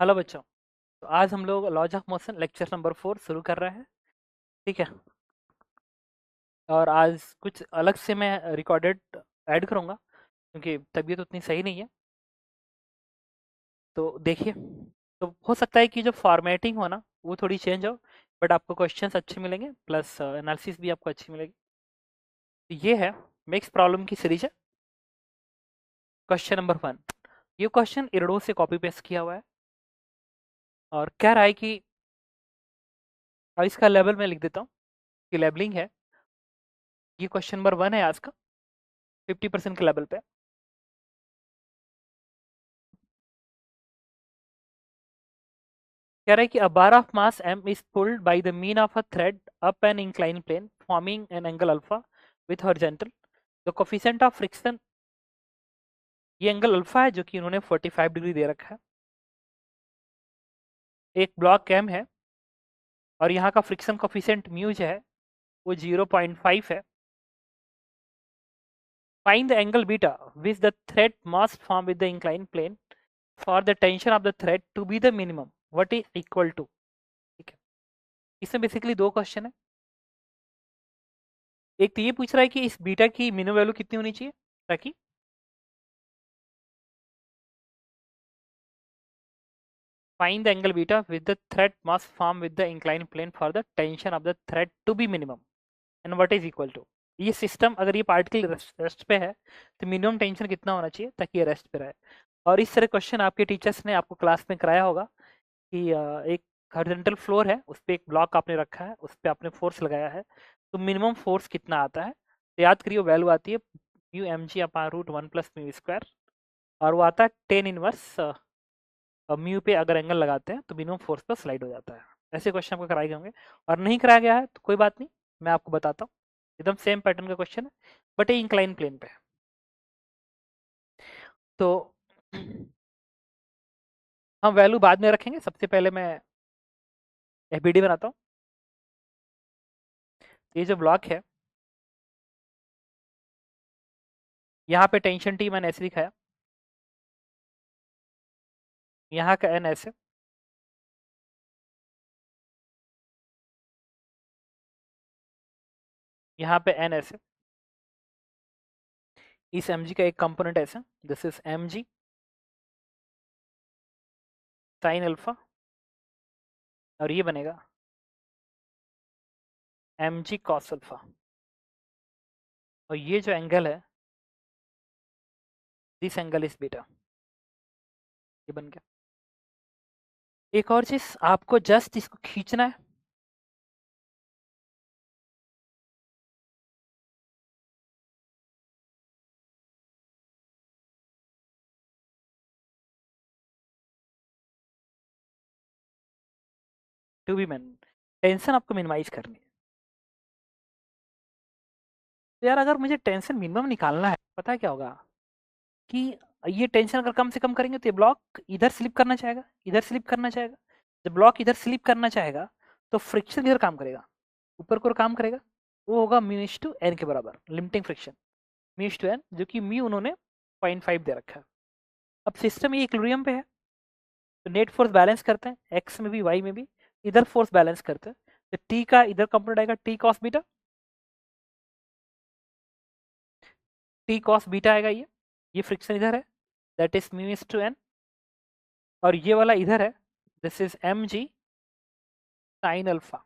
Hello बच्चों। तो आज हम लोग laws of motion lecture number 4 शुरू कर रहे हैं। ठीक है। और आज कुछ अलग से मैं रिकॉर्डेड ऐड करूँगा क्योंकि तबीयत उतनी सही नहीं है। तो देखिए, तो हो सकता है कि जो फॉर्मेटिंग हो ना वो थोड़ी चेंज हो, बट आपको क्वेश्चंस अच्छे मिलेंगे प्लस एनालिसिस भी आपको अच्छी मिलेगी। तो ये है मिक्स प्रॉब्लम की सीरीज है। क्वेश्चन नंबर 1, ये क्वेश्चन इरडो से कॉपी पेस्ट किया हुआ है और कह रहा है कि, और इसका लेवल मैं लिख देता हूँ कि लेबलिंग है। ये क्वेश्चन नंबर 1 है आज का, 50% के लेवल पे। कह रहा है कि a bar of mass m is pulled by the mean of a thread up an inclined plane forming an angle alpha with horizontal. The coefficient of friction, ये एंगल अल्फा है जो कि इन्होंने 45 डिग्री दे रखा है। एक ब्लॉक m है और यहाँ का फ्रिक्शन कोफिशिएंट म्यू जो है वो 0.5 है। Find the angle beta which the thread must form with the inclined plane for the tension of the thread to be the minimum. What is equal to? ठीक है। इसमें बेसिकली दो question है। एक तो ये पूछ रहा है कि इस बीटा की मिनिमम वैल्यू कितनी होनी चाहिए ताकि find the angle beta with the thread must form with the inclined plane for the tension of the thread to be minimum and what is equal to। ये सिस्टम अगर ये particle rest पे है तो मिनिमम टेंशन कितना होना चाहिए ताकि ये रेस्ट पे रहे। और इस तरह क्वेश्चन आपके टीचर्स ने आपको क्लास में कराया होगा कि एक हॉरिजॉन्टल फ्लोर है, उस पर एक ब्लॉक आपने रखा है, उस पर आपने फोर्स लगाया है, तो मिनिमम फोर्स कितना आता है। तो याद करिए वैल्यू आती है mu M g upon root 1 plus mu square, और वो आता है 10 इनवर्स म्यू पे अगर एंगल लगाते हैं तो मिनिमम फोर्स पर स्लाइड हो जाता है। ऐसे क्वेश्चन आपको कराए गए होंगे, और नहीं कराया गया है तो कोई बात नहीं, मैं आपको बताता हूँ। एकदम सेम पैटर्न का क्वेश्चन है बट ये इंक्लाइन प्लेन पे है। तो हम वैल्यू बाद में रखेंगे, सबसे पहले मैं एफबीडी बनाता हूँ। ये जो ब्लॉक है, यहाँ पे टेंशन टी मैंने ऐसे दिखाया, यहाँ का एन ऐसे, यहाँ पे एन ऐसे, इस एम जी का एक कंपोनेंट ऐसे, this is M G sine alpha, और ये बनेगा एम जी कॉस अल्फा, और ये जो एंगल है दिस एंगल इज बीटा। ये बन गया। एक और चीज आपको जस्ट इसको खींचना है, टू बी मैन टेंशन आपको मिनिमाइज करनी है। तो यार अगर मुझे टेंशन मिनिमम निकालना है, पता है क्या होगा कि ये टेंशन अगर कम से कम करेंगे तो ये ब्लॉक इधर स्लिप करना चाहेगा, इधर स्लिप करना चाहेगा। जब ब्लॉक इधर स्लिप करना चाहेगा तो फ्रिक्शन इधर काम करेगा, ऊपर को काम करेगा। वो होगा म्यू इज टू एन के बराबर, limiting friction mu is two n, जो कि म्यू उन्होंने 0.5 दे रखा है। अब सिस्टम ये इक्विलिब्रियम पे है, तो नेट फोर्स बैलेंस करते हैं, एक्स में भी वाई में भी, इधर फोर्स बैलेंस करते हैं। तो टी का इधर कंपोनेंट आएगा t cos beta, t cos beta आएगा। ये फ्रिक्शन इधर है, that is mu is two n, और ये वाला इधर है, this is M G sine alpha.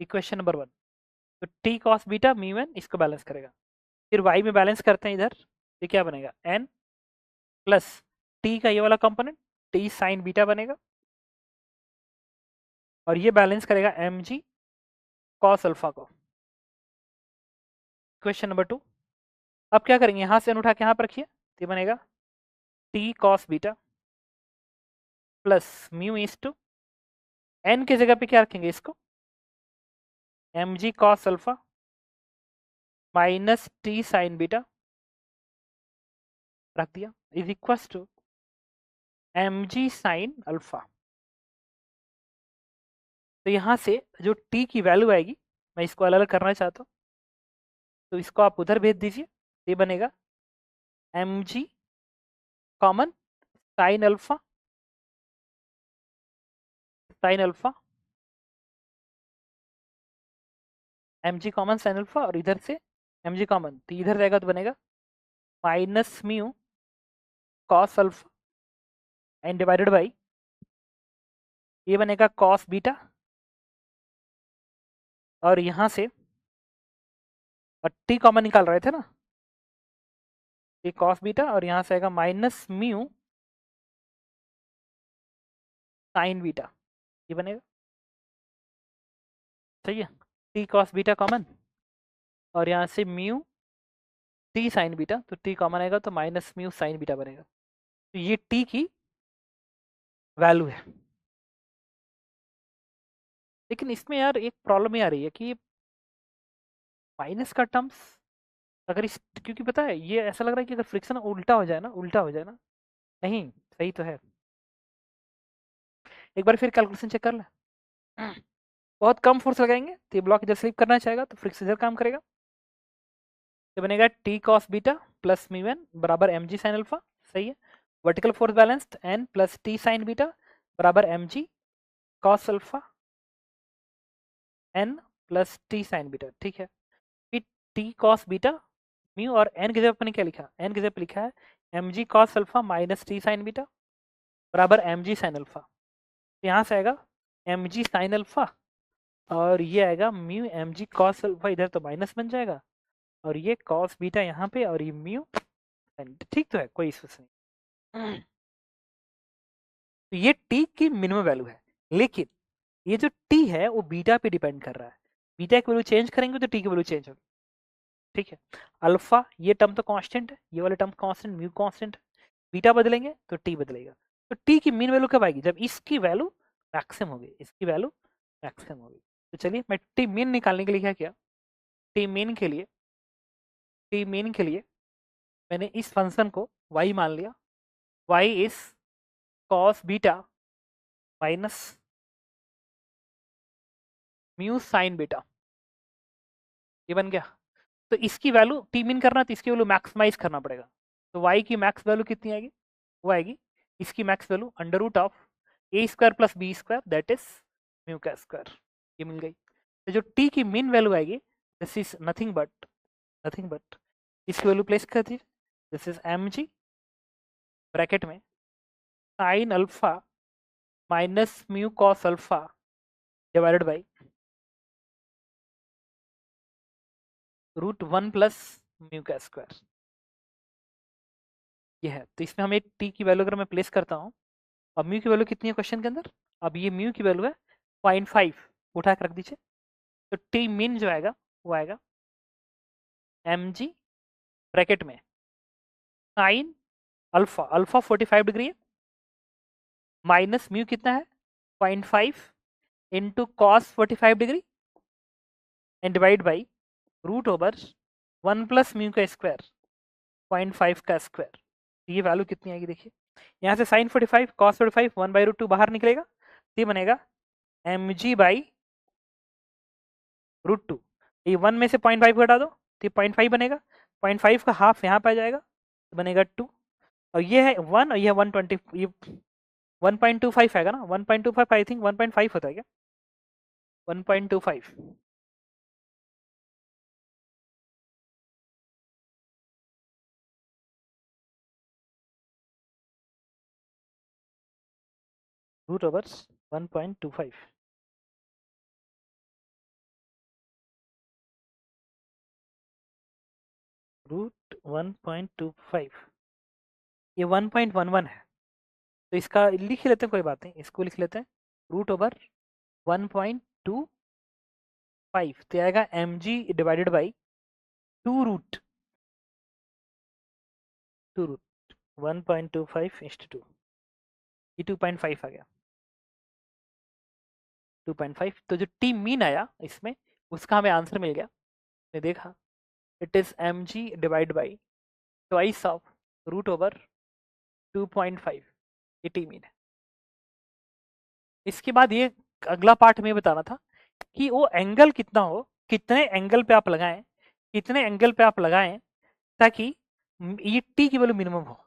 Equation number 1। तो t cos beta mu n इसको बैलेंस करेगा। फिर वाई में बैलेंस करते हैं इधर, ये क्या बनेगा एन प्लस टी का ये वाला कंपोनेंट टी साइन बीटा बनेगा, और ये बैलेंस करेगा एम जी कॉस अल्फा को। Question number 2। अब क्या करेंगे, यहाँ से एन उठा के यहाँ पर रखिए, तो ये बनेगा T cos beta plus mu is two n की जगह पे क्या रखेंगे इसको, एम जी cos alpha minus t sine beta रख दिया, is equal to m ji sine alpha. तो यहाँ से जो टी की वैल्यू आएगी, मैं इसको अलग अलग करना चाहता हूँ, तो इसको आप उधर भेज दीजिए, ये बनेगा m g common sine alpha sine alpha, mg common sine alpha, और इधर से mg कॉमन, तो इधर जाएगा तो बनेगा minus mu cos alpha and divided by, ये बनेगा कॉस बीटा, और यहां से और टी कॉमन निकाल रहे थे ना, ये कॉस बीटा, और यहां से आएगा माइनस म्यू साइन बीटा, ये बनेगा, सही है। टी कॉस बीटा कॉमन, और यहाँ से म्यू टी साइन बीटा, तो टी कॉमन आएगा तो माइनस म्यू साइन बीटा बनेगा। तो ये टी की वैल्यू है। लेकिन इसमें यार एक प्रॉब्लम ये आ रही है कि माइनस का टर्म्स अगर इस, क्योंकि पता है ये ऐसा लग रहा है कि अगर फ्रिक्शन उल्टा हो जाए ना, उल्टा हो जाए ना, नहीं सही तो है। एक बार फिर कैलकुलेशन चेक कर ले। बहुत कम फोर्स लगाएंगे तो ये ब्लॉक इधर स्लिप करना चाहेगा, तो फ्रिक्शन इधर काम करेगा, तो बनेगा T cos beta plus mu N बराबर एम जी साइन अल्फा, सही है। Vertical force balanced N plus T sine beta बराबर M G cos alpha N plus T sine beta, ठीक है। फिर टी कॉस बीटा म्यू, और N की जगह पर क्या लिखा, एन की जगह पर लिखा है एम जी cos alpha minus t sine beta बराबर एम जी साइन अल्फा, तो यहाँ से आएगा एम जी साइन अल्फा, और ये आएगा mu M G cos alpha, इधर तो माइनस बन जाएगा, और ये कॉस बीटा यहाँ पे, और ये म्यू, ठीक तो है, कोई इशू नहीं। तो ये टी की मिनिमम वैल्यू है, लेकिन ये जो टी है वो बीटा पे डिपेंड कर रहा है। बीटा की वैल्यू चेंज करेंगे तो टी की वैल्यू चेंज होगी, ठीक है। अल्फा ये टर्म तो कांस्टेंट है, ये वाला टर्म कांस्टेंट, म्यू कांस्टेंट है, बीटा बदलेंगे तो टी बदलेगा। तो टी की मीन वैल्यू कब आएगी, जब इसकी वैल्यू मैक्सिमम होगी, इसकी वैल्यू मैक्सिमम होगी। तो चलिए मैं टी मीन निकालने के लिए क्या किया, टी मीन के लिए, टी मीन के लिए मैंने इस फंक्शन को y मान लिया, y is cos beta minus mu sign beta, ये बन गया। तो इसकी वैल्यू टी मीन करना, तो इसकी वैल्यू मैक्सिमाइज करना पड़ेगा। तो y की मैक्स वैल्यू कितनी आएगी, वो आएगी इसकी max value under root of a square plus b square that is mu का स्क्वायर, ये मिल गई। तो जो t की मीन वैल्यू आएगी, दिस इज नथिंग बट इसकी वैल्यू प्लेस कर दीजिए, this is M G bracket में sine alpha minus mu cos alpha divided by root 1 plus mu का स्क्वायर, ये है। तो इसमें हमें टी की वैल्यू अगर मैं प्लेस करता हूँ, अब म्यू की वैल्यू कितनी है क्वेश्चन के अंदर, अब ये म्यू की वैल्यू है 0.5, उठा कर रख दीजिए। तो टी मीन जो आएगा वो आएगा एम जी ब्रैकेट में साइन अल्फा, अल्फा 45 डिग्री है, माइनस म्यू कितना है 0.5 into cos 45 degree and divide by root over 1 plus mu का स्क्वायर 0.5 का स्क्वायर, ये वैल्यू कितनी आएगी देखिए, यहाँ से साइन 45 कॉस 45 1 बाई रूट 2 बाहर निकलेगा, तो ये बनेगा एम जी बाई रूट 2, ये 1 में से 0.5 घटा दो तो ये 0.5 बनेगा, 0.5 का हाफ यहाँ पे आ जाएगा तो बनेगा 2, और ये है 1 और ये है 120, ये 1.25 आएगा ना, 1.25 आई थिंक 1.5 होता है क्या, 1.25 रूट ओवर 1.25, रूट 1.25, ये 1.11 है, तो इसका लिख लेते हैं, कोई बात नहीं, इसको लिख लेते हैं रूट ओवर 1.25, तो आएगा m g divided by 2 root 1.25 into 2, ये 2.5 आ गया, 2.5। तो जो टी मीन आया इसमें, उसका हमें आंसर मिल गया, ने देखा it is M g divide by twice of root over 2.5, ये टी मीन है। इसके बाद ये अगला पार्ट में बताना था कि वो एंगल कितना हो, कितने एंगल पे आप लगाएं, कितने एंगल पे आप लगाएं ताकि ये टी की वैल्यू मिनिमम हो।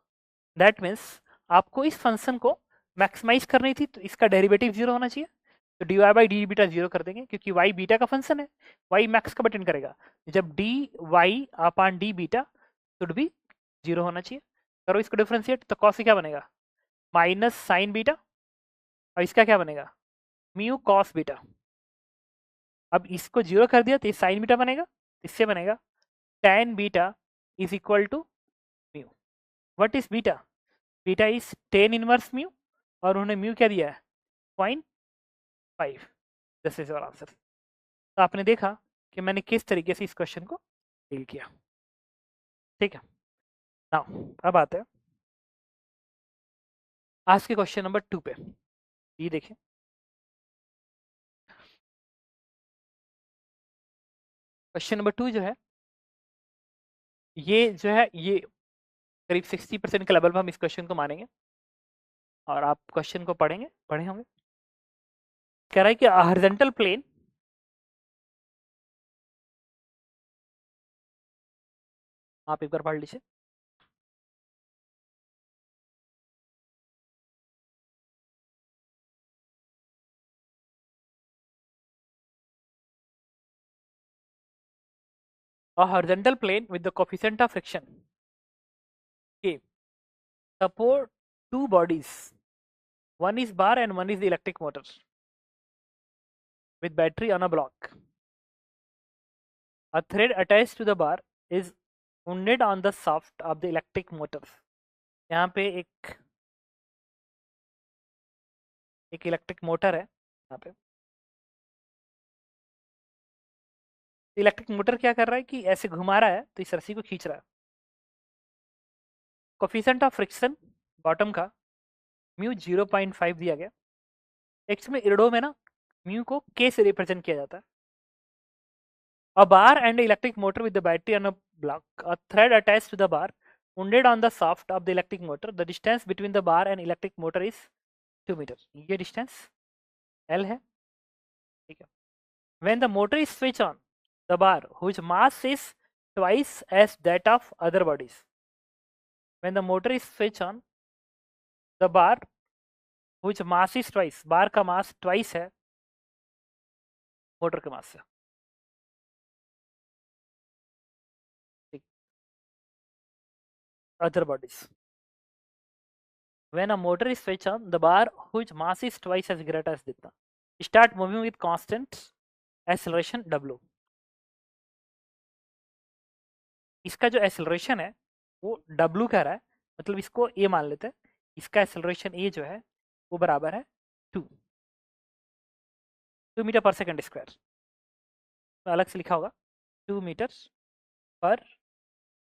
दैट मीन्स आपको इस फंक्शन को मैक्सिमाइज करनी थी, तो इसका डेरिवेटिव 0 होना चाहिए, तो d Y by d beta zero कर देंगे, क्योंकि वाई बीटा का फंक्शन है, वाई मैक्स कब अटेंड करेगा, जब d y upon d beta should be zero होना चाहिए। करो इसको डिफ्रेंशिएट, तो कॉस क्या बनेगा, माइनस साइन बीटा, और इसका क्या बनेगा, म्यू कॉस बीटा। अब इसको जीरो कर दिया तो ये साइन बीटा बनेगा, इससे बनेगा tan beta is equal to mu. What is beta, beta is tan inverse mu, और उन्होंने म्यू क्या दिया है, 0.5। This is your answer. तो आपने देखा कि मैंने किस तरीके से इस क्वेश्चन को डील किया। ठीक है, नाउ अब आते हैं आज के क्वेश्चन नंबर 2 पे। ये देखिए, क्वेश्चन नंबर 2 जो है, ये करीब 60% के लेवल पर हम इस क्वेश्चन को मानेंगे, और आप क्वेश्चन को पढ़े होंगे। कह रहा है कि हॉरिजॉन्टल प्लेन आप एक बार पढ़ लीजिए। A horizontal plane with the coefficient of friction K support two bodies. One is bar and one is the electric motor with battery on a block. A thread attached to the bar is wounded on the shaft of the electric motor. यहाँ पे एक electric motor है, यहाँ पे electric motor क्या कर रहा है कि ऐसे घुमा रहा है, तो इस रस्सी को खींच रहा है। कोफिशिएंट ऑफ फ्रिक्शन बॉटम का म्यू 0.5 दिया गया। एक्स में इरडो में ना म्यू को के से रिप्रेजेंट किया जाता है। A bar and electric motor with the battery on a block. A thread attached to the bar wounded on the shaft of the electric motor. The distance between the bar and electric motor is 2 meters. ये distance L है, ठीक है। When the motor is switched on, the bar whose mass is twice as that of other bodies. When the motor is switched on, the bar whose mass is twice, bar का mass twice है motor के मास से, ठीक, other bodies. When a motor is switched on, the bar whose mass is twice as great as ditna start moving with constant acceleration w. इसका जो acceleration है वो w कह रहा है, मतलब इसको a मान लेते हैं। इसका एक्सेलरेशन a जो है वो बराबर है 2 मीटर पर सेकंड स्क्वायर, तो अलग से लिखा होगा 2 मीटर पर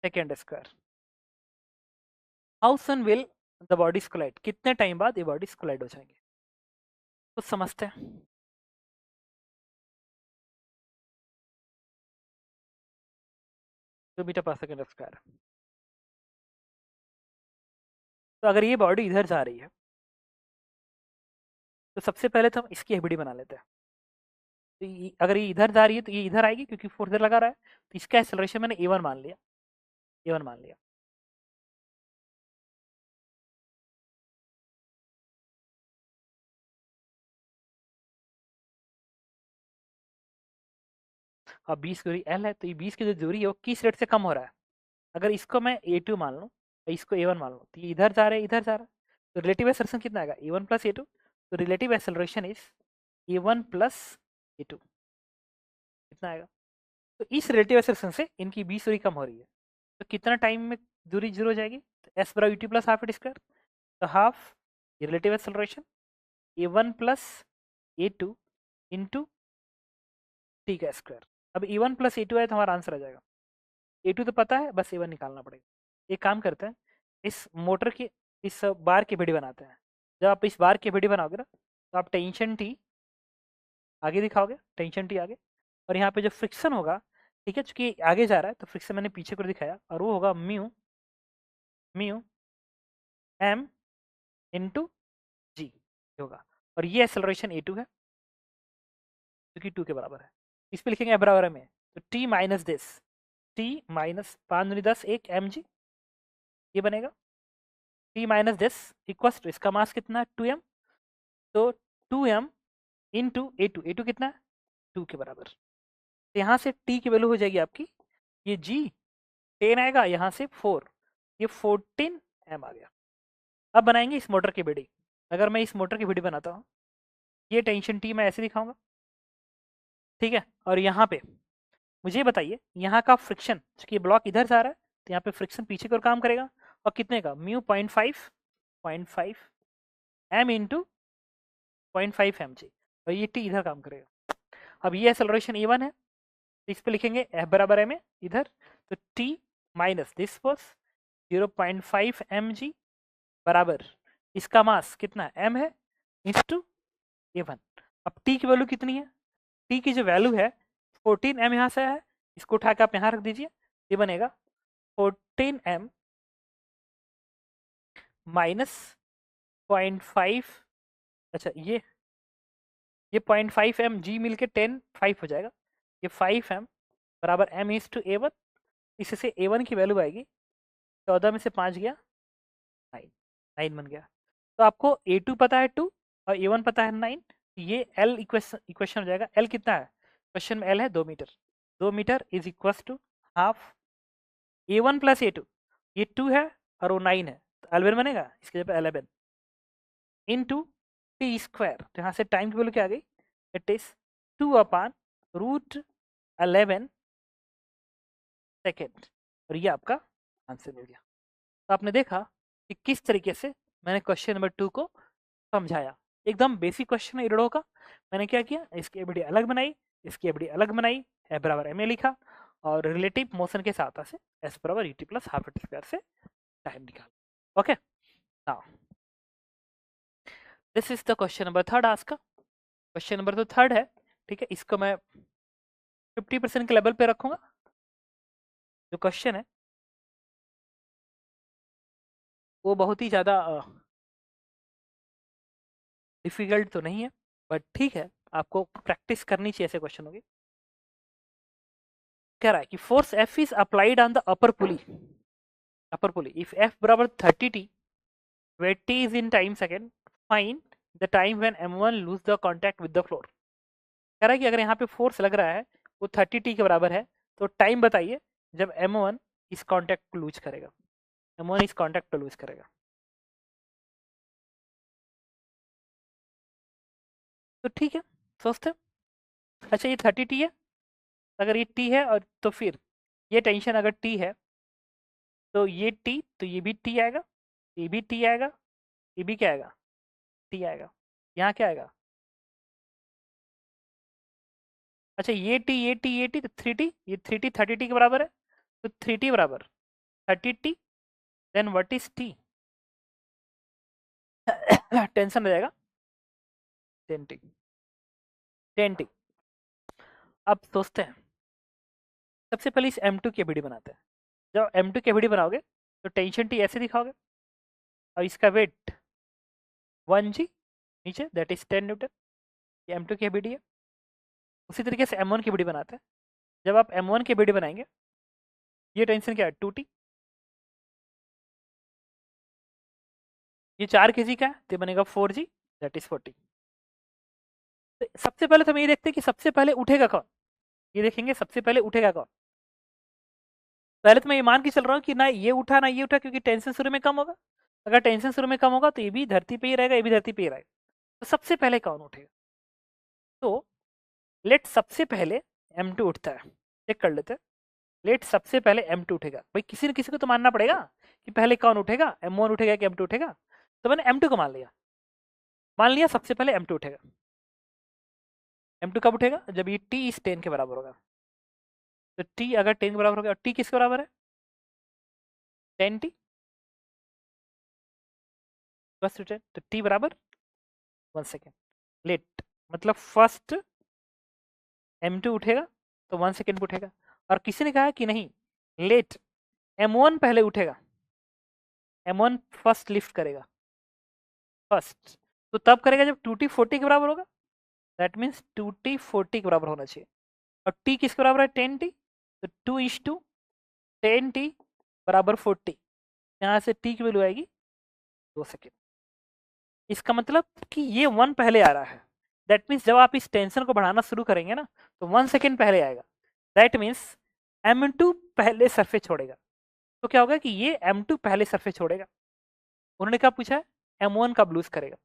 second square. How soon will the bodies collide, कितने टाइम बाद ये बॉडीज कोलाइड हो जाएंगे, तो समझते हैं। 2 मीटर पर सेकंड स्क्वायर, तो अगर ये बॉडी इधर जा रही है तो सबसे पहले तो हम इसकी एफडी बना लेते हैं। तो अगर ये इधर जा रही है तो ये इधर आएगी, क्योंकि फोर्स इधर लगा रहा है, तो इसका एक्सेलरेशन मैंने a1 मान लिया, a1 मान लिया। अब 20 की दूरी l है, तो ये 20 की जो दूरी है वो किस रेट से कम हो रहा है, अगर इसको मैं a2 मान लूँ और इसको a1 मान लूँ, तो ये इधर जा रहा है, इधर जा रहा है, तो रिलेटिव एक्सेलरेशन कितना आएगा, a1 प्लस a2। तो relative acceleration is a1 plus a2, कितना आएगा। तो इस रिलेटिव एक्सेलरेशन से इनकी 20 दूरी कम हो रही है, तो कितना टाइम में दूरी जीरो हो जाएगी, तो s बराबर ut plus half it square, तो half relative acceleration a1 plus a2 into T का स्क्वायर। अब a1 प्लस a2 है तो हमारा आंसर आ जाएगा। a2 तो पता है, बस a1 निकालना पड़ेगा। एक काम करते हैं, इस मोटर की इस बार की वीडियो बनाते हैं। जब आप इस बार की वीडियो बनाओगे ना, तो आप टेंशन टी आगे दिखाओगे, टेंशन टी आगे, और यहाँ पे जो फ्रिक्शन होगा, ठीक है, चूंकि आगे जा रहा है तो फ्रिक्शन मैंने पीछे को दिखाया, और वो होगा म्यू म्यू एम इंटू जी होगा, और ये एक्सेलरेशन a2 है जो कि 2 के बराबर है। इस पे लिखेंगे बराबर में, तो t minus this, t minus 5 दूनी 10 1 mg, ये बनेगा t minus this equals to, इसका मास कितना है 2m, तो 2m इंटू ए टू कितना है 2 के बराबर। तो यहाँ से टी की वैल्यू हो जाएगी आपकी ये जी 10 आएगा, यहाँ से 4, ये 14 एम आ गया। अब बनाएंगे इस मोटर की विडी। अगर मैं इस मोटर की विडी बनाता हूँ, ये टेंशन टी मैं ऐसे दिखाऊंगा, ठीक है। और यहाँ पे मुझे बताइए यहाँ का फ्रिक्शन, क्योंकि ब्लॉक इधर से आ रहा है तो यहाँ पे फ्रिक्शन पीछे की ओर काम करेगा, और कितने का mu 0.5 m into 0.5 m g, और ये टी इधर काम करेगा। अब ये एक्सेलरेशन ए1 है, तो इस पे लिखेंगे एफ बराबर एम ए इधर, तो t minus this was 0.5 m g बराबर इसका मास कितना एम है इंटू ए1। अब टी की वैल्यू कितनी है, टी की जो वैल्यू है 14 एम यहाँ से है, इसको उठा के आप यहाँ रख दीजिए, ये बनेगा 14 एम माइनस 0.5, अच्छा ये 0.5 एम जी मिल के 5 हो जाएगा, ये 5 एम बराबर एम इज टू ए1। इससे ए1 की वैल्यू आएगी 14 में से 5 गया 9 बन गया। तो आपको ए2 पता है 2 और ए1 पता है 9, ये एल इक्वेशन हो जाएगा। एल कितना है क्वेश्चन में, एल है 2 metre, 2 metre is equal to half ए1 प्लस ए2, ये 2 है और वो 9 है, तो 11 बनेगा, इसके जगह 11 इंटू टी स्क्वायर। तो यहाँ से टाइम की वैल्यू क्या आ गई, इट इज 2/√11 सेकेंड, और ये आपका आंसर मिल गया। तो आपने देखा कि किस तरीके से मैंने क्वेश्चन नंबर 2 को समझाया। एकदम बेसिक क्वेश्चन है इरड़ो का। मैंने क्या किया, इसकी एबीडी अलग बनाई, इसकी एबीडी अलग बनाई, ए बराबर एम ए लिखा, और रिलेटिव मोशन के साथ से एस बराबर UT plus half T square से टाइम निकाला। Okay, now this is the question number 3 आज का। क्वेश्चन नंबर तो 3 है, ठीक है, इसको मैं 50% के लेवल पे रखूंगा। जो क्वेश्चन है वो बहुत ही ज़्यादा डिफिकल्ट तो नहीं है, बट ठीक है, आपको प्रैक्टिस करनी चाहिए ऐसे क्वेश्चनों की। कह रहा है कि force F is applied on the upper pulley if F बराबर 30t where t is in time second, find the time when m1 lose the contact with the floor। कह रहा है कि अगर यहाँ पे फोर्स लग रहा है वो 30t के बराबर है, तो टाइम बताइए जब m1 इस कॉन्टैक्ट को लूज करेगा, m1 इस कॉन्टैक्ट को लूज करेगा। तो ठीक है, सोचते हैं। अच्छा, ये 30t है, अगर ये t है और तो फिर ये टेंशन अगर t है तो ये t, तो ये भी t आएगा, ये भी t आएगा, ये भी क्या आएगा t आएगा, यहाँ क्या आएगा, अच्छा ये टी तो 3t, ये 3t 30t के बराबर है, तो 3t बराबर 30t, then what is t, tension हो जाएगा 10t 10t। अब सोचते हैं, सबसे पहले इस m2 की एबीडी बनाते हैं। जब m2 की एबीडी बनाओगे तो टेंशन t ऐसे दिखाओगे, और इसका वेट 1g नीचे, दैट इज 10 न्यूटन, ये m2 की एबीडी है। उसी तरीके से m1 की एबीडी बनाते हैं। जब आप m1 की एबीडी बनाएंगे, ये टेंशन क्या है 2t, ये 4 kg का है तो बनेगा 4g, दैट इज 40। तो सबसे पहले तो हम ये देखते हैं कि सबसे पहले उठेगा कौन, ये देखेंगे सबसे पहले उठेगा कौन। पहले तो मैं ये मान के चल रहा हूँ कि ना ये उठा ना ये उठा, क्योंकि टेंशन शुरू में कम होगा। अगर टेंशन शुरू में कम होगा तो ये भी धरती पे ही रहेगा, ये भी धरती पे ही रहेगा। तो सबसे पहले कौन उठेगा, तो लेट सबसे पहले m2 उठता है, चेक कर लेते हैं। लेट सबसे पहले m2 उठेगा, भाई किसी न किसी को तो मानना पड़ेगा कि पहले कौन उठेगा, m1 उठेगा कि m2 उठेगा। तो मैंने m2 को मान लिया सबसे पहले m2 उठेगा। m2 कब उठेगा, जब ये t इस 10 के बराबर होगा। तो t अगर 10 के बराबर होगा, और t किसके बराबर है 10t बस, तो t बराबर 1 सेकेंड। लेट मतलब फर्स्ट m2 उठेगा तो 1 सेकेंड उठेगा। और किसी ने कहा कि नहीं, लेट m1 पहले उठेगा, m1 फर्स्ट लिफ्ट करेगा फर्स्ट, तो तब करेगा जब 2t 40 के बराबर होगा, दैट मीन्स 2t 40 के बराबर होना चाहिए। और t किसके बराबर है 10t, तो 2:10t बराबर 40, यहाँ से t की वैल्यू आएगी 2 सेकेंड। इसका मतलब कि ये 1 पहले आ रहा है, दैट मीन्स जब आप इस टेंशन को बढ़ाना शुरू करेंगे ना तो 1 सेकेंड पहले आएगा। दैट मीन्स M2 पहले सरफेस छोड़ेगा। तो क्या होगा कि ये M2 पहले सरफेस छोड़ेगा। उन्होंने क्या पूछा है, M1 कब लूज करेगा।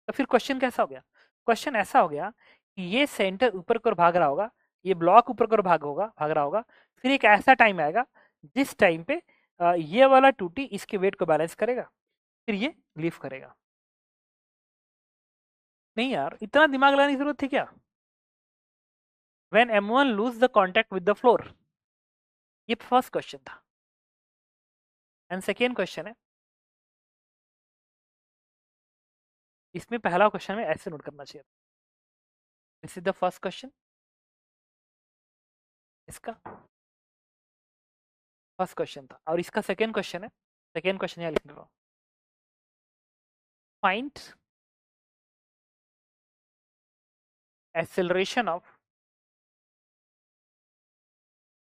तो फिर क्वेश्चन कैसा हो गया, क्वेश्चन ऐसा हो गया कि ये सेंटर ऊपर की ओर भाग रहा होगा, ये ब्लॉक ऊपर की ओर भाग रहा होगा। फिर एक ऐसा टाइम आएगा जिस टाइम पे ये वाला 2T इसके वेट को बैलेंस करेगा, फिर ये लीव करेगा। नहीं यार, इतना दिमाग लगाने की जरूरत थी क्या। When M1 lose the contact with the floor, ये फर्स्ट क्वेश्चन था। एंड सेकेंड क्वेश्चन है, इसमें पहला क्वेश्चन में ऐसे नोट करना चाहिए। This is the first question, इसका फर्स्ट क्वेश्चन था, और इसका सेकेंड क्वेश्चन है। सेकेंड क्वेश्चन यहाँ लिख रहा हूँ, फाइंड एक्सेलरेशन ऑफ,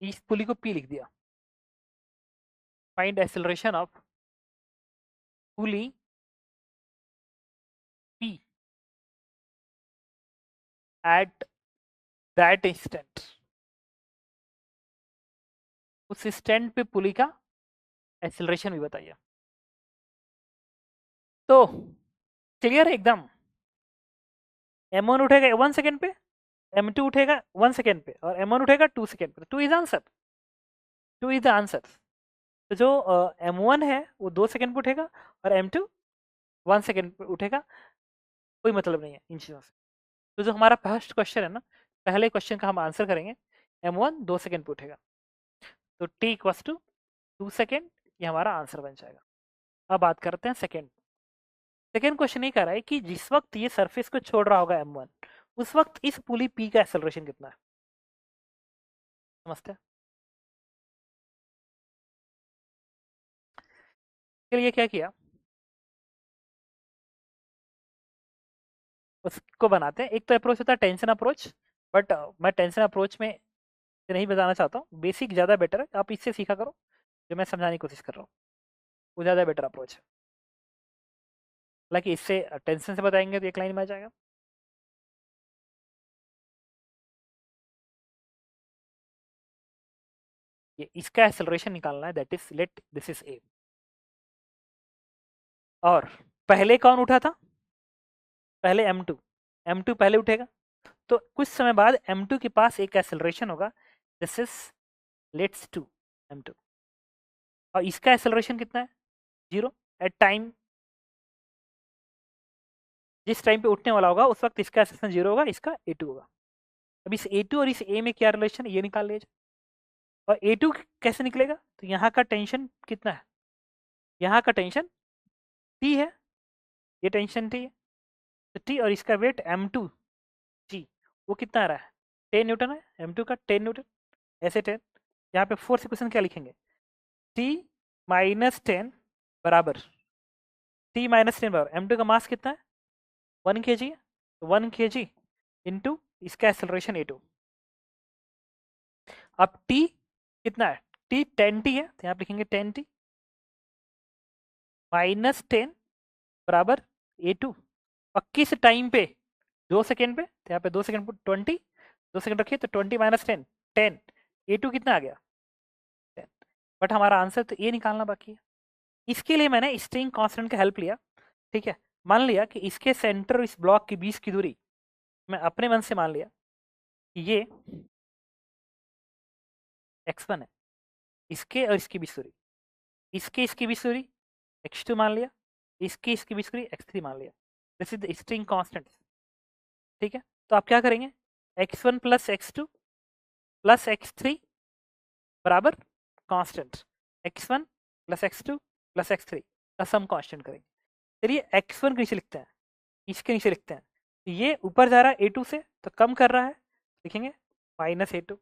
इस पुली को P लिख दिया, find acceleration of pulley P at that instant. उस इंस्टेंट पे पुली का एक्सेलरेशन भी बताइए। तो क्लियर है एकदम, M1 उठेगा 1 सेकेंड पे, M2 उठेगा 1 सेकेंड पे, और M1 उठेगा 2 सेकेंड पे। 2 is answer, 2 is the answer. तो जो M1 है वो 2 सेकेंड पे उठेगा, और M2 1 सेकेंड पे उठेगा। कोई मतलब नहीं है इन चीज़ों से। तो जो हमारा फर्स्ट क्वेश्चन है ना, पहले क्वेश्चन का हम आंसर करेंगे, M1 2 सेकेंड पे उठेगा, तो T इक्वल्स टू 2 सेकेंड, ये हमारा आंसर बन जाएगा। अब बात करते हैं सेकेंड। सेकेंड क्वेश्चन ये कह रहा है कि जिस वक्त ये सरफेस को छोड़ रहा होगा M1, उस वक्त इस पुली P का एक्सेलरेशन कितना है। समझते हैं। के लिए क्या किया, उसको बनाते हैं। एक तो अप्रोच होता है टेंशन अप्रोच, बट मैं टेंशन अप्रोच में से नहीं बताना चाहता हूँ। बेसिक ज़्यादा बेटर है, आप इससे सीखा करो जो मैं समझाने की कोशिश कर रहा हूँ, वो ज़्यादा बेटर अप्रोच है। हालांकि इससे टेंशन से बताएंगे तो एक लाइन में आ जाएगा। ये इसका एक्सेलरेशन निकालना है, that is let this is a. और पहले कौन उठा था, पहले M2, M2 पहले उठेगा। तो कुछ समय बाद M2 के पास एक एक्सेलरेशन होगा, दिस इज लेट्स 2 M2, और इसका एक्सेलरेशन कितना है, 0 एट टाइम। जिस टाइम पे उठने वाला होगा उस वक्त इसका एक्सेलरेशन 0 होगा, इसका A2 होगा। अब इस A2 और इस A में क्या रिलेशन है ये निकाल लीजिए। और A2 कैसे निकलेगा, तो यहाँ का टेंशन कितना है, यहाँ का टेंशन T है, ये टेंशन T है, तो T और इसका वेट M2 G, वो कितना आ रहा है, 10 न्यूटन है। M2 का 10 न्यूटन, ऐसे 10। यहाँ पे फोर्थ इक्वेशन क्या लिखेंगे, T माइनस 10 बराबर, T माइनस 10 बराबर M2 का मास कितना है 1 kg, तो 1 kg इंटू इसका एक्सेलरेशन A2। अब T कितना है, T 10T है, तो यहाँ पे लिखेंगे 10T माइनस 10 बराबर A2, और किस टाइम पे, 2 सेकेंड पे, तो यहाँ पे 2 सेकेंड पे 20, 2 सेकेंड रखिए, तो 20 माइनस 10 10, A2 कितना आ गया 10। बट हमारा आंसर तो ये निकालना बाकी है। इसके लिए मैंने स्ट्रिंग कांस्टेंट का हेल्प लिया। ठीक है, मान लिया कि इसके सेंटर और इस ब्लॉक के बीच की दूरी, मैं अपने मन से मान लिया कि ये x1 है, इसके और इसकी बीच दूरी, इसकी बीच दूरी x2 मान लिया, इसकी बीच दूरी x3 मान लिया। This is the string constant. ठीक है, तो आप क्या करेंगे, x1 plus x2 plus x3 बराबर constant, x1 plus x2 plus x3 का सम कांस्टेंट करेंगे। चलिए x1 के नीचे लिखते हैं, इसके नीचे लिखते हैं। तो ये ऊपर जा रहा है A2 से, तो कम कर रहा है, लिखेंगे माइनस A2।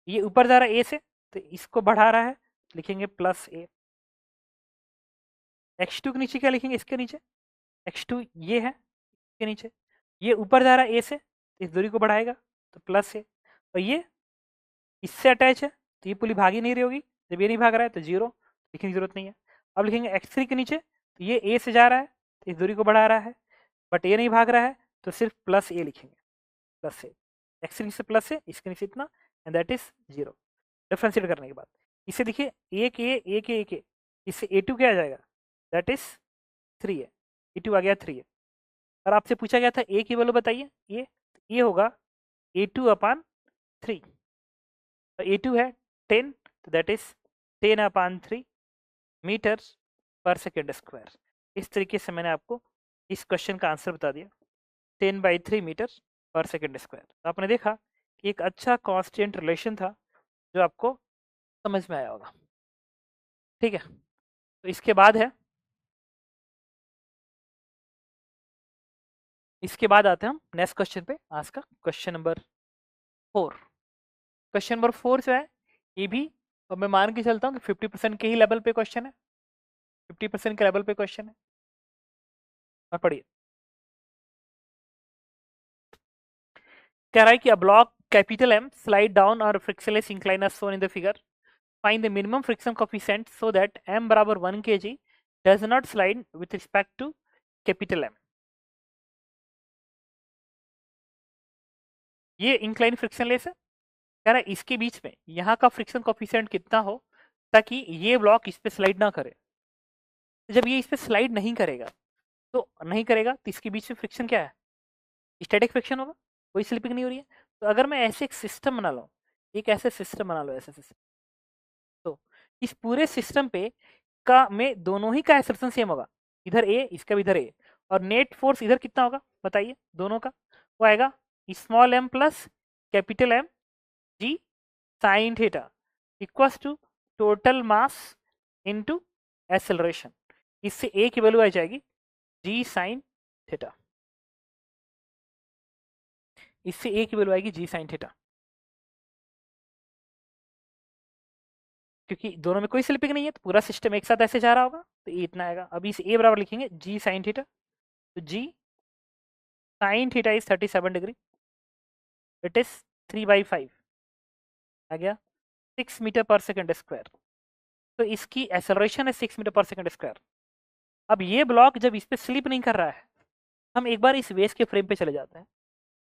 ये ऊपर जा रहा है A से, तो इसको बढ़ा रहा है, लिखेंगे प्लस A। x2 के नीचे क्या लिखेंगे, इसके नीचे x2 ये है, इसके नीचे ये ऊपर जा रहा है A से, तो इस दूरी को बढ़ाएगा, तो प्लस A। और ये इससे अटैच है, तो ये पुली भाग ही नहीं रही होगी, जब ये नहीं भाग रहा है तो 0, लिखने की जरूरत नहीं है। अब लिखेंगे x3 के नीचे, तो ये A से जा रहा है, तो इस दूरी को बढ़ा रहा है, बट ये नहीं भाग रहा है, तो सिर्फ प्लस ए लिखेंगे, प्लस ए, एक्स के नीचे प्लस है, इसके नीचे इतना, एंड दैट इज 0। डिफ्रेंशिएट करने के बाद इसे देखिए, एक ए, इससे ए टू क्या आ जाएगा, दैट इज 3 है, ए टू आ गया 3 है। और आपसे पूछा गया था ए की वैल्यू बताइए, ये होगा ए टू अपान 3, ए टू है 10, तो that is 10 upon 3 metre per second square. इस तरीके से मैंने आपको इस क्वेश्चन का आंसर बता दिया, 10/3 मीटर पर सेकेंड स्क्वायर। तो आपने देखा कि एक अच्छा कांस्टेंट रिलेशन था जो आपको समझ में आया होगा। ठीक है, तो इसके बाद है, इसके बाद आते हैं हम नेक्स्ट क्वेश्चन पे, आज का क्वेश्चन नंबर 4। क्वेश्चन नंबर 4 जो है ये भी, और मैं मान के चलता हूँ कि 50% के ही लेवल पे क्वेश्चन है, 50% के लेवल पे क्वेश्चन है। और पढ़िए, कह रहा है कि a block capital M slide down और frictionless incline as shown in the figure, find the minimum friction coefficient so that m बराबर 1 kg does not slide with respect to capital M. ये इंक्लाइन फ्रिक्शनलेस है, कह रहा है इसके बीच में यहाँ का फ्रिक्शन कोफिशिएंट कितना हो ताकि ये ब्लॉक इस पे स्लाइड ना करे। जब ये इस पे स्लाइड नहीं करेगा, तो इसके बीच में फ्रिक्शन क्या है, स्टैटिक फ्रिक्शन होगा, कोई स्लिपिंग नहीं हो रही है। तो अगर मैं ऐसे एक सिस्टम बना लूँ, एक ऐसे सिस्टम बना लो, ऐसे सिस्टम, तो इस पूरे सिस्टम पे का में दोनों ही का एक्सेप्शन सेम होगा, इधर ए, इसका भी इधर ए, और नेट फोर्स इधर कितना होगा बताइए दोनों का, वो आएगा small m plus capital m ji sine theta equals to total mass into acceleration. इससे ए की वैल्यू आ जाएगी जी साइन थीटा, इससे ए की वैल्यू आएगी जी साइन थीटा, क्योंकि दोनों में कोई स्लिपिंग नहीं है तो पूरा सिस्टम एक साथ ऐसे जा रहा होगा, तो ये इतना आएगा। अभी इसे ए बराबर लिखेंगे जी साइन थीटा, तो G sine theta is 37 degree, it is 3/5 आ गया 6 मीटर पर सेकंड स्क्वायर। तो इसकी एक्सेलरेशन है 6 मीटर पर सेकंड स्क्वायर। अब ये ब्लॉक जब इस पे स्लिप नहीं कर रहा है, हम एक बार इस वेस के फ्रेम पे चले जाते हैं।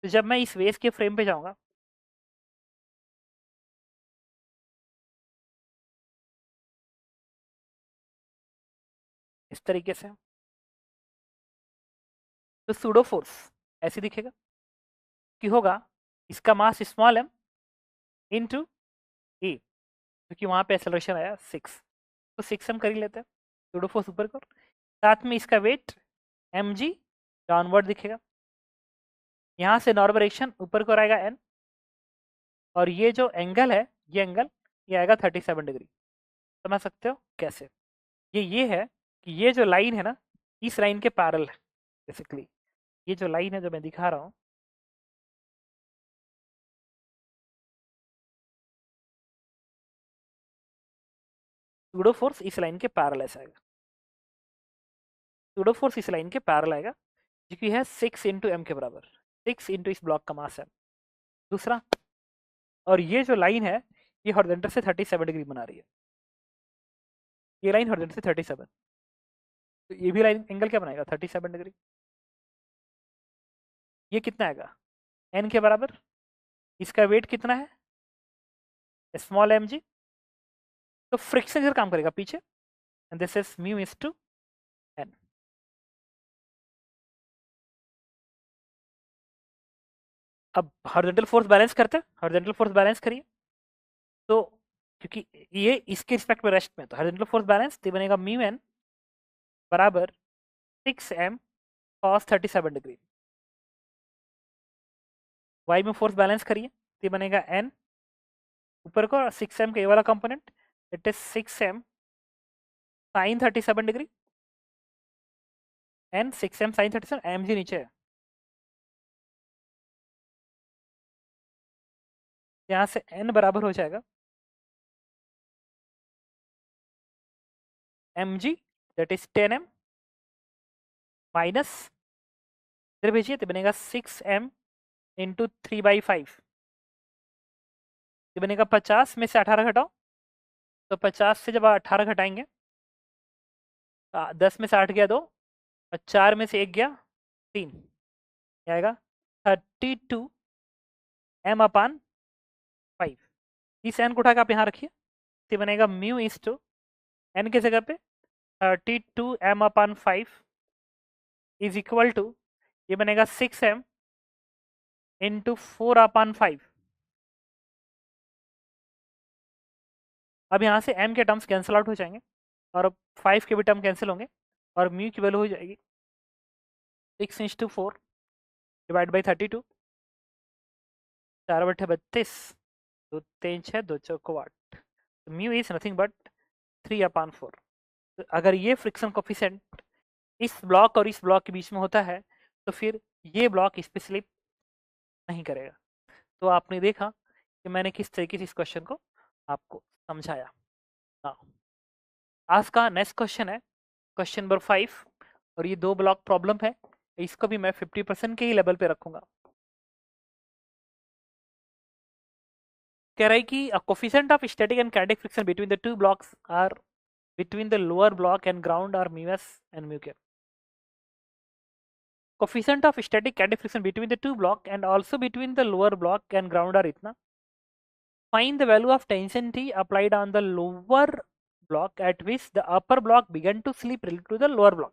तो जब मैं इस वेस के फ्रेम पे जाऊंगा, इस तरीके से, तो सूडो फोर्स ऐसे दिखेगा कि होगा इसका मास स्मॉल एम इंटू ए, क्योंकि वहां पे एक्सेलरेशन आया 6, तो 6 हम कर ही लेते हैं, सूडो फोर्स ऊपर को, साथ में इसका वेट एम जी डाउनवर्ड दिखेगा, यहाँ से नॉर्मल एक्शन ऊपर को आएगा एन, और ये जो एंगल है, ये आएगा 37 डिग्री। समझ सकते हो कैसे, ये है कि ये जो लाइन है ना, इस लाइन के पैरेलल है बेसिकली, ये जो लाइन है जो मैं दिखा रहा हूँ, सूडो फोर्स इस लाइन के पैरेलल ऐसा आएगा, सूडो फोर्स इस लाइन के पैरेलल आएगा, जो कि है 6 इंटू एम के बराबर, 6 इंटू इस ब्लॉक का मास है दूसरा। और ये जो लाइन है ये हॉरिजॉन्टल से 37 डिग्री बना रही है, ये लाइन हॉरिजॉन्टल से 37, तो ये भी लाइन एंगल क्या बनाएगा 37 डिग्री। ये कितना आएगा एन के बराबर, इसका वेट कितना है स्मॉल एम जी, तो फ्रिक्शन इधर काम करेगा पीछे, and this is mu is two n. अब हॉरिजॉन्टल फोर्स बैलेंस करते हैं, हॉरिजॉन्टल फोर्स बैलेंस करिए, तो क्योंकि ये इसके रिस्पेक्ट में रेस्ट में, तो हॉरिजॉन्टल फोर्स बैलेंस तो बनेगा म्यू एन बराबर 6m cos 37 डिग्री, वाई में फोर्स बैलेंस करिए तो ये बनेगा n ऊपर को 6m का ये वाला component, it is 6m sine 37 degree, n 6m sine 37, m g नीचे है, यहाँ से n बराबर हो जाएगा m g that is 10m minus, इधर भेजिए तो बनेगा 6m इंटू 3/5, ये बनेगा 50 में से 18 घटाओ, तो 50 से जब 18 घटाएंगे, 10 में से 8 गया 2, और 4 में से 1 गया 3, आएगा 32m/5। इस एन को उठा के आप यहाँ रखिए, तो बनेगा म्यू इज टू एन के जगह पे 32m/5 इज इक्वल टू, ये बनेगा 6m इंटू 4/5। अब यहाँ से m के टर्म्स कैंसिल आउट हो जाएंगे और 5 के भी टर्म कैंसिल होंगे और म्यू की वैल्यू हो जाएगी 6/4 divide by 32, 4/32, 2×3 = 6, 2×4 = 8। Mu is nothing but 3/4। तो अगर ये फ्रिक्शन कोफिशिएंट इस ब्लॉक और इस ब्लॉक के बीच में होता है तो फिर ये ब्लॉक इस पे स्लिप नहीं करेगा। तो आपने देखा कि मैंने किस तरीके से इस क्वेश्चन को आपको समझाया। आज का नेक्स्ट क्वेश्चन है क्वेश्चन नंबर 5, और ये 2 ब्लॉक प्रॉब्लम है, इसको भी मैं 50% के ही लेवल पे रखूंगा। कह रहा है कि coefficient of static and kinetic friction between the two blocks are between the lower block and ground are mu s and mu k. Coefficient of static kinetic friction between the two block and also between the lower block and ground are इतना. Find the value of tension T applied on the lower block at which the upper block began to slip relative to the lower block.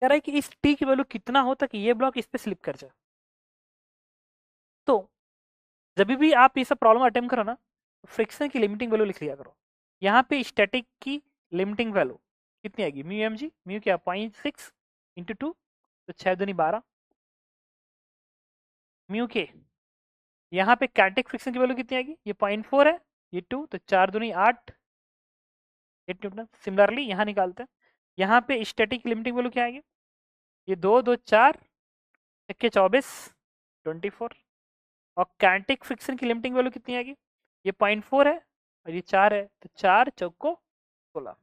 कह रहा है कि इस T की value कितना हो ताकि ये ब्लॉक इस पे स्लिप कर जाए। तो जब भी आप ये सब प्रॉब्लम अटेम्प्ट करो ना, फ्रिक्शन की लिमिटिंग वैल्यू लिख लिया करो। यहाँ पे स्टैटिक की लिमिटिंग वैल्यू कितनी आएगी, म्यू एम जी, म्यू क्या 0.6 इंटू 2, तो 6 दूनी 12। म्यू के यहाँ पे काइनेटिक फ्रिक्शन की वैल्यू कितनी आएगी, ये 0.4 है, ये 2, तो 4 दूनी 8 न्यूटन। सिमिलरली यहाँ निकालते हैं, यहाँ पे स्टैटिक लिमिटिंग वैल्यू क्या आएगी, ये 2 2 4 1 24 24, और काइनेटिक फ्रिक्शन की लिमिटिंग वैल्यू कितनी आएगी, ये 0.4 है और ये 4 है, तो 4 चौको 16,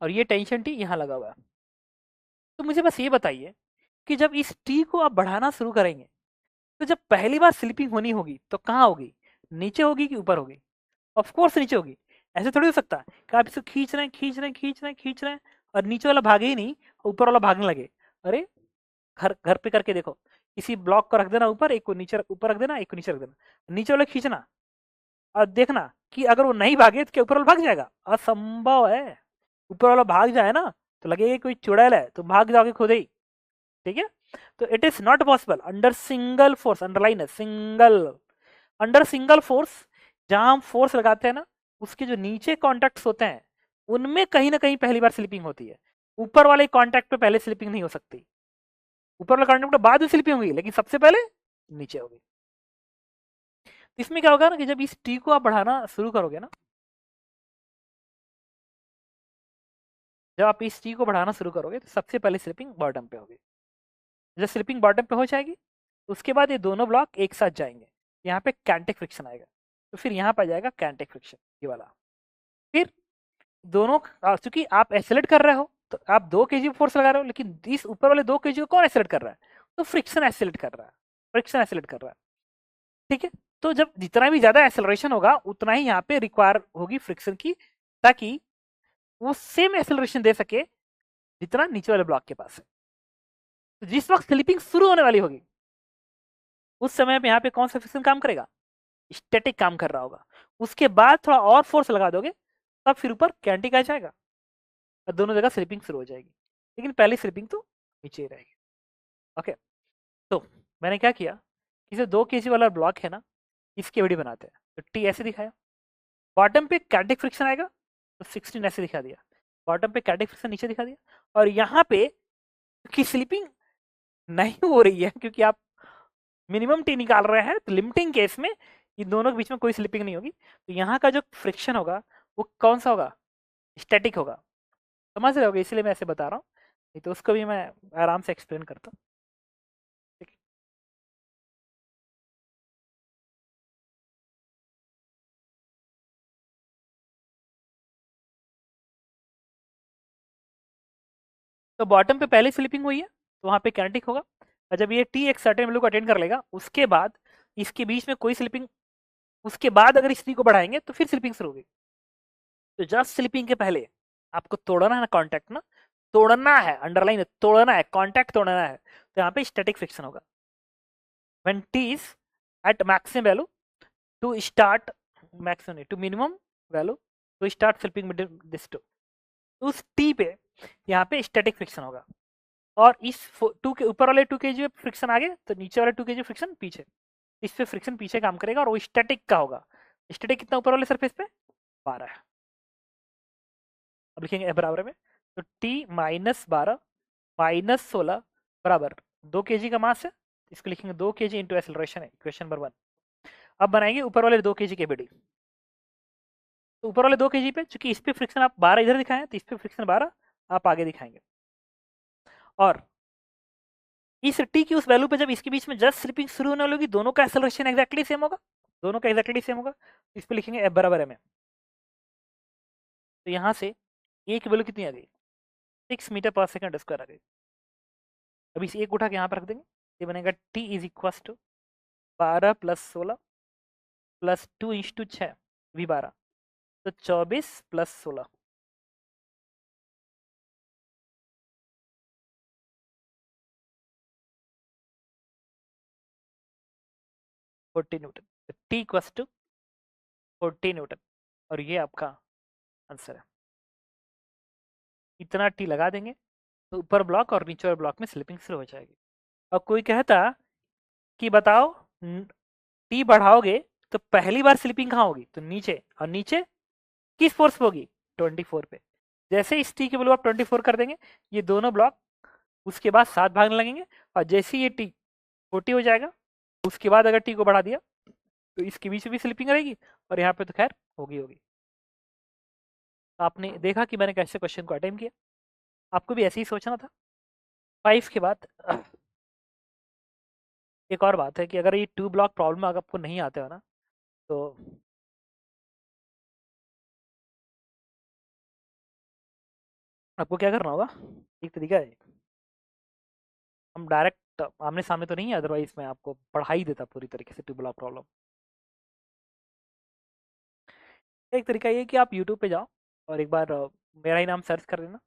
और ये टेंशन टी यहाँ लगा हुआ है। तो मुझे बस ये बताइए कि जब इस टी को आप बढ़ाना शुरू करेंगे तो जब पहली बार स्लिपिंग होनी होगी तो कहाँ होगी, नीचे होगी कि ऊपर होगी? ऑफ कोर्स नीचे होगी। ऐसे थोड़ी हो सकता है कि आप इसको खींच रहे हैं खींच रहे हैं खींच रहे हैं खींच रहे हैं और नीचे वाला भागे ही नहीं, ऊपर वाला भागने लगे। अरे घर घर पे करके देखो, इसी ब्लॉक को रख देना ऊपर, एक को नीचे ऊपर रख देना, एक को नीचे रख देना, नीचे वाला खींचना और देखना कि अगर वो नहीं भागे तो क्या ऊपर वाला भाग जाएगा? असंभव है। ऊपर वाला भाग जाए ना तो लगेगा कोई चुड़ैल है, तो भाग जाओगे खुद ही। ठीक है, तो it is not possible under single force, underline है सिंगल, अंडर सिंगल फोर्स। जहां हम फोर्स लगाते हैं ना, उसके जो नीचे कॉन्टैक्ट्स होते हैं उनमें कहीं ना कहीं पहली बार स्लिपिंग होती है। ऊपर वाले कॉन्टैक्ट पे पहले स्लिपिंग नहीं हो सकती, ऊपर वाले कॉन्टैक्ट पे बाद में स्लिपिंग होगी, लेकिन सबसे पहले नीचे होगी। इसमें क्या होगा ना कि जब इस टी को आप बढ़ाना शुरू करोगे ना, जब आप इस टी को बढ़ाना शुरू करोगे तो सबसे पहले स्लिपिंग बॉटम पे होगी। जब स्लिपिंग बॉटम पे हो जाएगी उसके बाद ये दोनों ब्लॉक एक साथ जाएंगे, यहाँ पे काइनेटिक फ्रिक्शन आएगा, तो फिर यहाँ पर आ जाएगा काइनेटिक फ्रिक्शन ये वाला। फिर दोनों चूंकि आप एक्सेलरेट कर रहे हो तो आप 2 kg फोर्स लगा रहे हो, लेकिन इस ऊपर वाले 2 kg को कौन एक्सेलरेट कर रहा है, तो फ्रिक्शन एक्सेलरेट कर रहा है, फ्रिक्शन एक्सेलरेट कर रहा है। ठीक है, तो जब जितना भी ज्यादा एक्सेलरेशन होगा उतना ही यहाँ पे रिक्वायर होगी फ्रिक्शन की, ताकि वो सेम एक्सेलरेशन दे सके जितना नीचे वाले ब्लॉक के पास है। तो जिस वक्त स्लिपिंग शुरू होने वाली होगी उस समय पे यहाँ पे कौन सा फ्रिक्शन काम करेगा, स्टैटिक काम कर रहा होगा। उसके बाद थोड़ा और फोर्स लगा दोगे तब फिर ऊपर काइनेटिक आ जाएगा और दोनों जगह स्लिपिंग शुरू हो जाएगी, लेकिन पहली स्लिपिंग तो नीचे ही रहेगी। ओके, तो मैंने क्या किया, इसे 2 kg वाला ब्लॉक है ना, इसकी वीडियो बनाते हैं। तो टी ऐसे दिखाया, बॉटम पे काइनेटिक फ्रिक्शन आएगा तो 16 ऐसे दिखा दिया, बॉटम पे काइनेटिक फ्रिक्शन नीचे दिखा दिया, और यहाँ पे की स्लिपिंग नहीं हो रही है क्योंकि आप मिनिमम टी निकाल रहे हैं, तो लिमिटिंग केस में इन दोनों के बीच में कोई स्लिपिंग नहीं होगी, तो यहाँ का जो फ्रिक्शन होगा वो कौन सा होगा, स्टैटिक होगा। समझ रहे होगे, इसलिए मैं ऐसे बता रहा हूँ, नहीं तो उसको भी मैं आराम से एक्सप्लेन करता हूँ। तो बॉटम पे पहले स्लिपिंग हुई है तो वहाँ पे काइनेटिक होगा, और जब ये टी एक सर्टेन वैल्यू को अटेंड कर लेगा उसके बाद इसके बीच में कोई स्लिपिंग, उसके बाद अगर इस टी को बढ़ाएंगे तो फिर स्लिपिंग शुरू होगी। तो जस्ट स्लिपिंग के पहले आपको तोड़ना है ना कॉन्टैक्ट ना, तोड़ना है, अंडरलाइन तोड़ना है, कांटेक्ट तोड़ना है, तो यहाँ पे स्टैटिक फ्रिक्शन होगा। When t is at maximum value to start, maximum to minimum value to start slipping between this two, उस टी पे यहाँ पे स्टैटिक फ्रिक्शन होगा। और इस टू के ऊपर वाले 2 kg में फ्रिक्शन आगे, तो नीचे वाले 2 kg फ्रिक्शन पीछे, इस पे फ्रिक्शन पीछे काम करेगा और वो स्टैटिक का होगा। स्टैटिक कितना ऊपर वाले सरफेस पे 12 है। अब लिखेंगे F बराबर में, तो T -12 -16 बराबर 2 kg का मास है, इसको लिखेंगे 2 kg इंटू एक्सेलरेशन है, इक्वेशन नंबर 1। अब बनाएंगे ऊपर वाले 2 kg के बीडी, तो ऊपर वाले 2 kg पे चूंकि इस पे फ्रिक्शन आप 12 इधर दिखाए हैं, तो इस पे फ्रिक्शन 12 आप आगे दिखाएंगे। और इस टी की उस वैल्यू पे जब इसके बीच में जस्ट स्लिपिंग शुरू होने वाली होगी, दोनों का एक्सेलरेशन एक्जैक्टली सेम होगा, दोनों का एक्जैक्टली सेम होगा, इस पे लिखेंगे F बराबर है में। तो यहाँ से ए की वैल्यू कितनी आ गई, 6 मीटर पर सेकंड स्क्वायर आ गई। अभी इस एक उठा के यहाँ पर रख देंगे, ये बनेगा टी इज इक्वल टू 12 + 16 + 2 × 6 भी 12, तो 24 + 16 40 newton, t equal to 40 newton, और ये आपका आंसर है। इतना टी लगा देंगे तो ऊपर ब्लॉक और नीचे वाले ब्लॉक में स्लिपिंग शुरू हो जाएगी। अब कोई कहता कि बताओ टी बढ़ाओगे तो पहली बार स्लिपिंग कहाँ होगी, तो नीचे, और नीचे किस फोर्स पे होगी, 24 पे। जैसे इस टी की वैल्यू आप 24 कर देंगे, ये दोनों ब्लॉक उसके बाद 7 भागने लगेंगे, और जैसे ये टी 40 हो जाएगा, उसके बाद अगर टी को बढ़ा दिया तो इसके बीच में भी स्लिपिंग रहेगी, और यहाँ पे तो खैर होगी होगी। आपने देखा कि मैंने कैसे क्वेश्चन को अटेम्प्ट किया, आपको भी ऐसे ही सोचना था। 5 के बाद एक और बात है कि अगर ये 2 ब्लॉक प्रॉब्लम अगर आपको नहीं आते हो ना, तो आपको क्या करना होगा, एक तरीका है, हम डायरेक्ट आमने सामने तो नहीं है, अदरवाइज मैं आपको पढ़ा ही देता पूरी तरीके से 2 ब्लॉक प्रॉब्लम। एक तरीका ये है कि आप यूट्यूब पे जाओ और एक बार मेरा ही नाम सर्च कर लेना,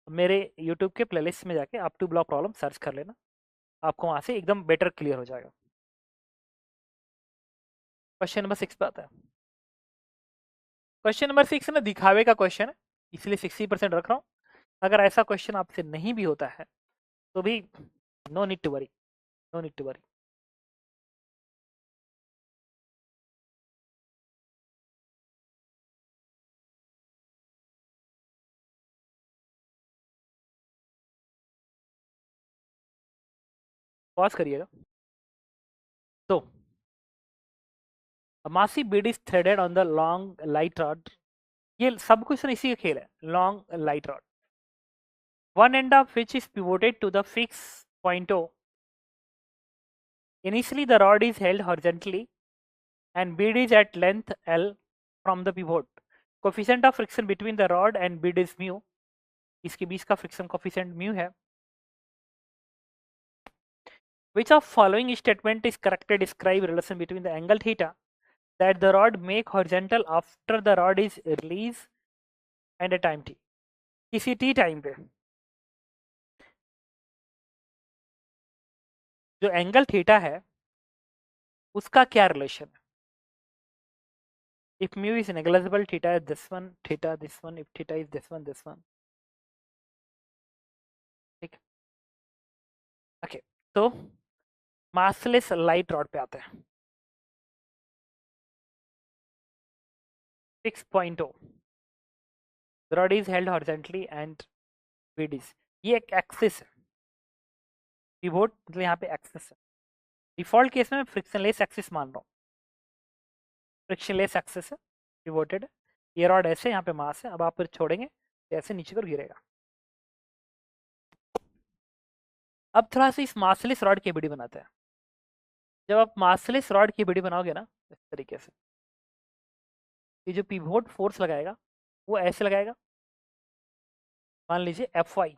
मेरे यूट्यूब के प्लेलिस्ट में जाके आप 2 ब्लॉक प्रॉब्लम सर्च कर लेना, आपको वहाँ से एकदम बेटर क्लियर हो जाएगा। क्वेश्चन नंबर 6 पे आता है। क्वेश्चन नंबर 6 ना दिखावे का क्वेश्चन है, इसलिए 60% रख रहा हूँ। अगर ऐसा क्वेश्चन आपसे नहीं भी होता है तो भी no need to worry, no need to worry. Pause करिएगा। तो a massive bead is threaded on the long light rod, ये सब कुछ ना इसी का खेल है, long light rod, one end of which is pivoted to the fixed point O. Initially the rod is held horizontally and bead is at length L from the pivot. Coefficient of friction between the rod and bead is mu, इसके बीच का friction coefficient mu है। Which of following statement is correct to describe relation between the angle theta that the rod make horizontal after the rod is released and a time t, किसी t time पे जो angle theta है उसका क्या relation है। if mu is negligible, theta is this one, theta this one, if theta is this one, this one, ठीक है। Okay, तो मासलेस लाइट रॉड पे आते हैं। 6.0 rod is held horizontally and Beed is, ये एक एक्सिस है, पिवोट मतलब यहाँ पे एक्सिस है। डिफॉल्ट केस में मैं फ्रिक्शनलेस एक्सिस मान रहा हूँ, फ्रिक्शनलेस एक्सिस है, पिवोटेड है। ये रॉड ऐसे, यहाँ पे मास है, अब आप फिर छोड़ेंगे तो ऐसे नीचे को गिरेगा। अब थोड़ा सा इस मासलेस रॉड की बीडी बनाते हैं। जब आप मासलेस रॉड की बीडी बनाओगे ना इस तरीके से, ये जो पिवोट फोर्स लगाएगा वो ऐसे लगाएगा, मान लीजिए एफ वाई,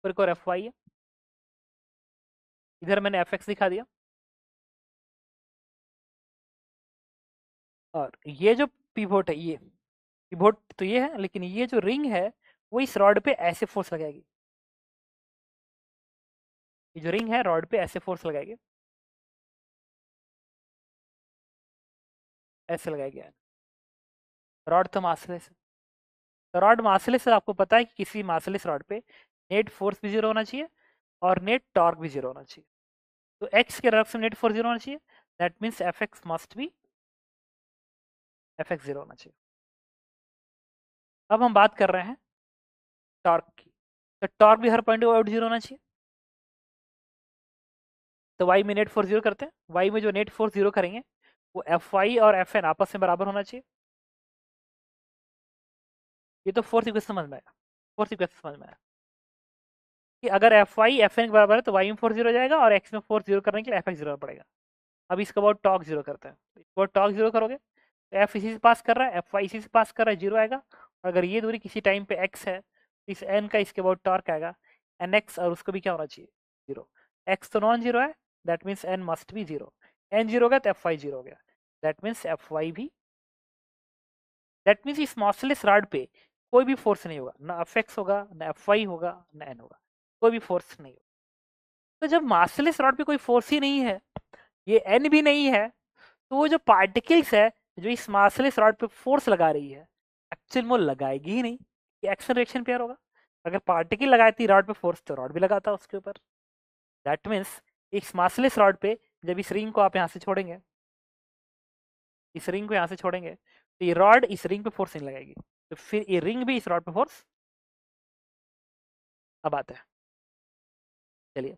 पर एक और एफ वाई है, इधर मैंने एफ एक्स दिखा दिया, और ये जो पिवोट है, ये पिवोट तो ये है, लेकिन ये जो रिंग है वो इस रॉड पे ऐसे फोर्स लगाएगी, ये जो रिंग है रॉड पे ऐसे फोर्स लगाएंगे, ऐसे लगाएंगे, रॉड तो मासलेस है, तो रॉड मासलेस है, आपको पता है कि किसी मासलेस रॉड पे नेट फोर्स भी जीरो होना चाहिए और नेट टॉर्क भी जीरो होना चाहिए। तो एक्स के तरफ से नेट फोर्स जीरो होना चाहिए, that means F x must be F x zero होना चाहिए। अब हम बात कर रहे हैं टॉर्क की, तो टॉर्क भी हर पॉइंट आउट जीरो होना चाहिए। तो वाई में नेट फोर्स जीरो करते हैं, वाई में जो नेट फोर्स जीरो करेंगे वो एफ वाई और एफ एन आपस में बराबर होना चाहिए। ये तो फोर्थ इक्वेशन समझ में आया, फोर्थ इक्वेशन समझ में आया कि अगर एफ वाई एफ एन के बराबर है तो वाई में फोर्स जीरो हो जाएगा और एक्स में फोर्स जीरो करने के लिए एफ एक्स जीरो पड़ेगा। अब इसके बाद टॉर्क जीरो करते हैं, इसके बाद टॉर्क जीरो करोगे तो एफ इसी से पास कर रहा है, एफ वाई इसी से पास कर रहा है, जीरो आएगा। और अगर ये दूरी किसी टाइम पे एक्स है तो इस एन का इसके बाद टॉर्क आएगा एन एक्स, और उसको भी क्या होना चाहिए, जीरो। एक्स तो नॉन जीरो है, that means n must be zero. N zero हो गया तो एफ वाई जीरो हो गया, दैट मीन्स एफ वाई भी, दैट मीन्स इस मॉसलेस रॉड पे कोई भी फोर्स नहीं होगा, ना एफ एक्स होगा, ना एफ वाई होगा, ना एन होगा, कोई भी फोर्स नहीं होगा। तो जब मासलेस रॉड पे कोई फोर्स ही नहीं है, ये एन भी नहीं है, तो वो जो पार्टिकल्स है जो इस मासलेस रॉड पे फोर्स लगा रही है, एक्चुअल में वो लगाएगी ही नहीं, ये एक्शन रिएक्शन पेयर होगा। अगर पार्टिकल लगाती रॉड पे फोर्स तो रॉड भी लगाता उसके ऊपर। दैट मीन्स इस मासलेस रॉड पे जब इस रिंग को आप यहाँ से छोड़ेंगे, इस रिंग को यहाँ से छोड़ेंगे, तो ये रॉड इस रिंग पे फोर्स नहीं लगाएगी, तो फिर ये रिंग भी इस रॉड पे फोर्स। अब आता है, चलिए,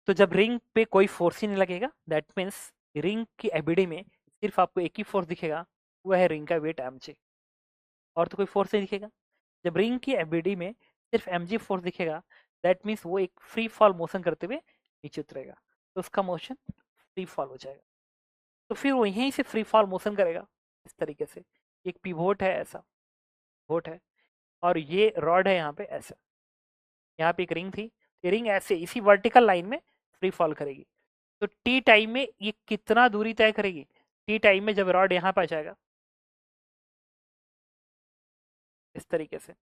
तो जब रिंग पे कोई फोर्स ही नहीं लगेगा, दैट मीन्स रिंग की एबिडी में सिर्फ आपको एक ही फोर्स दिखेगा, वो है रिंग का वेट एम जी, और तो कोई फोर्स नहीं दिखेगा। जब रिंग की एबिडी में सिर्फ एम जी फोर्स दिखेगा, दैट मीन्स वो एक फ्री फॉल मोशन करते हुए नीचे उतरेगा, तो उसका मोशन फ्री फॉल हो जाएगा। तो फिर वो यहीं से फ्री फॉल मोशन करेगा इस तरीके से। एक पिवोट है ऐसा, पिवोट है, और ये रॉड है यहाँ पे ऐसा, यहाँ पे एक रिंग थी, ये रिंग ऐसे इसी वर्टिकल लाइन में फ्री फॉल करेगी। तो टी टाइम में ये कितना दूरी तय करेगी, टी टाइम में जब रॉड यहाँ पर आ जाएगा इस तरीके से,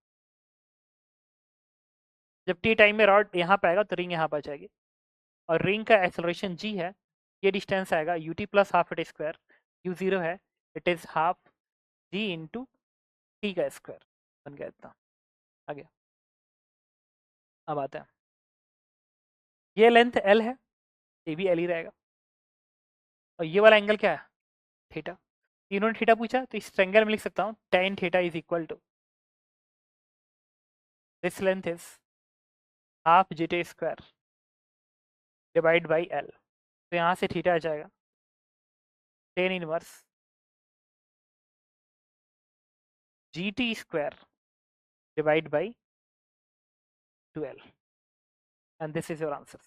जब टी टाइम में रॉड यहाँ पे आएगा तो रिंग यहाँ पर आ जाएगी, और रिंग का एक्सेलरेशन जी है, ये डिस्टेंस आएगा U T plus half it square, U zero है, it is half G into T का स्क्वायर, बन गया इतना। आगे अब आता है, ये लेंथ एल है, ये भी एल ही रहेगा, और ये वाला एंगल क्या है, थीटा। इन्होंने थीटा पूछा तो इस ट्रायंगल में लिख सकता हूँ tan theta is equal to this length is half g t square divide by l. तो यहाँ से थीटा आ जाएगा tan inverse g t square divide by 12, and this is your answer,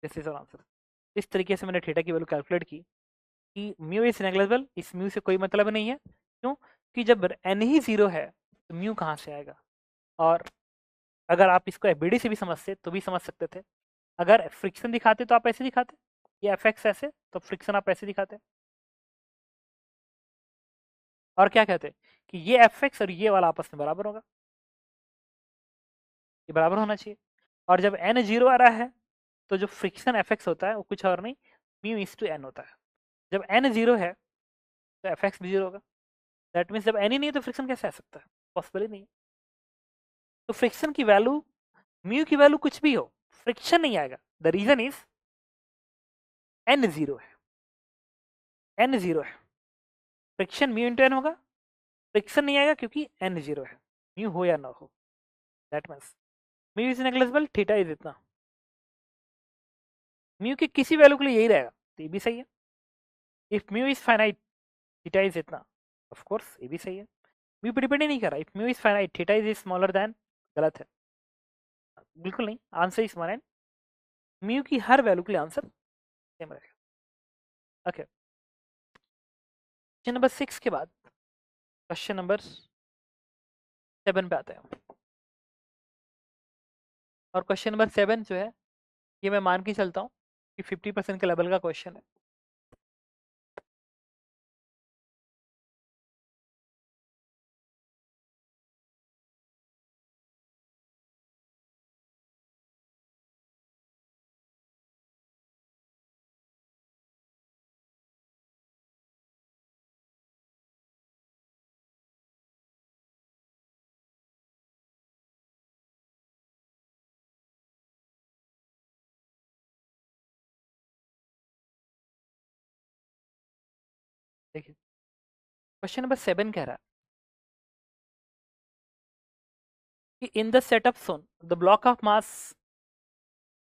this is your answer. इस तरीके से मैंने theta की वैल्यू कैलकुलेट की कि म्यू इज नेग्लिजिबल, इस म्यू से कोई मतलब नहीं है, क्यों कि जब एन ही जीरो है तो म्यू कहाँ से आएगा। और अगर आप इसको एफबीडी से भी समझते तो भी समझ सकते थे, अगर फ्रिक्शन दिखाते तो आप ऐसे दिखाते, ये एफ एक्स ऐसे तो फ्रिक्शन आप ऐसे दिखाते, और क्या कहते कि ये एफ एक्स और ये वाला आपस में बराबर होगा, ये बराबर होना चाहिए। और जब एन जीरो आ रहा है तो जो फ्रिक्शन एफ एक्स होता है वो कुछ और नहीं, म्यू इज टू एन होता है। जब एन जीरो है तो एफ एक्स भी जीरो होगा, दैट मीन्स जब एन ही नहीं है तो फ्रिक्शन कैसे आ सकता है, पॉसिबल ही नहीं है। तो फ्रिक्शन की वैल्यू, म्यू की वैल्यू कुछ भी हो, फ्रिक्शन नहीं आएगा, the reason is n zero है, एन जीरो है, फ्रिक्शन म्यू इंटू एन होगा, फ्रिक्शन नहीं आएगा क्योंकि एन जीरो है, म्यू हो या ना हो, that means mu is negligible, theta is इतना, म्यू की किसी वैल्यू के लिए यही रहेगा, तो ये भी सही है। If mu is finite theta is इतना, ऑफ कोर्स ये भी सही है, म्यू पे डिपेंड ही नहीं कर रहा, if mu is finite theta is smaller than, गलत है, बिल्कुल नहीं, आंसर इज स्मॉलर, म्यू की हर वैल्यू के लिए आंसर सेम रहेगा। ओके, क्वेश्चन नंबर 6 के बाद क्वेश्चन नंबर 7 पे आते हैं, और क्वेश्चन नंबर 7 जो है ये मैं मान के चलता हूँ कि 50% के लेवल का क्वेश्चन है। देखिए क्वेश्चन नंबर 7 कह रहा है कि in the setup shown the block of mass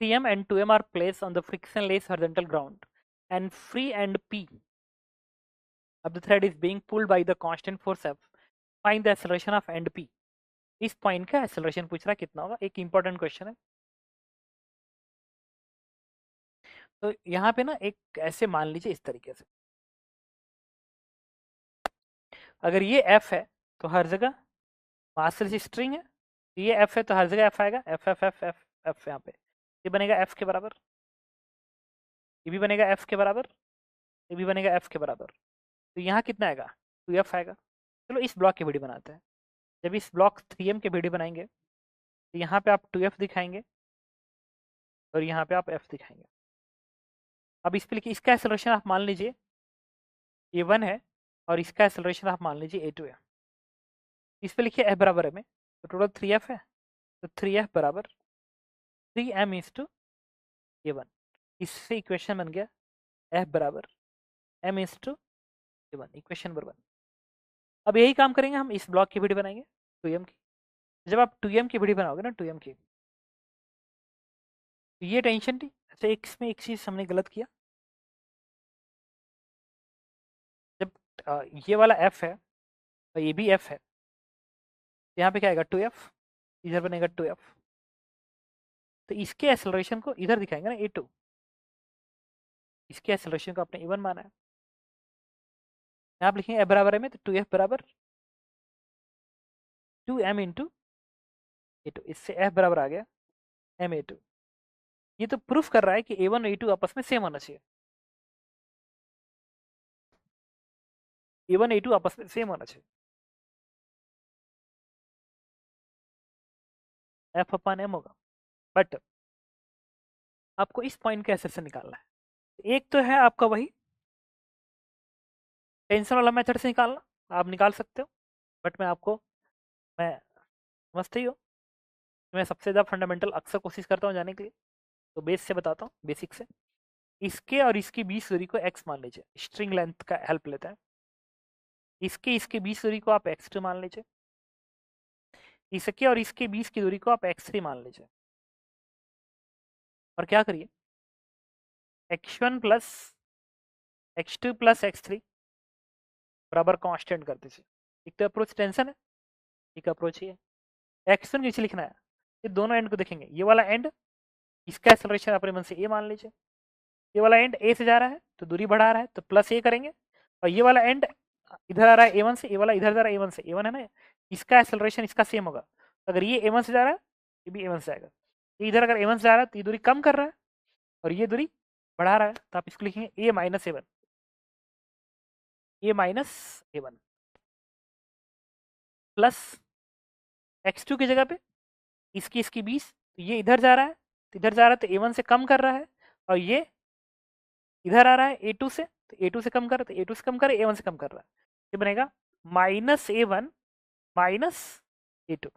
3m and 2m are placed on the frictionless horizontal ground and free and p of the thread is being pulled by the constant force F. Find the acceleration of end p. इस point का acceleration पूछ रहा है कितना होगा, एक important question है। तो यहाँ पे ना एक ऐसे मान लीजिए इस तरीके से, अगर ये F है तो हर जगह मासलेस स्ट्रिंग है, ये F है तो हर जगह F आएगा, F F F F F यहाँ पे ये बनेगा F के बराबर, ये भी बनेगा F के बराबर, ये भी बनेगा F के बराबर। तो यहाँ कितना आएगा 2F आएगा। चलो इस ब्लॉक की वीडियो बनाते हैं। जब इस ब्लॉक 3M के वीडियो बनाएंगे तो यहाँ पे आप 2F दिखाएंगे और यहाँ पे आप F दिखाएंगे। अब इस पे लिखिए इसका एक्सेलरेशन आप मान लीजिए A1 है और इसका एक्सेलरेशन आप मान लीजिए A2 है। इस पे लिखिए F बराबर है में, तो टोटल 3F है, तो 3F बराबर 3M इज टू A1। इससे इक्वेशन बन गया F बराबर M is two A1, equation number 1। अब यही काम करेंगे हम, इस ब्लॉक की वीडियो बनाएंगे 2M की। जब आप 2M की वीडियो बनाओगे ना 2M की, तो ये टेंशन थी। अच्छा इसमें एक चीज हमने गलत किया, जब ये वाला F है और ये भी F है, तो यहाँ पे क्या आएगा 2F, इधर बनेगा 2F। तो इसके एक्सेलरेशन को इधर दिखाएंगे ना A2, इसके एक्सेलरेशन को आपने A1 माना है। यहाँ आप लिखेंगे F बराबर है में, तो 2F बराबर 2M इंटू A2, इससे F बराबर आ गया M A2। ये तो प्रूफ कर रहा है कि A1 और A2 आपस में सेम होना चाहिए, A1 A2 आपस में सेम होना चाहिए। F अपन M होगा, बट आपको इस पॉइंट के एक्सेलरेशन निकालना है। एक तो है आपका वही टेंशन वाला मेथड से निकालना, आप निकाल सकते हो, बट मैं समझते ही हो, मैं सबसे ज़्यादा फंडामेंटल अक्सर कोशिश करता हूँ जाने के लिए, तो बेस से बताता हूँ, बेसिक से। इसके और इसकी बीच दूरी को x मान लीजिए, स्ट्रिंग लेंथ का हेल्प लेता है। इसके बीच दूरी को आप x2 मान लीजिए, इसके और इसके बीच की दूरी को आप x3 मान लीजिए, और क्या करिए x1 plus x2 plus x3 बराबर कांस्टेंट कर दीजिए। एक तो अप्रोच टेंशन है, एक अप्रोच ही है। x1 नीचे लिखना है, ये दोनों एंड को देखेंगे, ये वाला एंड इसका एक्सेलरेशन अपने मन से a मान लीजिए, ये वाला एंड a से जा रहा है तो दूरी बढ़ा रहा है तो प्लस a करेंगे, और ये वाला एंड इधर आ रहा है A1 से, ये वाला इधर जा रहा है A1 से, A1 है ना, इसका एक्सेलरेशन इसका सेम होगा। अगर ये A1 से जा रहा है ये भी A1 से आएगा, ये इधर अगर A1 से जा रहा है तो ये दूरी कम कर रहा है और ये दूरी बढ़ा रहा है, तो आप इसको लिखेंगे A minus A1, A minus A1 plus x2 की जगह पे इसकी 20, तो ये इधर जा रहा है तो इधर जा रहा है तो A1 से कम कर रहा है, और ये इधर आ रहा है A2 से, तो A2 से कम कर रहा है, तो A2 से कम कर A1 से कम कर रहा है, ये बनेगा माइनस A1 माइनस A2।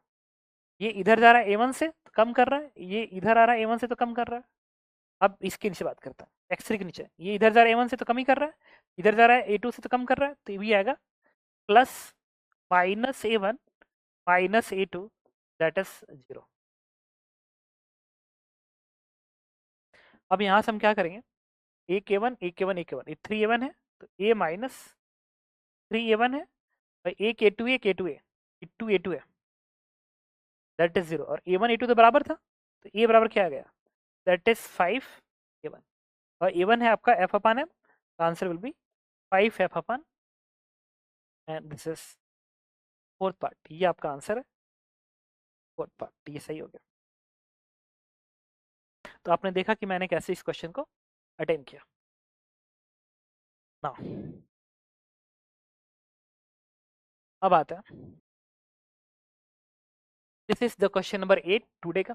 ये इधर जा रहा है A1 से तो कम कर रहा है, ये इधर आ रहा है A1 से तो कम कर रहा है। अब इसके नीचे बात करता है x3 के नीचे, ये इधर जा रहा है A1 से तो कम ही कर रहा है, इधर जा रहा है A2 से तो कम कर रहा है, तो ये भी आएगा plus minus A1 minus A2 that is 0। अब यहाँ से हम क्या करेंगे, एक A1 एक A1 एक A1, ये 3A1 है तो A माइनस 3A1 है, और एक A2 एक A2 है, 2A2 है दैट इज 0, और A1 A2 तो बराबर था, तो A बराबर क्या आ गया दैट इज 5A1, और A1 है आपका F upon M, answer will be 5F upon, and this is fourth part, ये आपका आंसर है फोर्थ पार्ट, ये सही हो गया। तो आपने देखा कि मैंने कैसे इस क्वेश्चन को अटेम्प्ट किया ना। अब आता है, this is the question number 8 today का,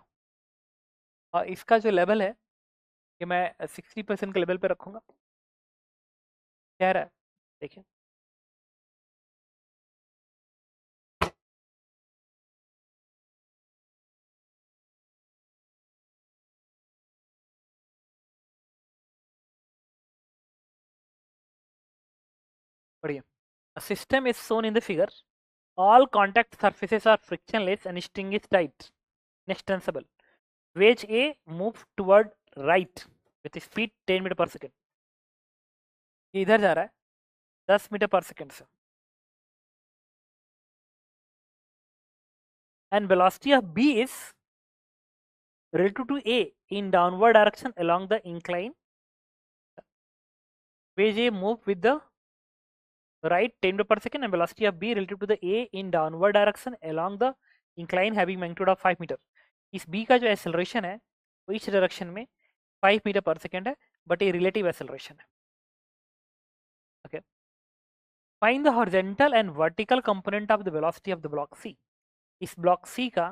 और इसका जो लेवल है कि मैं 60% के लेवल पे रखूंगा। कह रहा है देखिए, बढ़िया। A system is shown in the figure. All contact surfaces are frictionless and string is tight and extensible. Wedge A moves toward right with speed 10 metre per second. ये इधर जा रहा है 10 मीटर पर सेकेंड से, and velocity of B is relative to A in downward direction along the incline. Wedge A move with the right 10 meter per second and velocity of B relative to the A in downward direction along the incline having magnitude of 5 metre. इस B का जो acceleration है वो इस direction में 5 metre per second है, but ये relative acceleration है। Okay, find the horizontal and vertical component of the velocity of the block C. इस ब्लॉक सी का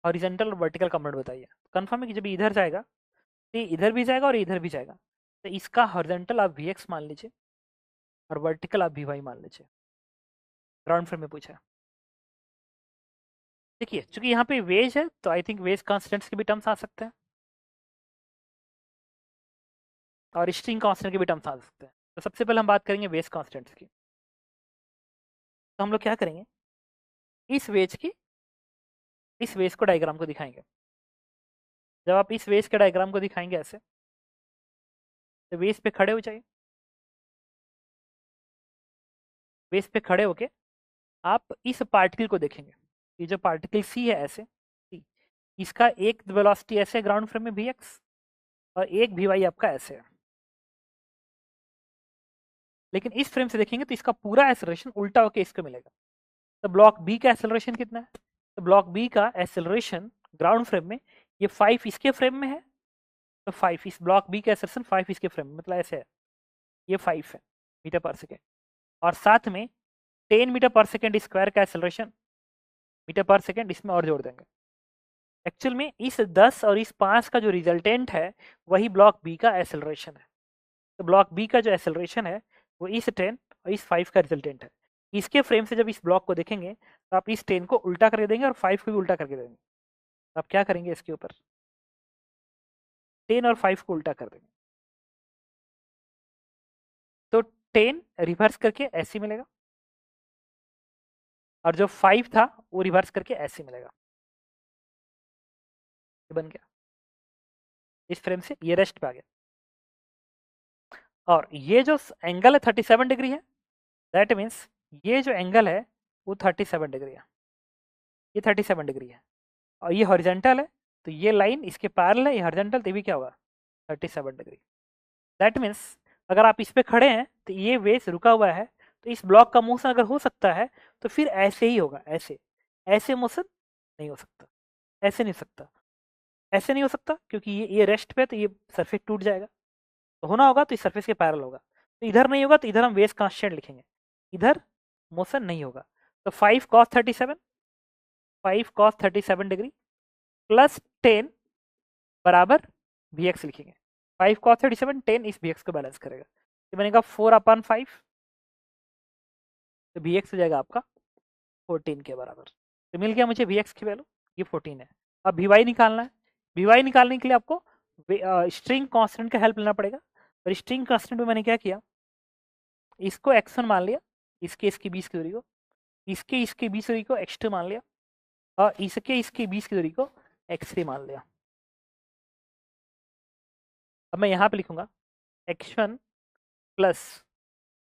हॉरिजॉन्टल और वर्टिकल कंपोनेंट बताइए। कंफर्म है कि जब इधर जाएगा तो इधर भी जाएगा और इधर भी जाएगा, तो इसका हॉरिजॉन्टल आप Vx मान लीजिए और वर्टिकल आप Vy मान लीजिए। ग्राउंड फ्रेम में पूछा है। देखिए चूंकि यहाँ पे वेज है तो आई थिंक वेज कॉन्स्टेंट्स के भी टर्म्स आ सकते हैं और स्ट्रिंग कांस्टेंट के भी टर्म्स आ सकते हैं। तो सबसे पहले हम बात करेंगे वेज कांस्टेंट्स की। तो हम लोग क्या करेंगे, इस वेज को डायग्राम को दिखाएंगे। जब आप इस वेज के डायग्राम को दिखाएंगे ऐसे, तो वेज पे खड़े हो जाइए। वेज पे खड़े होके आप इस पार्टिकल को देखेंगे। ये जो पार्टिकल सी है ऐसे सी, इसका एक वेलोसिटी ऐसे ग्राउंड फ्रेम में Vx और एक Vy आपका ऐसे है। लेकिन इस फ्रेम से देखेंगे तो इसका पूरा एक्सेलरेशन उल्टा होकर इसको मिलेगा। तो ब्लॉक बी का एक्सेलरेशन कितना है, तो ब्लॉक बी का एक्सेलरेशन ग्राउंड फ्रेम में ये 5 इसके फ्रेम में है, तो 5 इस ब्लॉक बी का एक्सेलरेशन 5 इसके फ्रेम में, मतलब ऐसे है, ये 5 है मीटर पर सेकेंड, और साथ में 10 मीटर पर सेकेंड स्क्वायर का एक्सेलरेशन मीटर पर सेकेंड इसमें और जोड़ देंगे। एक्चुअल में इस 10 और इस 5 का जो रिजल्टेंट है वही ब्लॉक बी का एक्सेलरेशन है। तो ब्लॉक बी का जो एक्सेलरेशन है वो इस 10 और इस 5 का रिजल्टेंट है। इसके फ्रेम से जब इस ब्लॉक को देखेंगे तो आप इस 10 को उल्टा करके देंगे और 5 को भी उल्टा करके देंगे। तो आप क्या करेंगे, इसके ऊपर 10 और 5 को उल्टा कर देंगे, तो 10 रिवर्स करके ऐसे मिलेगा और जो 5 था वो रिवर्स करके ऐसे मिलेगा। ये बन गया, इस फ्रेम से ये रेस्ट पे आ गया। और ये जो एंगल है 37 डिग्री है, दैट मीन्स ये जो एंगल है वो 37 डिग्री है, ये 37 डिग्री है, और ये हॉरिजॉन्टल है, तो ये लाइन इसके पैरेलल है, ये हॉरिजॉन्टल, तो भी क्या होगा 37 डिग्री। दैट मीन्स अगर आप इस पे खड़े हैं तो ये वेस रुका हुआ है, तो इस ब्लॉक का मोशन अगर हो सकता है तो फिर ऐसे ही होगा, ऐसे ऐसे मोशन नहीं हो सकता, ऐसे नहीं हो सकता, ऐसे नहीं हो सकता, क्योंकि ये रेस्ट पे है, तो ये सरफेस टूट जाएगा। तो होना होगा तो इस सरफेस के पैरेलल होगा, तो इधर नहीं होगा, तो इधर हम वेस कांस्टेंट लिखेंगे, इधर मोशन नहीं होगा। तो 5 cos 37, 5 cos 37 डिग्री प्लस 10 बराबर Vx लिखेंगे। 5 cos 37 10 इस Vx को बैलेंस करेगा, तो बनेगा 4/5, तो Vx हो जाएगा आपका 14 के बराबर। तो मिल गया मुझे Vx की वैल्यू, ये 14 है। अब Vy निकालना है। Vy निकालने के लिए आपको स्ट्रिंग कांस्टेंट का हेल्प लेना पड़ेगा, और स्ट्रिंग कांस्टेंट में मैंने क्या किया, इसको x1 मान लिया, इसके बीच की दूरी को, इसके बीच दूरी को x2 मान लिया, और इसके बीच की दूरी को x3 मान लिया। अब मैं यहाँ पे लिखूंगा x1 plus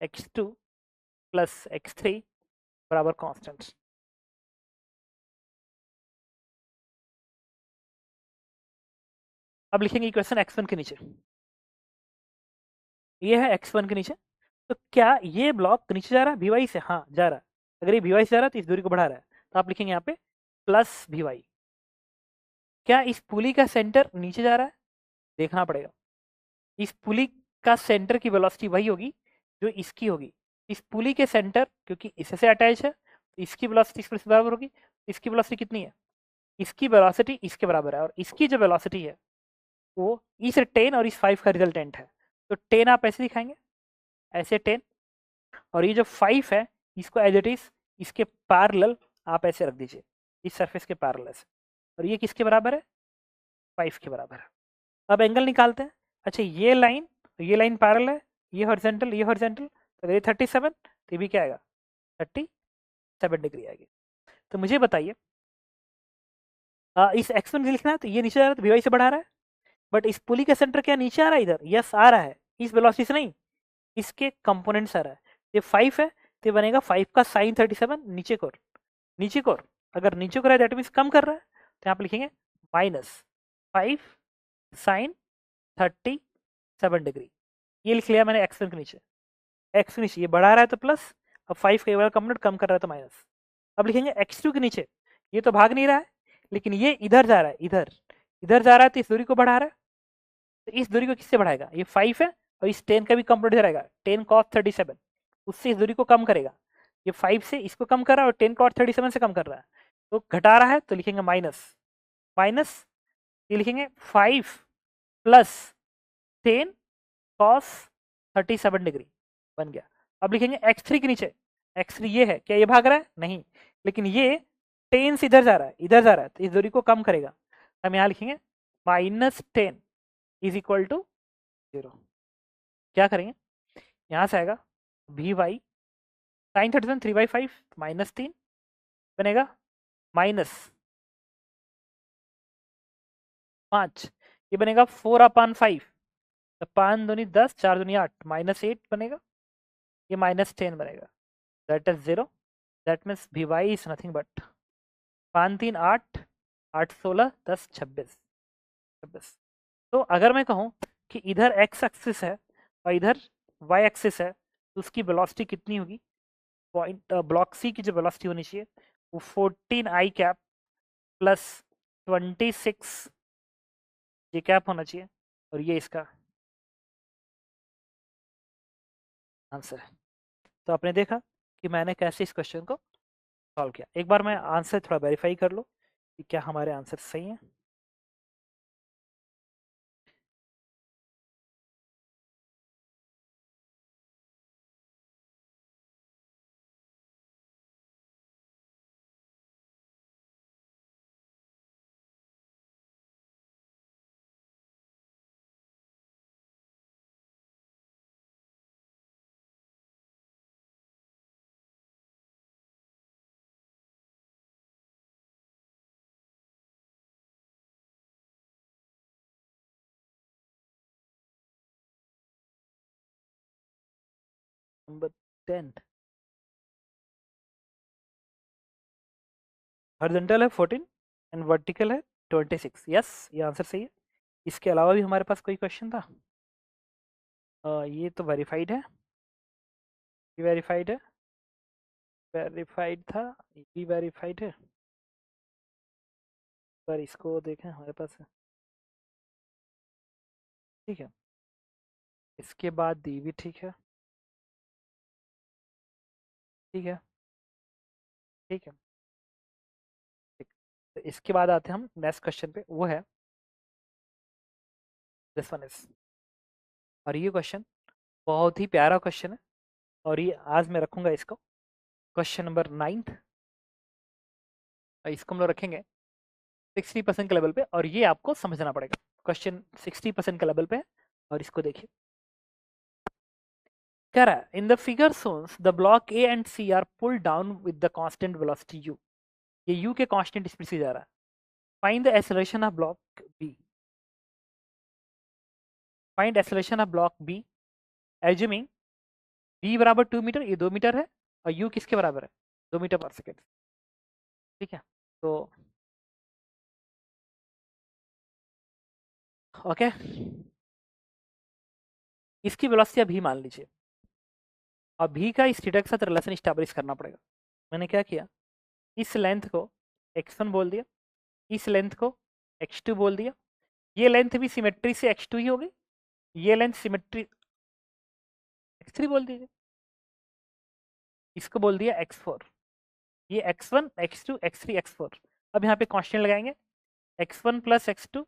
x2 plus x3 बराबर कांस्टेंट। अब लिखेंगे इक्वेशन x1 के नीचे, ये है x1 के नीचे, तो क्या ये ब्लॉक नीचे जा रहा है Vy से, हाँ जा रहा है। अगर ये Vy से जा रहा है तो इस दूरी को बढ़ा रहा है, तो आप लिखेंगे यहाँ पे प्लस Vy। क्या इस पुली का सेंटर नीचे जा रहा है, देखना पड़ेगा। इस पुली का सेंटर की वेलोसिटी वही होगी जो इसकी होगी। इस पुली के सेंटर क्योंकि इससे अटैच है, तो इसकी वेलोसिटी इसके बराबर होगी। इसकी वेलोसिटी कितनी है, इसकी वेलोसिटी इसके बराबर है, और इसकी जो वेलोसिटी है वो इस 10 और इस 5 का रिजल्टेंट है। तो 10 आप ऐसे दिखाएंगे, ऐसे 10, और ये जो 5 है इसको एज इट इज इसके पैरेलल आप ऐसे रख दीजिए, इस सरफेस के पैरेलल से, और ये किसके बराबर है, 5 के बराबर है। अब एंगल निकालते हैं। अच्छा ये लाइन पैरेलल है, ये हॉरिजॉन्टल, ये हॉरिजॉन्टल, तो ये 37, तो ये भी क्या आएगा 37 डिग्री आएगी। तो मुझे बताइए इस x1 लिखना है तो ये नीचे आ रहा है तो वी से बढ़ा रहा है, बट इस पुली का सेंटर क्या नीचे आ रहा है इधर, यस आ रहा है, इस वेलोसिटी से नहीं, इसके कंपोनेंट्स आ रहा है। ये 5 है तो ये बनेगा 5 का साइन 37 नीचे को, नीचे को अगर नीचे को रहा है दैट मीन्स कम कर रहा है, तो यहाँ पे लिखेंगे -5 साइन 37 डिग्री। ये लिख लिया मैंने x1 के नीचे, x के नीचे ये बढ़ा रहा है तो प्लस, अब 5 का ये वाला कंपोनेंट कम कर रहा है तो माइनस। अब लिखेंगे x2 के नीचे, ये तो भाग नहीं रहा है लेकिन ये इधर जा रहा है, इधर इधर जा रहा है तो इस दूरी को बढ़ा रहा है, तो इस दूरी को किससे बढ़ाएगा, ये 5 है और इस 10 का भी कंपोनेंट इधर आएगा 10 cos 37, उससे इस दूरी को कम करेगा, ये 5 से इसको कम कर रहा है और 10 cos 37 से कम कर रहा है, तो घटा रहा है तो लिखेंगे माइनस, माइनस ये लिखेंगे 5 प्लस 10 cos 37 डिग्री बन गया। अब लिखेंगे x3 के नीचे, x3 ये है, क्या ये भाग रहा है नहीं, लेकिन ये 10 से इधर जा रहा है, इधर जा रहा है तो इस दूरी को कम करेगा, हम यहाँ लिखेंगे -10 इज इक्वल टू 0। क्या करेंगे, यहाँ से आएगा वी वाई साइन 37 3/5 -3 बनेगा -5, ये बनेगा 4/5, तो 5 दूनी 10 4 दूनी 8 -8 बनेगा, ये -10 बनेगा, that is 0, that means v y is nothing but 5 3 8 8 16 10 26। तो अगर मैं कहूँ कि इधर x एक्सिस है और इधर y एक्सिस है तो उसकी वेलोसिटी कितनी होगी, पॉइंट ब्लॉक सी की जो वेलोसिटी होनी चाहिए वो 14 आई कैप प्लस 26 जे कैप होना चाहिए, और ये इसका आंसर है। तो आपने देखा कि मैंने कैसे इस क्वेश्चन को सॉल्व किया। एक बार मैं आंसर थोड़ा वेरीफाई कर लो कि क्या हमारे आंसर सही हैं। नंबर 10 हॉरिजॉन्टल है 14 एंड वर्टिकल है 26, यस ये आंसर सही है। इसके अलावा भी हमारे पास कोई क्वेश्चन था, ये तो वेरीफाइड है, ये वेरीफाइड है, वेरीफाइड था, ये भी वेरीफाइड है, पर इसको देखें हमारे पास है, ठीक है। इसके बाद दी भी ठीक है, ठीक है, ठीक है, ठीक। तो इसके बाद आते हैं हम नेक्स्ट क्वेश्चन पे, वो है दिस वन इज, और ये क्वेश्चन बहुत ही प्यारा क्वेश्चन है, और ये आज मैं रखूंगा इसको क्वेश्चन नंबर 9, इसको हम लोग रखेंगे 60% के लेवल पे, और ये आपको समझना पड़ेगा, क्वेश्चन 60% के लेवल पे है। और इसको देखिए, कह रहा है in the figure shows the block A and C are pull down with the constant velocity u, ये u के कांस्टेंट स्पीड से जा रहा है, find the acceleration of block B, find acceleration of block B assuming b बराबर 2 metre, ये 2 metre है, और u किसके बराबर है 2 मीटर पर सेकेंड, ठीक है। तो ओके, इसकी वेलोसिटी अभी मान लीजिए, और भी का इस थीटा के साथ रिलेशन स्टैब्लिश करना पड़ेगा। मैंने क्या किया, इस लेंथ को x1 बोल दिया, इस लेंथ को x2 बोल दिया, ये लेंथ भी सिमेट्री से x2 ही होगी, ये लेंथ सिमेट्री x3 बोल दीजिए, इसको बोल दिया x4, ये x1 x2 x3 x4। अब यहाँ पे कांस्टेंट लगाएंगे, x1 plus x2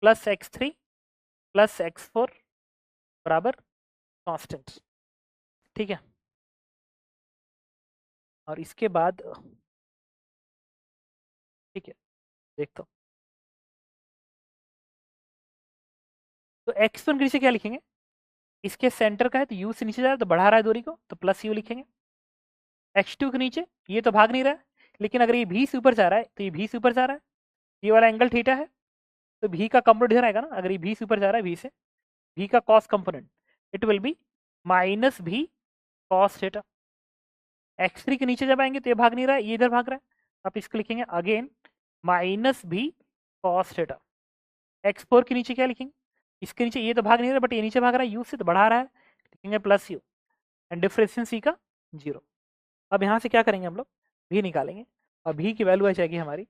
plus x3 plus x4 बराबर कांस्टेंट, ठीक है। और इसके बाद ठीक है, देखता हूँ, तो x1 के नीचे क्या लिखेंगे, इसके सेंटर का है तो u से नीचे जा रहा है तो बढ़ा रहा है दूरी को, तो प्लस u लिखेंगे। x2 के नीचे ये तो भाग नहीं रहा है, लेकिन अगर ये v से ऊपर जा रहा है तो ये v से ऊपर जा रहा है, ये वाला एंगल थीटा है, तो v का कंपोनेंट इधर आएगा ना। अगर ये v से ऊपर जा रहा है, v से v का cos component it will be minus v cos theta. x3 के नीचे जब आएंगे तो ये भाग नहीं रहा है, ये इधर भाग रहा है, आप इसको लिखेंगे again minus v cos theta. x4 के नीचे क्या लिखेंगे, इसके नीचे ये तो भाग नहीं रहा बट ये नीचे भाग रहा है u से, तो बढ़ा रहा है, लिखेंगे plus u and differential c का 0। अब यहाँ से क्या करेंगे हम लोग, v निकालेंगे और v की वैल्यू आ जाएगी हमारी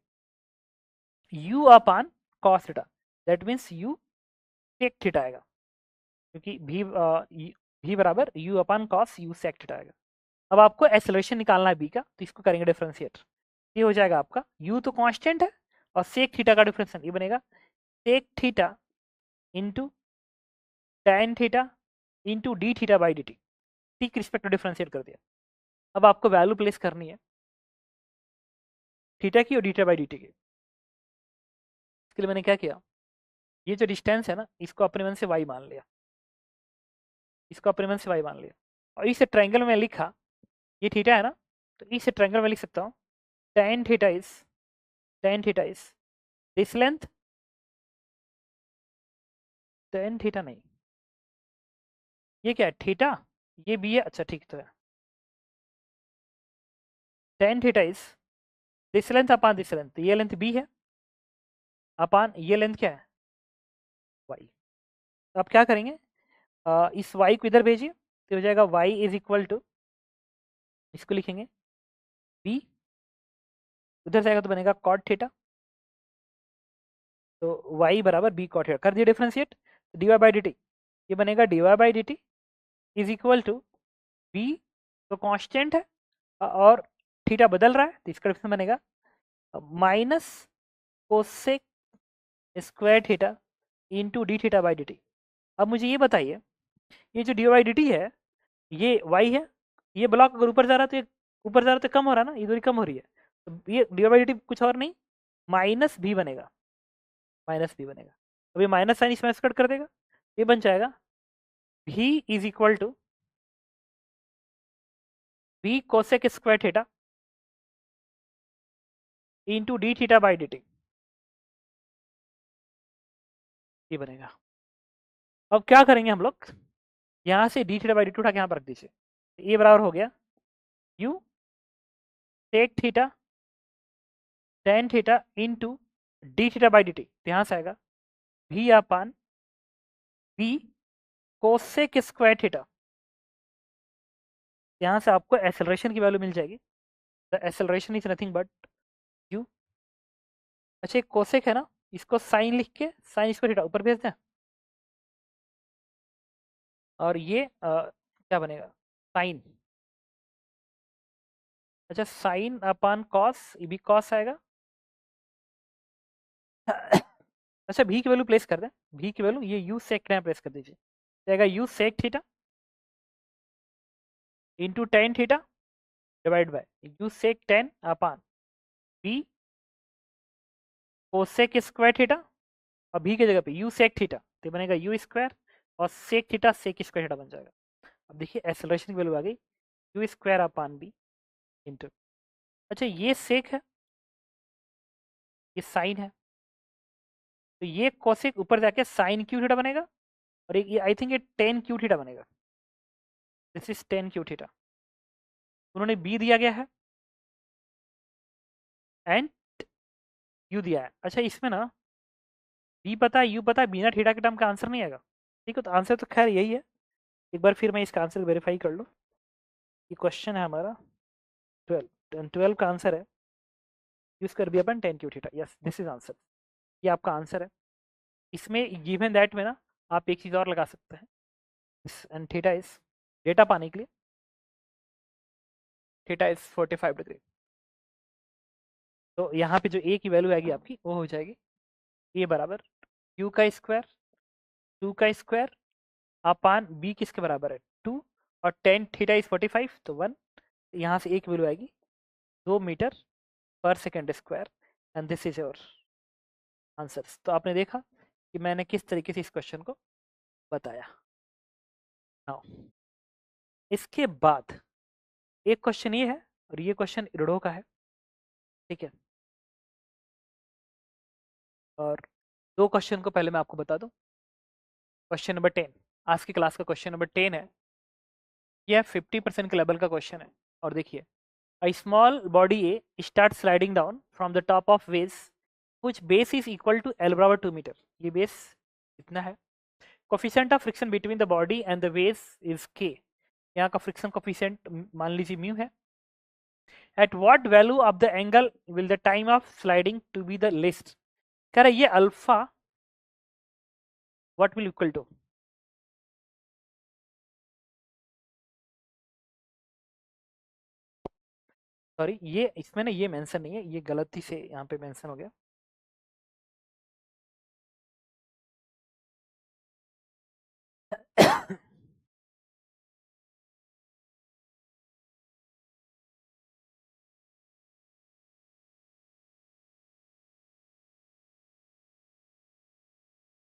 u upon cos theta, that means u sec theta आएगा, क्योंकि v बराबर u upon cos u sec theta आएगा। अब आपको एक्सेलरेशन निकालना है b का, तो इसको करेंगे डिफरेंशिएट, ये हो जाएगा आपका u तो कांस्टेंट है और सेक थीटा का डिफरेंशिएट ये बनेगा sec theta into tan theta into d theta by d t, t के रिस्पेक्ट में डिफरेंशिएट कर दिया। अब आपको वैल्यू प्लेस करनी है थीटा की और D theta by d T की। इसके लिए मैंने क्या किया, ये जो डिस्टेंस है ना इसको अपने मन से y मान लिया, इसको अपने मन से y मान लिया, और इस ट्रायंगल में लिखा ये थीटा है ना, तो इस ट्रायंगल में लिख सकता हूँ tan theta is this length, tan theta नहीं, ये क्या है थीटा, ये भी है, अच्छा ठीक तो है, tan theta is this length upon this length, तो ये लेंथ b है अपान ये लेंथ क्या है y। तो आप क्या करेंगे, इस y को इधर भेजिए तो हो जाएगा y इज इक्वल टू, इसको लिखेंगे b, उधर जाएगा तो बनेगा cot थीटा, तो y बराबर b cot थीटा कर दिया differentiate, dy by d t, ये बनेगा dy by d t is equal to b, तो कांस्टेंट है और थीटा बदल रहा है, तो इसका डिफरेंस बनेगा minus cosec square theta into d theta by d T. अब मुझे ये बताइए, ये जो डी बाई डी टी है ये y है, ये ब्लॉक अगर ऊपर जा रहा है तो ये ऊपर जा रहा है तो कम हो रहा है ना, ये दूरी कम हो रही है, तो ये डी बाई डी टी कुछ और नहीं माइनस भी बनेगा, माइनस भी बनेगा। अब ये माइनस साइन इसमें कट कर देगा, ये बन जाएगा v is equal to v cosec square theta into d theta by d t, ये बनेगा। अब क्या करेंगे हम लोग, यहाँ से d theta by d t उठा के यहाँ पर रख दीजिए, ये बराबर हो गया u टेक theta tan theta into d theta by d t, यहाँ से आएगा v upon v cosec square theta, यहाँ से आपको एक्सेलरेशन की वैल्यू मिल जाएगी, the acceleration is nothing but u। अच्छा एक कोसेक है ना, इसको साइन लिख के साइन स्क्वायर थीटा ऊपर भेज दें, और ये क्या बनेगा साइन, अच्छा साइन अपान कॉस, ये भी कॉस आएगा। अच्छा v की वैल्यू प्लेस कर दें, v की वैल्यू ये u सेक में प्लेस कर दीजिए, जाएगा u sec theta into tan theta divide by u sec tan upon v cosec square theta, और v की जगह पे u सेक थीटा, तो बनेगा u स्क्वायर और sec theta sec square theta बन जाएगा। अब देखिए एक्सेलरेशन की वैल्यू आ गई u square upon b into, अच्छा ये सेक है ये साइन है, तो ये कोसेक ऊपर जाके साइन क्यू थीटा बनेगा, और एक ये आई थिंक ये टेन क्यू थीटा बनेगा, this is ten cube theta. उन्होंने b दिया गया है एंड u दिया है। अच्छा इसमें ना b पता है u पता है, बिना थीटा के टर्म का आंसर नहीं आएगा, ठीक है, तो आंसर तो खैर यही है। एक बार फिर मैं इसका आंसर वेरीफाई कर लूँ, ये क्वेश्चन है हमारा 12 का आंसर है यूज कर b upon tan cube theta, yes this is answer, ये आपका आंसर है। इसमें गिवन दैट में ना आप एक चीज़ और लगा सकते हैं, एंड थीटा इज डेटा पाने के लिए थीटा इज 45 डिग्री, तो यहाँ पे जो ए की वैल्यू आएगी आपकी वो हो जाएगी ए बराबर क्यू का स्क्वायर 2 का स्क्वायर अपान बी किसके बराबर है 2, और टेन थीटा इज 45 तो 1, यहाँ से एक वैल्यू आएगी 2 metre per second square, and this is your answers. तो आपने देखा कि मैंने किस तरीके से इस क्वेश्चन को बताया। नाउ इसके बाद एक क्वेश्चन ये है और ये क्वेश्चन इरडो का है, ठीक है। और दो क्वेश्चन को पहले मैं आपको बता दूं। क्वेश्चन नंबर 10, आज की क्लास का क्वेश्चन नंबर 10 है। यह 50% के लेवल का क्वेश्चन है। और देखिए, a small body A starts sliding down from the top of vase which base is equal to L बराबर 2 मीटर। ये बेस इतना है। Coefficient of friction between the body and the base is k. यहाँ का friction coefficient मान लीजिए mu है। At what value of the angle will the time of sliding to be the least. कह रहा है ये alpha what will equal to, sorry ये इसमें ना ये मेंशन नहीं है, ये गलती से यहाँ पे मेंशन हो गया।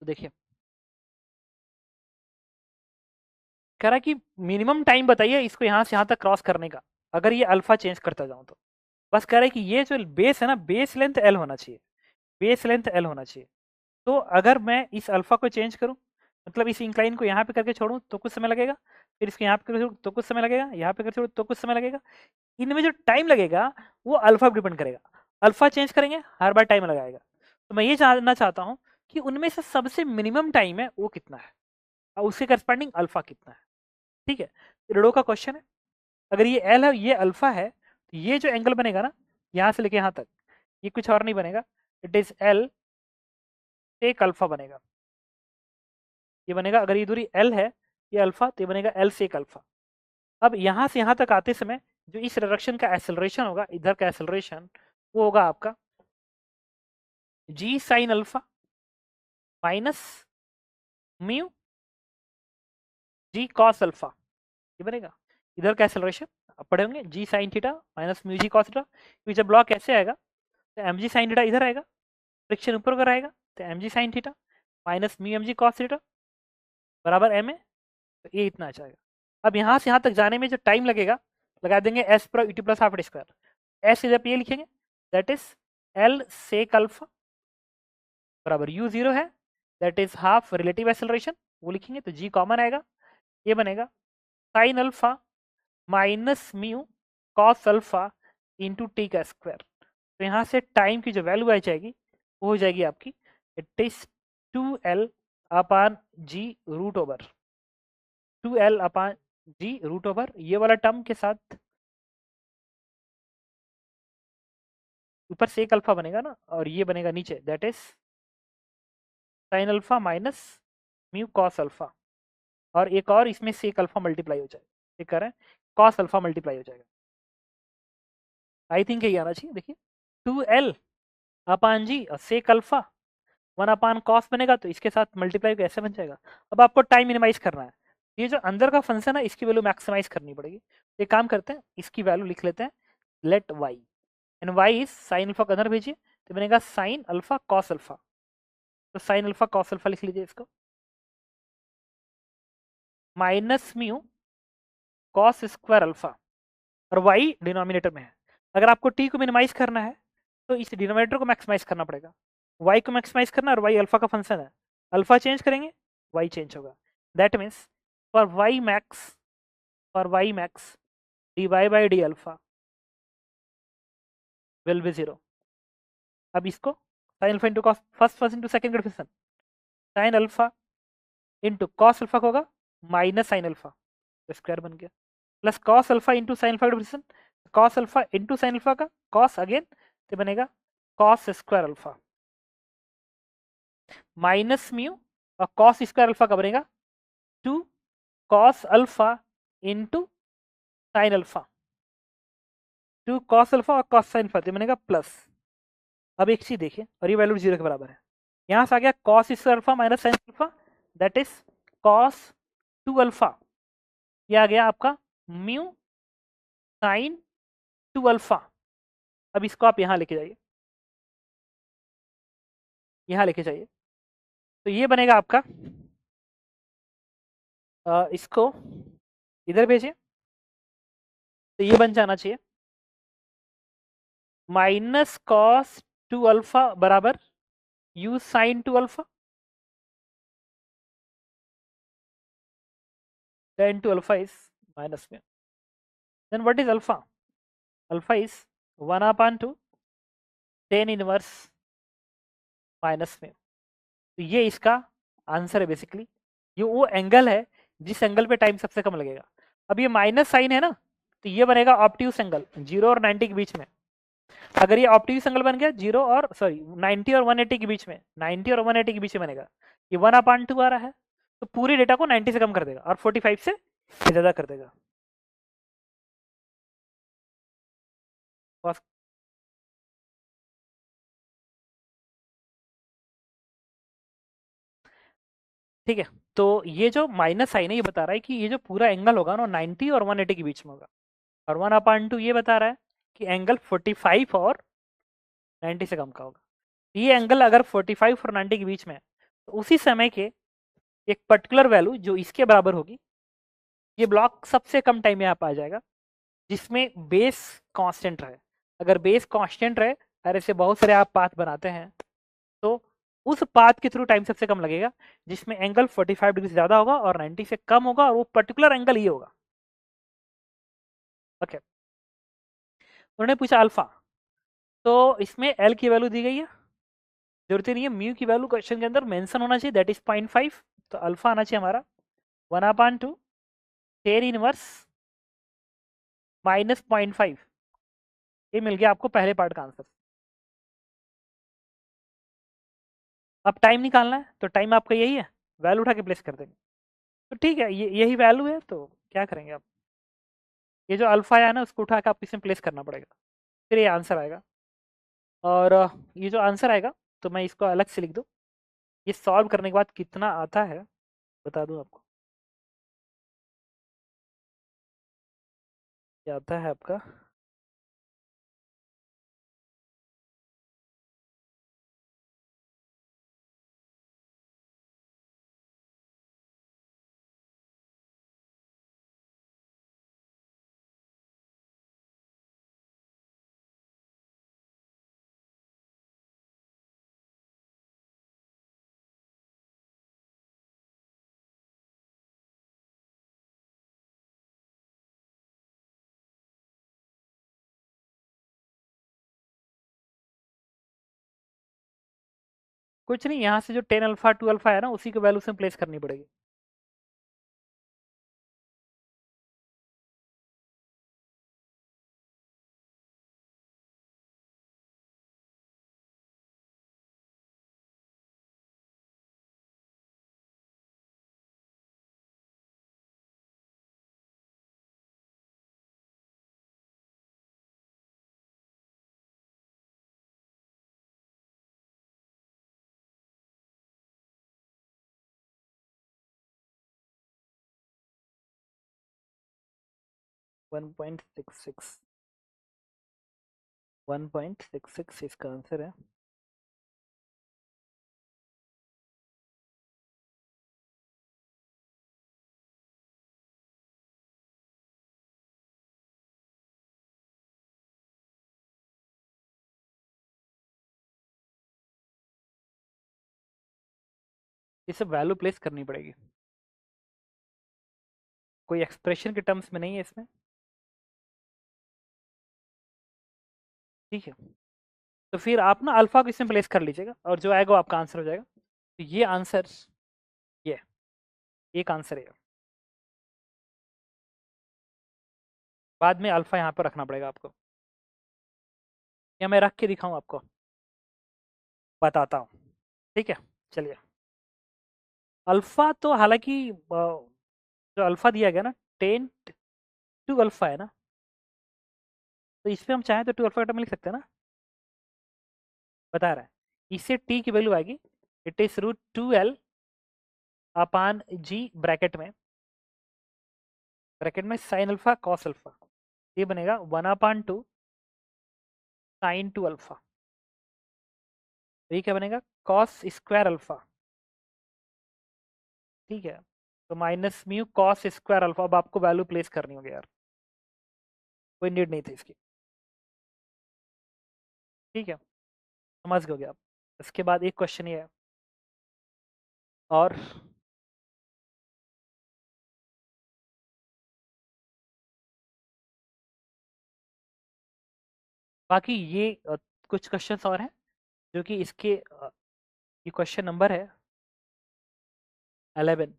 तो देखिए, कह रहा है कि मिनिमम टाइम बताइए इसको यहाँ से यहाँ तक क्रॉस करने का, अगर ये अल्फा चेंज करता जाऊँ तो। बस कह रहा है कि ये जो बेस है ना, बेस लेंथ एल होना चाहिए, बेस लेंथ एल होना चाहिए। तो अगर मैं इस अल्फा को चेंज करूं, मतलब इस इंक्लाइन को यहाँ पे करके छोड़ूं तो कुछ समय लगेगा, फिर इसको यहाँ पे करके छोड़ूं तो कुछ समय लगेगा, यहाँ पे करके छोड़ूं तो कुछ समय लगेगा। इनमें जो टाइम लगेगा वो अल्फा पर डिपेंड करेगा। अल्फा चेंज करेंगे हर बार टाइम लगाएगा। तो मैं ये जानना चाहता हूँ कि उनमें से सबसे मिनिमम टाइम है वो कितना है और उसके करस्पॉन्डिंग अल्फा कितना है। ठीक है, रेडो का क्वेश्चन है। अगर ये एल है, ये अल्फा है, तो ये जो एंगल बनेगा ना यहाँ से लेके यहाँ तक, ये कुछ और नहीं बनेगा, इट इज एल एक अल्फा बनेगा। ये बनेगा, अगर ये दूरी एल है, ये अल्फा, तो ये बनेगा एल से एक अल्फा। अब यहाँ से यहाँ तक आते समय जो इस डायरेक्शन का एक्सेलरेशन होगा, इधर का एक्सेलरेशन, वो होगा आपका जी sine alpha minus mu G cos alpha. ये बनेगा इधर का एक्सेलरेशन, आप पढ़े होंगे, जी sine theta minus mu G cos theta. क्योंकि जब ब्लॉक ऐसे आएगा तो एम जी साइन थीटा इधर आएगा, फ्रिक्शन ऊपर कर आएगा, तो M G sine theta minus mu M G cos theta बराबर एम ए। तो ये इतना आ जाएगा। अब यहाँ से यहाँ तक जाने में जो टाइम लगेगा, लगा देंगे एस प्रो ई टी प्लस हाफ स्क्वायर। एस इधर पे ये लिखेंगे, that is L sec alpha बराबर यू जीरो है, that is half relative acceleration, वो लिखेंगे तो जी कॉमन आएगा। ये बनेगा sine alpha minus mu cos alpha into T का स्क्वायर। तो यहाँ से टाइम की जो वैल्यू आ जाएगी वो हो जाएगी आपकी, it is 2L upon G root over 2L upon G root over ये वाला टर्म के साथ ऊपर से एक अल्फा बनेगा ना, और ये बनेगा नीचे, that is sine alpha minus mu cos alpha. और एक और इसमें से एक अल्फा मल्टीप्लाई हो जाएगा, ये कर रहे हैं कॉस अल्फा मल्टीप्लाई हो जाएगा। आई थिंक ये आना चाहिए। देखिए 2L अपान जी और सेक अल्फा 1 अपान कॉस बनेगा, तो इसके साथ मल्टीप्लाई कैसे बन जाएगा। अब आपको टाइम मिनिमाइज करना है, ये जो अंदर का फंक्शन है इसकी वैल्यू मैक्सिमाइज करनी पड़ेगी। एक काम करते हैं, इसकी वैल्यू लिख लेते हैं, let Y and Y is sine alpha का अंदर भेजिए, तो बनेगा साइन अल्फा कॉस अल्फा। तो साइन अल्फा कॉस अल्फा लिख लीजिए इसको, minus mu cos square alpha, और वाई डिनोमिनेटर में है। अगर आपको टी को मिनिमाइज करना है तो इस डिनोमिनेटर को मैक्सिमाइज करना पड़ेगा। वाई को मैक्सिमाइज करना, और वाई अल्फा का फंक्शन है, अल्फा चेंज करेंगे वाई चेंज होगा। That means for Y max, for Y max D Y by D alpha will be zero. अब इसको sine alpha into cos, first first into second definition, sine alpha into cos alpha का होगा minus sine alpha, तो square बन गया, plus cos alpha into sine alpha definition, cos alpha into sine alpha का cos again, तो बनेगा cos square alpha minus mu, और cos square alpha का बनेगा 2 cos alpha into sine alpha, 2 cos alpha और कॉस साइन अल्फा, तो बनेगा plus. अब एक चीज देखिए, और ये वैल्यू जीरो के बराबर है, यहाँ से आ गया cos square alpha minus sine alpha, that is cos 2 alpha. ये आ गया आपका म्यू साइन 2 अल्फा। अब इसको आप यहाँ लेके जाइए, यहाँ लेके जाइए, तो ये बनेगा आपका इसको इधर भेजिए तो ये बन जाना चाहिए माइनस कॉस टू अल्फा बराबर you sign to alpha tan to alpha is minus में then what is alpha alpha is 1 upon 2 tan inverse minus में तो ये इसका आंसर है बेसिकली ये वो एंगल है जिस एंगल पे टाइम सबसे कम लगेगा अब ये माइनस साइन है ना तो ये बनेगा ऑप्टिव्स एंगल 0 और 90 के बीच में अगर ये ऑप्टिव्स एंगल बन गया 0 और सॉरी 90 और 180 के बीच में 90 और 180 के बीच में बनेगा ये 1 अपॉन 2 आ रहा है तो पूरी डेटा को 90 से कम कर देगा और 45 से ज़्यादा कर देगा बस ठीक है तो ये जो माइनस साइन है ये बता रहा है कि ये जो पूरा एंगल होगा ना 90 और 180 के बीच में होगा और 1 अपॉन 2 ये बता रहा है कि एंगल 45 और 90 से कम का होगा ये एंगल अगर 45 और 90 के बीच में है तो उसी समय के एक पर्टिकुलर वैल्यू जो इसके बराबर होगी ये ब्लॉक सबसे कम टाइम में आप आ जाएगा जिसमें बेस कांस्टेंट रहे अगर बेस कांस्टेंट रहे और ऐसे बहुत सारे आप पाथ बनाते हैं तो उस पाथ के थ्रू टाइम सबसे कम लगेगा जिसमें एंगल 45 डिग्री से ज़्यादा होगा और 90 से कम होगा और वो पर्टिकुलर एंगल ये होगा ओके उन्होंने पूछा अल्फा तो इसमें एल की वैल्यू दी गई है जरूरत नहीं है म्यू की वैल्यू क्वेश्चन के अंदर मेंशन होना चाहिए दैट इज 0.5 तो अल्फा आना चाहिए हमारा 1/2 टेन इनवर्स माइनस 0.5 ये मिल गया आपको पहले पार्ट का आंसर अब टाइम निकालना है तो टाइम आपका यही है वैल्यू उठा के प्लेस कर देंगे तो ठीक है ये यही वैल्यू है तो क्या करेंगे आप ये जो अल्फा है ना उसको उठा के आप इसमें प्लेस करना पड़ेगा फिर ये आंसर आएगा और ये जो आंसर आएगा तो मैं इसको अलग से लिख दूँ ये सॉल्व करने के बाद कितना आता है बता दूँ आपको क्या आता है आपका कुछ नहीं यहाँ से जो 10 अल्फा 2 अल्फा है ना उसी को वैल्यू से प्लेस करनी पड़ेगी 1.66 1.66 इसका आंसर है ये सब वैल्यू प्लेस करनी पड़ेगी कोई एक्सप्रेशन के टर्म्स में नहीं है इसमें ठीक है तो फिर आप ना अल्फा को इसमें प्लेस कर लीजिएगा और जो आएगा वो आपका आंसर हो जाएगा तो ये आंसर ये एक आंसर है बाद में अल्फा यहाँ पर रखना पड़ेगा आपको या मैं रख के दिखाऊं आपको बताता हूँ ठीक है चलिए अल्फा तो हालांकि जो अल्फा दिया गया ना 10 टू अल्फा है ना तो इस पे हम चाहें तो 2 अल्फा का टर्म लिख सकते हैं ना बता रहा है इससे टी की वैल्यू आएगी it is √2l upon G bracket में साइन अल्फा कॉस अल्फा ये बनेगा 1/2 साइन 2 अल्फा तो ये क्या बनेगा कॉस स्क्वायर अल्फा ठीक है तो minus mu cos square alpha. अब आपको वैल्यू प्लेस करनी होगी यार, कोई नीड नहीं थी इसकी। ठीक है, समझ गए आप। इसके बाद एक क्वेश्चन ये है, और बाकी ये कुछ क्वेश्चंस और हैं जो कि इसके ये क्वेश्चन नंबर है 11।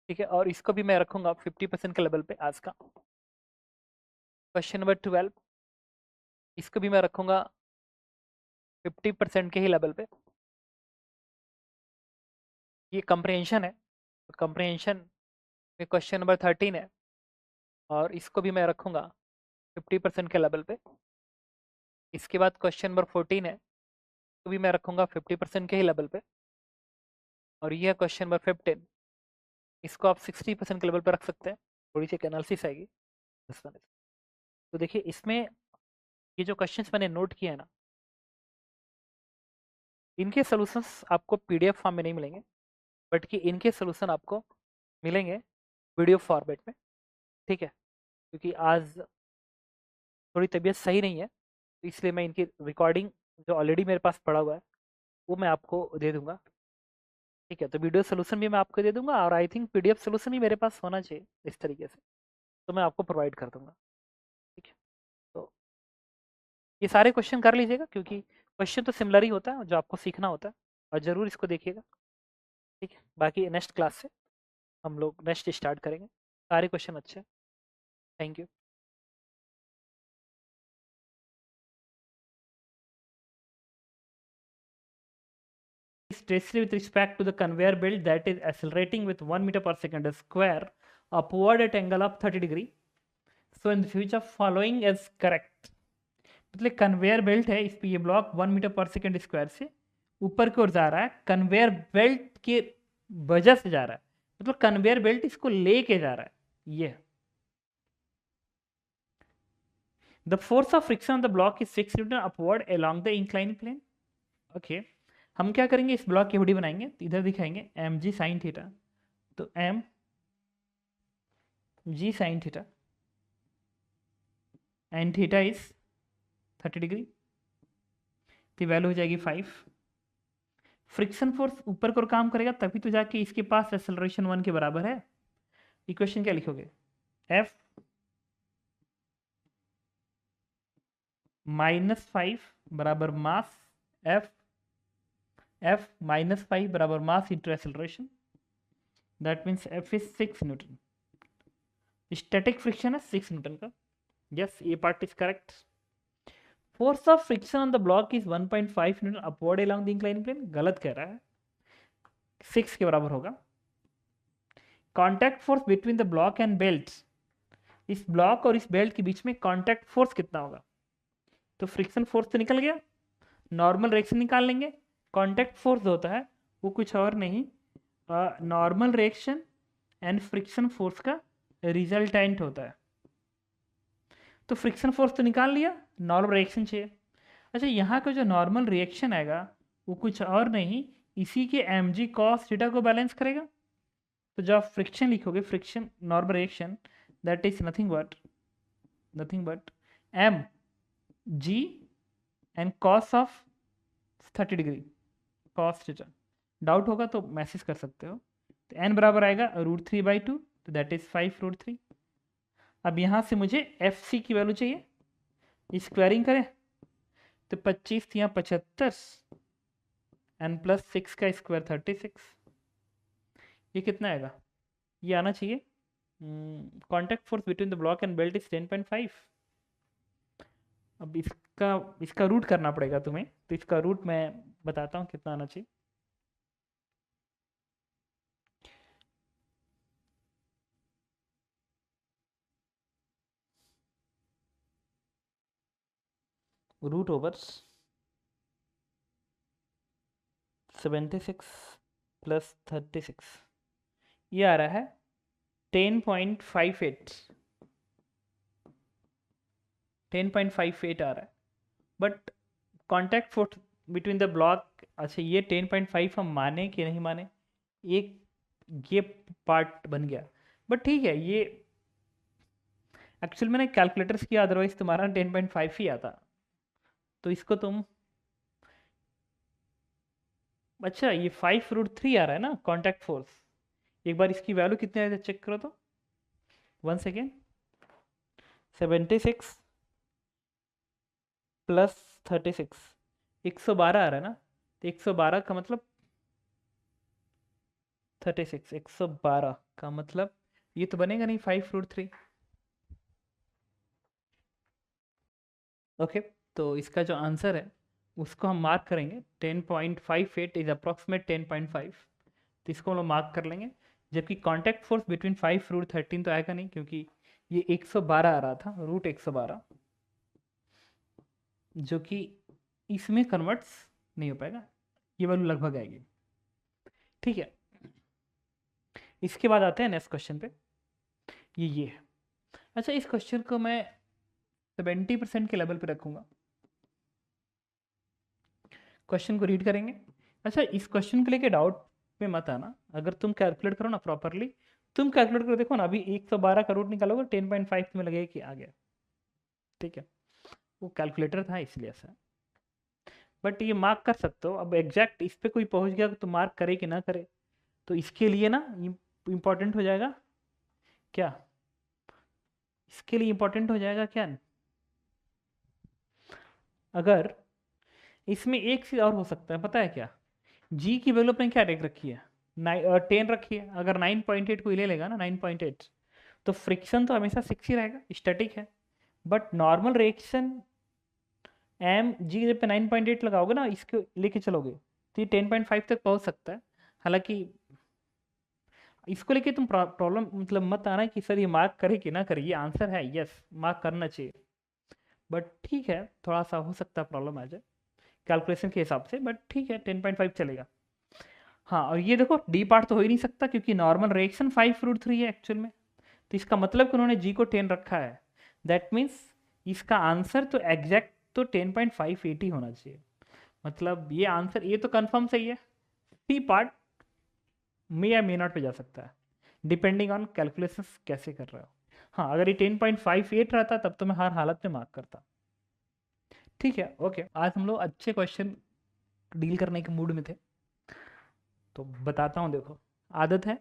ठीक है, और इसको भी मैं रखूंगा 50% के लेवल पे आज का। क्वेश्चन नंबर 12, इसको भी मैं रखूंगा 50% के ही लेवल पे। ये कंप्रहेंशन है, कंप्रहेंशन में क्वेश्चन नंबर 13 है, और इसको भी मैं रखूंगा 50% के लेवल पे। इसके बाद क्वेश्चन नंबर 14 है, तो भी मैं रखूंगा 50% के ही लेवल पे। और ये है क्वेश्चन नंबर 15, इसको आप 60% के लेवल पे रख सकते हैं। थोड़ी सी एनालिसिस आएगी इस वाले से। तो देखिए इसमें ये जो क्वेश्चंस मैंने नोट किए हैं ना, इनके सोल्यूशंस आपको पीडीएफ फॉर्म में नहीं मिलेंगे, बट कि इनके सोल्यूशन आपको मिलेंगे वीडियो फॉर्मेट में। ठीक है, क्योंकि आज थोड़ी तबीयत सही नहीं है, तो इसलिए मैं इनकी रिकॉर्डिंग जो ऑलरेडी मेरे पास पड़ा हुआ है वो मैं आपको दे दूंगा। ठीक है, तो वीडियो सोल्यूशन भी मैं आपको दे दूंगा, और आई थिंक पीडीएफ सोल्यूशन भी मेरे पास होना चाहिए इस तरीके से, तो मैं आपको प्रोवाइड कर दूंगा। ठीक है, तो ये सारे क्वेश्चन कर लीजिएगा, क्योंकि क्वेश्चन तो सिमिलर ही होता है जो आपको सीखना होता है, और ज़रूर इसको देखिएगा। ठीक है, बाकी नेक्स्ट क्लास से हम लोग नेक्स्ट स्टार्ट करेंगे। सारे क्वेश्चन अच्छे हैं। Thank you. Stress with respect to the conveyor belt that is accelerating with 1 meter per second square upward at angle of 30 degree. So in the future following is correct. मतलब conveyor belt है, इस पे ये block 1 metre पर second square से ऊपर की ओर जा रहा है, कन्वेयर बेल्ट के वजह से जा रहा है, मतलब कन्वेयर बेल्ट इसको लेके जा रहा है। ये the force of friction on the block is 6 newton upward along the incline plane. Okay, हम क्या करेंगे, इस ब्लॉक की बॉडी बनाएंगे, तो इधर दिखाएंगे एम जी साइन थीटा, तो M G sine theta and theta is 30 degree, तो वैल्यू हो जाएगी 5। फ्रिक्शन फोर्स ऊपर को काम करेगा तभी तो जाके इसके पास एक्सेलरेशन 1 के बराबर है। इक्वेशन क्या लिखोगे, एफ -5 बराबर मास एफ, एफ -5 बराबर mass into acceleration, that means F is 6 newton. Static friction है 6 न्यूटन का। यस, ये part is correct. Force of friction on the block is 1.5 newton upward along the incline plane, गलत कह रहा है, 6 के बराबर होगा। Contact force between the block and belt, इस ब्लॉक और इस बेल्ट के बीच में कॉन्टैक्ट फोर्स कितना होगा, तो फ्रिक्शन फोर्स तो निकल गया, नॉर्मल रिएक्शन निकाल लेंगे। कॉन्टैक्ट फोर्स होता है वो कुछ और नहीं, normal reaction and friction force का रिजल्टेंट होता है। तो फ्रिक्शन फोर्स तो निकाल लिया, नॉर्मल रिएक्शन चाहिए। अच्छा, यहाँ का जो नॉर्मल रिएक्शन आएगा वो कुछ और नहीं, इसी के एम जी कॉस थीटा को बैलेंस करेगा। तो जब आप फ्रिक्शन लिखोगे, friction normal reaction, that is nothing but M G and cos of 30 degree cos theta. Doubt होगा तो मैसेज कर सकते हो। तो एन बराबर आएगा √3/2, तो दैट इज 5√3। अब यहाँ से मुझे एफ सी की वैल्यू चाहिए, स्क्वायरिंग करें तो 25 या 75 एन प्लस 6 का स्क्वायर 36, ये कितना आएगा, ये आना चाहिए। Contact force between the block and belt is 10.5। अब इसका रूट करना पड़ेगा तुम्हें, तो इसका रूट मैं बताता हूँ कितना आना चाहिए। रूट ओवर 76 प्लस 36, ये आ रहा है 10.58, 10.58 आ रहा है। But contact force between the block, अच्छा ये 10.5 हम माने कि नहीं माने, एक ये पार्ट बन गया, बट ठीक है, ये एक्चुअल मैंने कैलकुलेटर्स किया, अदरवाइज तुम्हारा 10.5 ही आता। तो इसको तुम, अच्छा ये 5√3 आ रहा है ना कॉन्टैक्ट फोर्स। एक बार इसकी वैल्यू कितनी आए थे चेक करो तो, 1 सेकेंड। 76 प्लस 36, 112 आ रहा है ना। तो 112 का मतलब 36, 112 का मतलब ये तो बनेगा नहीं 5√3। ओके, तो इसका जो आंसर है उसको हम मार्क करेंगे 10.58 इज अप्रॉक्सीमेट 10.5। तो इसको हम लोग मार्क कर लेंगे। जबकि कॉन्टैक्ट फोर्स बिटवीन 5√13 तो आएगा नहीं, क्योंकि ये 112 आ रहा था, रूट 112, जो कि इसमें कन्वर्ट्स नहीं हो पाएगा, ये वैल्यू लगभग आएगी। ठीक है, इसके बाद आते हैं नेक्स्ट क्वेश्चन पे। ये है। अच्छा, इस क्वेश्चन को मैं 70% के लेवल पे रखूंगा। क्वेश्चन को रीड करेंगे। अच्छा, इस क्वेश्चन को लेके डाउट पे मत आना, अगर तुम कैलकुलेट करो ना प्रॉपरली, तुम कैलकुलेट करो, देखो ना अभी 112 का रूट निकालोगे 10.5 तुम्हें लगेगा कि आ गया। ठीक है, वो कैलकुलेटर था इसलिए ऐसा, बट ये मार्क कर सकते हो। अब एग्जैक्ट इस पे कोई पहुंच गया तो मार्क करे कि ना करे, तो इसके लिए ना इम्पोर्टेंट हो जाएगा क्या, इसके लिए इम्पोर्टेंट हो जाएगा क्या, अगर इसमें एक चीज़ और हो सकता है, पता है क्या, जी की वैल्यू अपने क्या रेख रखी है, 10 रखी है। अगर 9.8 कोई ले लेगा ना, 9.8, तो फ्रिक्शन तो हमेशा 6 ही रहेगा, स्टैटिक है। But normal reaction M G की जब पे 9.8 लगाओगे ना, इसको लेके चलोगे तो ये 10.5 तक पहुंच सकता है। हालांकि इसको लेके तुम प्रॉब्लम मतलब मत आना कि सर ये मार्क करे कि ना करे, ये आंसर है, यस मार्क करना चाहिए। बट ठीक है, थोड़ा सा हो सकता है प्रॉब्लम आ जाए कैलकुलेशन के हिसाब से, बट ठीक है 10.5 चलेगा। हाँ, और ये देखो डी पार्ट तो हो ही नहीं सकता, क्योंकि नॉर्मल रिएक्शन 5√3 है एक्चुअल में। तो इसका मतलब कि उन्होंने जी को 10 रखा है, दैट मीन्स इसका आंसर तो एग्जैक्ट तो 10.580 होना चाहिए। मतलब ये आंसर, ये तो कंफर्म सही है। सी पार्ट मे या मे नॉट पे जा सकता है, डिपेंडिंग ऑन कैलकुलेशंस कैसे कर रहे हो। हाँ, अगर ये 10.58 रहता तब तो मैं हर हालत में मार्क करता। ठीक है, ओके, आज हम लोग अच्छे क्वेश्चन डील करने के मूड में थे, तो बताता हूँ। देखो, आदत है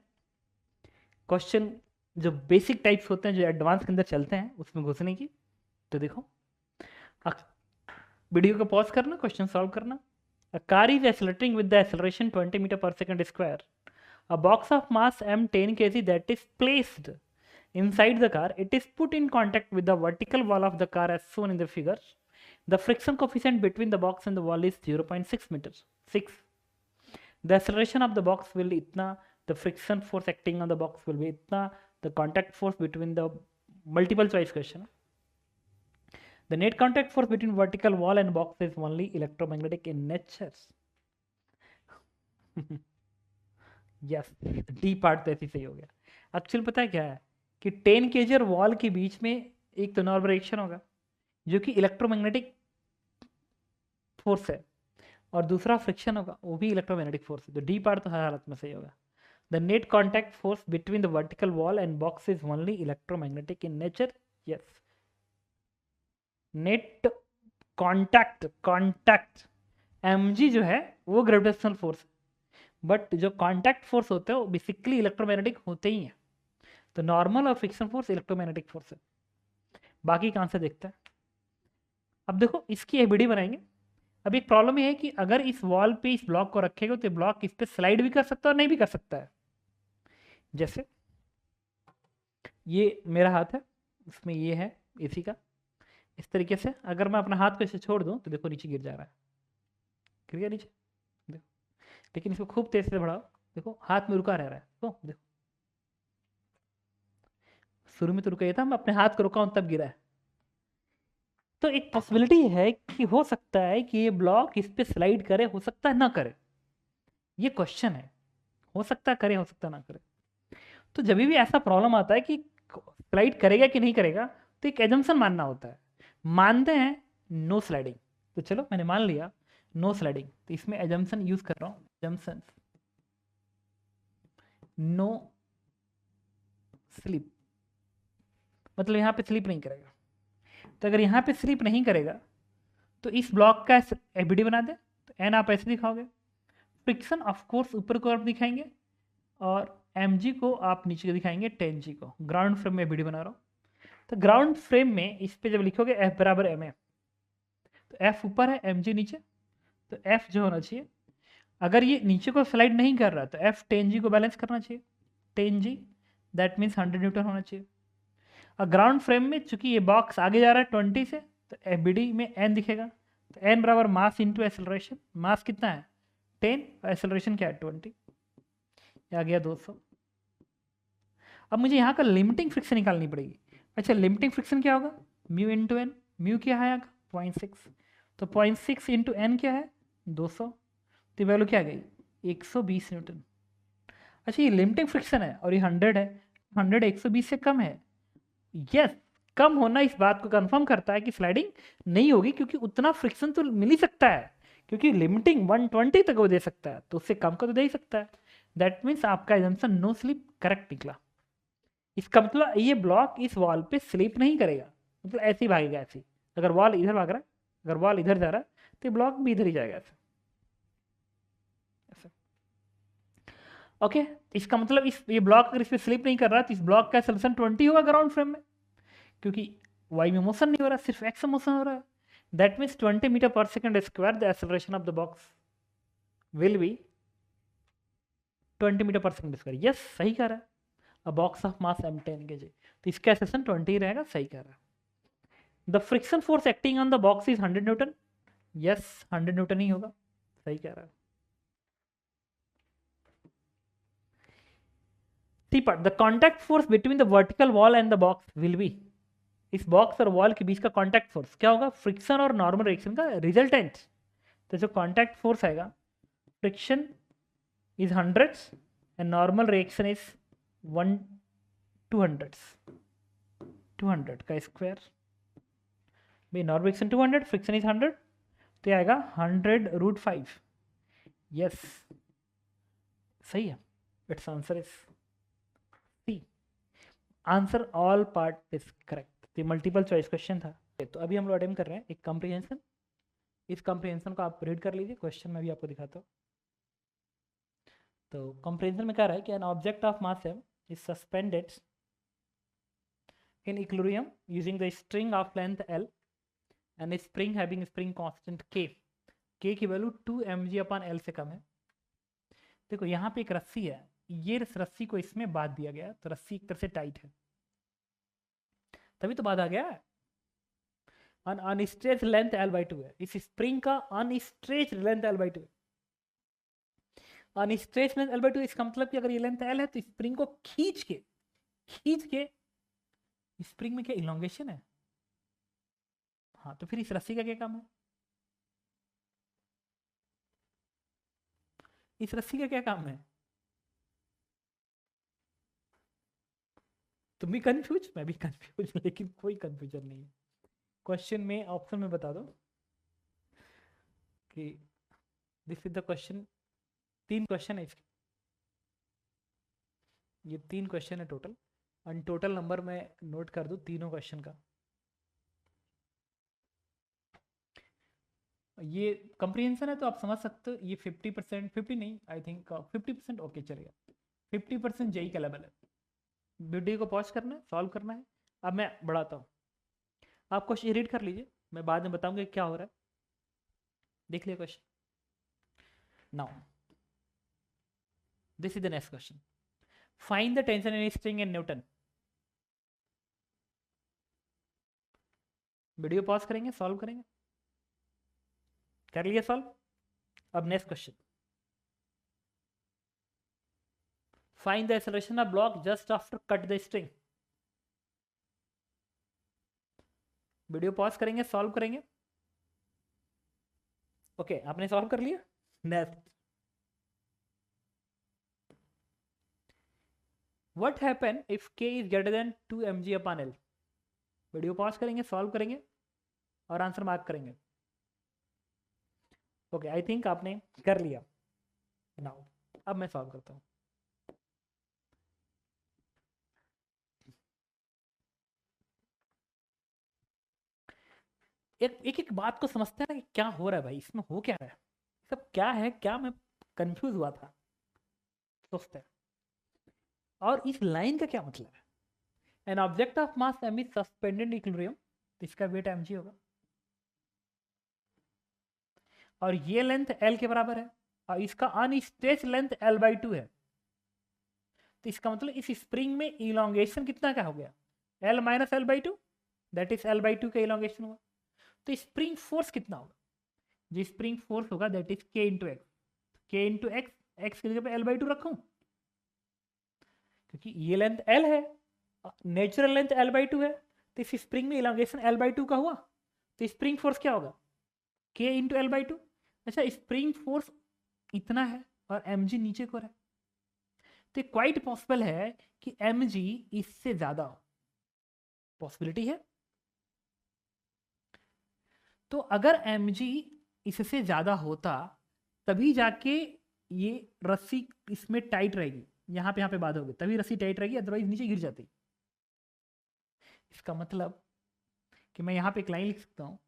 क्वेश्चन जो बेसिक टाइप्स होते हैं, जो एडवांस के अंदर चलते हैं, उसमें घुसने की। तो देखो, वीडियो को पॉज करना, क्वेश्चन सॉल्व करना। A car is accelerating with the acceleration 20 meter per second square. A box of mass m 10 kg that is placed inside the car, it is put in contact with the vertical wall of the car as shown in the figure. The friction coefficient between the box and the wall is 0.6 meters. 6. The acceleration of the box will itna, the friction force acting on the box will be itna, the contact force between the multiple choice question. The net contact force between vertical wall and box is only electromagnetic in nature. Yes, D part तो ऐसे सही हो गया। Actual पता है क्या है कि 10 kg और वॉल के बीच में एक तो नॉर्मल रिएक्शन होगा जो कि इलेक्ट्रोमैग्नेटिक फोर्स है, और दूसरा फ्रिक्शन होगा, वो भी इलेक्ट्रोमैग्नेटिक फोर्स है। तो डी पार्ट तो हर हालत में सही होगा। The net contact force between the vertical wall and box is only electromagnetic in nature. Yes, net contact contact mg जो है वो ग्रेविटेशनल फोर्स है, बट जो कॉन्टैक्ट फोर्स होते हैं वो बेसिकली इलेक्ट्रोमैग्नेटिक होते ही हैं। तो नॉर्मल और फ्रिक्शन फोर्स इलेक्ट्रोमैग्नेटिक फोर्स है। बाकी कहाँ से देखते हैं। अब देखो, इसकी एबीडी बनाएंगे। अब एक प्रॉब्लम ये है कि अगर इस वॉल पे इस ब्लॉक को रखेगा तो ब्लॉक इस पे स्लाइड भी कर सकता है और नहीं भी कर सकता है। जैसे ये मेरा हाथ है, उसमें ये है एसी का, इस तरीके से अगर मैं अपना हाथ को ऐसे छोड़ दूं तो देखो नीचे गिर जा रहा है, गिर गया नीचे, देखो। लेकिन इसको खूब तेज से बढ़ाओ, देखो हाथ में रुका रह रहा है, देखो शुरू में तो रुका ही था, मैं अपने हाथ को रुका हूं तब गिरा है। तो एक पॉसिबिलिटी है कि हो सकता है कि ये ब्लॉक इस पे स्लाइड करे, हो सकता है ना करे, ये क्वेश्चन है। हो सकता है करे, हो सकता है ना करे। तो जब भी ऐसा प्रॉब्लम आता है कि स्लाइड करेगा कि नहीं करेगा, तो एक एजम्पशन मानना होता है। मानते हैं नो स्लाइडिंग, तो चलो मैंने मान लिया नो स्लाइडिंग, तो इसमें एजम्पशन यूज कर रहा हूँ, एजम्पशन। नो स्लिप, मतलब यहाँ पे स्लिप नहीं करेगा। तो अगर यहाँ पे स्लिप नहीं करेगा तो इस ब्लॉक का एबीडी बना दे, तो एन आप ऐसे दिखाओगे। फ्रिक्शन ऑफ कोर्स ऊपर को आप दिखाएंगे और एम को आप नीचे दिखाएंगे 10G को। ग्राउंड फ्रेम में एबीडी बना रहा हूँ, तो ग्राउंड फ्रेम में इस पे जब लिखोगे एफ बराबर एम ए, तो एफ ऊपर है एम नीचे, तो एफ जो होना चाहिए, अगर ये नीचे को स्लाइड नहीं कर रहा तो एफ 10G को बैलेंस करना चाहिए। 10G दैट मीन्स 100 न्यूटन होना चाहिए। और ग्राउंड फ्रेम में चूंकि ये बॉक्स आगे जा रहा है 20 से, तो एफ में एन दिखेगा, तो एन बराबर मास इंटू एक्सेलरेशन। मास कितना है 10, और एक्सेलरेशन क्या है 20, आ गया 200। अब मुझे यहाँ का लिमिटिंग फ्रिक्शन निकालनी पड़ेगी। अच्छा, लिमिटिंग फ्रिक्शन क्या होगा, म्यू इंटू एन। म्यू क्या है यहाँ का 0.6, तो 0.6 इंटू एन क्या है 200, तो वैल्यू क्या आ गई 120 न्यूटन। अच्छा, ये लिमिटिंग फ्रिक्शन है और ये 100 है, 100 120 से कम है। यस, कम होना इस बात को कंफर्म करता है कि स्लाइडिंग नहीं होगी, क्योंकि उतना फ्रिक्शन तो मिल ही सकता है, क्योंकि लिमिटिंग 120 तक वो दे सकता है, तो उससे कम का तो दे ही सकता है। दैट मीन्स आपका एजम्पशन नो स्लिप करेक्ट निकला। इसका मतलब ये ब्लॉक इस वॉल पे स्लिप नहीं करेगा, मतलब ऐसे ही भागेगा ऐसे ही। अगर वॉल इधर भाग रहा है, अगर वॉल इधर जा रहा है, तो ब्लॉक भी इधर ही जाएगा ऐसे ऐसे। ओके, इसका मतलब इस ये ब्लॉक अगर इस पे स्लिप नहीं कर रहा, तो इस ब्लॉक का एक्सेलरेशन 20 होगा ग्राउंड फ्रेम में, क्योंकि वाई में मोशन नहीं हो रहा, सिर्फ एक्स में मोशन हो रहा है। That means 20 meter per second square the acceleration of the box will be 20 meter per second square. Yes, सही कह रहा है। A box of mass m10 kg, तो इसका एक्सेलरेशन 20 रहेगा, सही कह रहा है। The friction force acting on the box is 100 newton. Yes, 100 newton ही होगा, सही कह रहा है। C part, the contact force between the vertical wall and the box will be, इस बॉक्स और वॉल के बीच का कॉन्टैक्ट फोर्स क्या होगा, फ्रिक्शन और नॉर्मल रिएक्शन का रिजल्टेंट। तो जो कॉन्टैक्ट फोर्स आएगा, friction is 100 and normal reaction is 200 200 का स्क्वायर। भाई नॉर्मल रिएक्शन 200, फ्रिक्शन इज 100, तो ये आएगा 100√5। यस, सही है। It's answer is C. Answer all part is correct. ये मल्टीपल चॉइस क्वेश्चन था। तो अभी हम लोग अटेम्प्ट कर रहे हैं एक कॉम्प्रिहेंशन। इस कॉम्प्रिहेंशन को आप रीड कर लीजिए, क्वेश्चन मैं भी आपको दिखाता हूँ। तो कॉम्प्रिहेंशन में कह रहा है कि an object of mass m is suspended in equilibrium using the string of length L and a spring having spring constant K की वैल्यू 2 mg/L से कम है। देखो यहाँ पे एक रस्सी है, ये रस्सी को इसमें बांध दिया गया, तो रस्सी एक तरह से टाइट है, तभी तो बांधा गया है। अनस्ट्रेच लेंथ L/2 है, इस स्प्रिंग का अनस्ट्रेच लेंथ L/2 है। अनस्ट्रेच लेंथ L/2, इसका मतलब कि अगर ये लेंथ L है तो स्प्रिंग को खींच के स्प्रिंग में क्या इलोंगेशन है। हाँ, तो फिर इस रस्सी का क्या काम है, इस रस्सी का क्या काम है। तुम भी कंफ्यूज, मैं भी कंफ्यूज, लेकिन कोई कंफ्यूजन नहीं है। क्वेश्चन में ऑप्शन में बता दो कि this is the question. 3 question है इसके, ये 3 क्वेश्चन है टोटल, और टोटल नंबर मैं नोट कर दूं तीनों क्वेश्चन का। ये कंप्रीहेंशन है तो आप समझ सकते हो, ये 50%, 50 नहीं, आई थिंक 50% ओके चलेगा, 50% जेई का लेवल है। वीडियो को पॉज करना है, सॉल्व करना है। अब मैं बढ़ाता हूँ, आप क्वेश्चन रीड कर लीजिए, मैं बाद में बताऊंगा क्या हो रहा है। देख लिया question. Now this is the next question, find the tension in spring in newton. Video pause करेंगे, सॉल्व करेंगे। कर लिया सॉल्व। अब next question, find the acceleration of block just after cut the string. Video pause करेंगे, solve करेंगे। Okay, आपने solve कर लिया। Next, what happen if k is greater than 2 mg/L। Video pause करेंगे, सॉल्व करेंगे और आंसर मार्क करेंगे। Okay, I think आपने कर लिया। नाउ अब मैं सॉल्व करता हूँ। एक एक बात को समझते हैं ना कि क्या हो रहा है भाई, इसमें हो क्या रहा है, सब क्या है, क्या मैं कंफ्यूज हुआ था, सोचते हैं। और इस लाइन का क्या मतलब है? An object of mass m is suspended in equilibrium, तो इसका वेट mg होगा, और ये लेंथ l के बराबर है, और इसका अनस्ट्रेच लेंथ l/2 है। तो इसका मतलब इस स्प्रिंग में इलोंगेशन कितना क्या हो गया, l minus l/2, that is l/2 का इलोंगेशन हुआ। तो स्प्रिंग फोर्स कितना होगा, जो स्प्रिंग फोर्स होगा that is k into x, k into x, x की जगह पे l/2 रखूं, क्योंकि ये लेंथ l है, नेचुरल लेंथ l/2 है, तो इस स्प्रिंग में इलांगेशन l/2 का हुआ, तो स्प्रिंग फोर्स क्या होगा, k इंटू l/2। अच्छा, स्प्रिंग फोर्स इतना है और mg नीचे को है, तो क्वाइट पॉसिबल है कि mg इससे ज्यादा हो, पॉसिबिलिटी है। तो अगर mg इससे ज्यादा होता तभी जाके ये रस्सी इसमें टाइट रहेगी, यहाँ पे बात होगी, तभी रस्सी टाइट रहेगी, अदरवाइज नीचे गिर जाती। इसका मतलब कि मैं यहाँ पे एक लाइन लिख सकता हूँ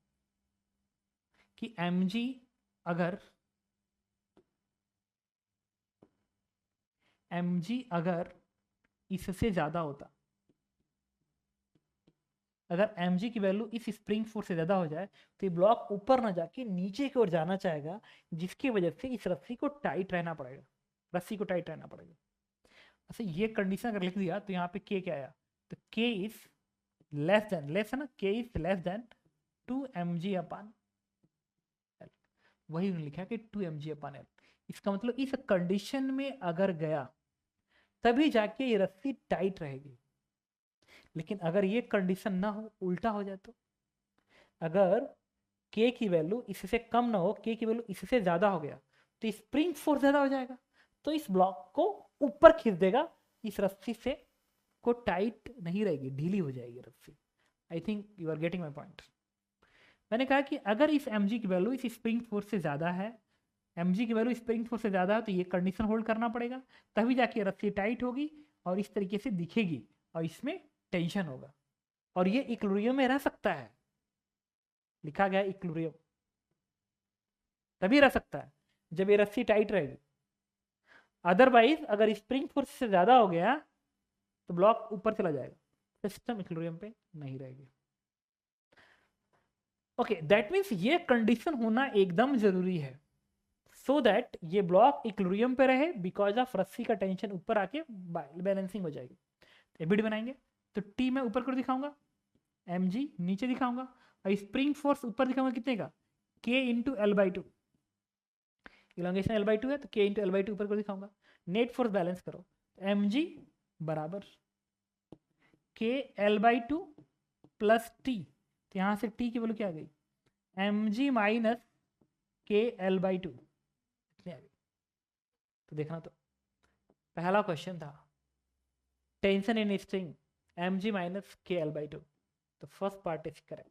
कि mg अगर इससे ज़्यादा होता, अगर mg की वैल्यू इस स्प्रिंग फोर्स से ज़्यादा हो जाए तो ये ब्लॉक ऊपर ना जाके नीचे की ओर जाना चाहेगा, जिसकी वजह से इस रस्सी को टाइट रहना पड़ेगा, रस्सी को टाइट रहना पड़ेगा। अच्छा, ये कंडीशन अगर लिख दिया तो यहाँ पे k क्या आया, तो k is less than, less है ना, k is less than 2mg/l, वही उन्होंने लिखा कि 2mg/l। इसका मतलब इस कंडीशन में अगर गया तभी जाके ये रस्सी टाइट रहेगी। लेकिन अगर ये कंडीशन ना हो, उल्टा हो जाए, तो अगर k की वैल्यू इससे कम ना हो, k की वैल्यू इससे ज्यादा हो गया, तो स्प्रिंग फोर्स ज्यादा हो जाएगा, तो इस ब्लॉक को ऊपर खींच देगा, इस रस्सी से को टाइट नहीं रहेगी, ढीली हो जाएगी रस्सी। I think you are getting my point. मैंने कहा कि अगर इस mg की वैल्यू इस स्प्रिंग फोर्स से ज़्यादा है, mg की वैल्यू स्प्रिंग फोर्स से ज़्यादा है, तो ये कंडीशन होल्ड करना पड़ेगा, तभी जाके रस्सी टाइट होगी और इस तरीके से दिखेगी और इसमें टेंशन होगा, और ये इक्विलिब्रियम में रह सकता है, लिखा गया इक्विलिब्रियम, तभी रह सकता है जब ये रस्सी टाइट रहेगी। अदरवाइज अगर स्प्रिंग फोर्स से ज़्यादा हो गया तो ब्लॉक ऊपर चला जाएगा, सिस्टम इक्विलिब्रियम पे नहीं रहेगी। ओके, दैट मीन्स ये कंडीशन होना एकदम जरूरी है, सो दैट ये ब्लॉक इक्विलिब्रियम पे रहे, बिकॉज ऑफ रस्सी का टेंशन ऊपर आके बैलेंसिंग हो जाएगी। एबिट बनाएंगे तो टी मैं ऊपर कर दिखाऊंगा, mg नीचे दिखाऊंगा, और स्प्रिंग फोर्स ऊपर दिखाऊंगा कितने का, k into l/2, elongation l/2 है तो k इंटू l/2 ऊपर कर दिखाऊंगा। नेट फोर्स बैलेंस करो, mg बराबर k l/2 प्लस टी, तो यहाँ से टी की वैल्यू क्या आ गई, mg माइनस k l/2, इतनी आ गई। तो देखना, तो पहला क्वेश्चन था tension in string mg minus k l/2, तो first part is correct.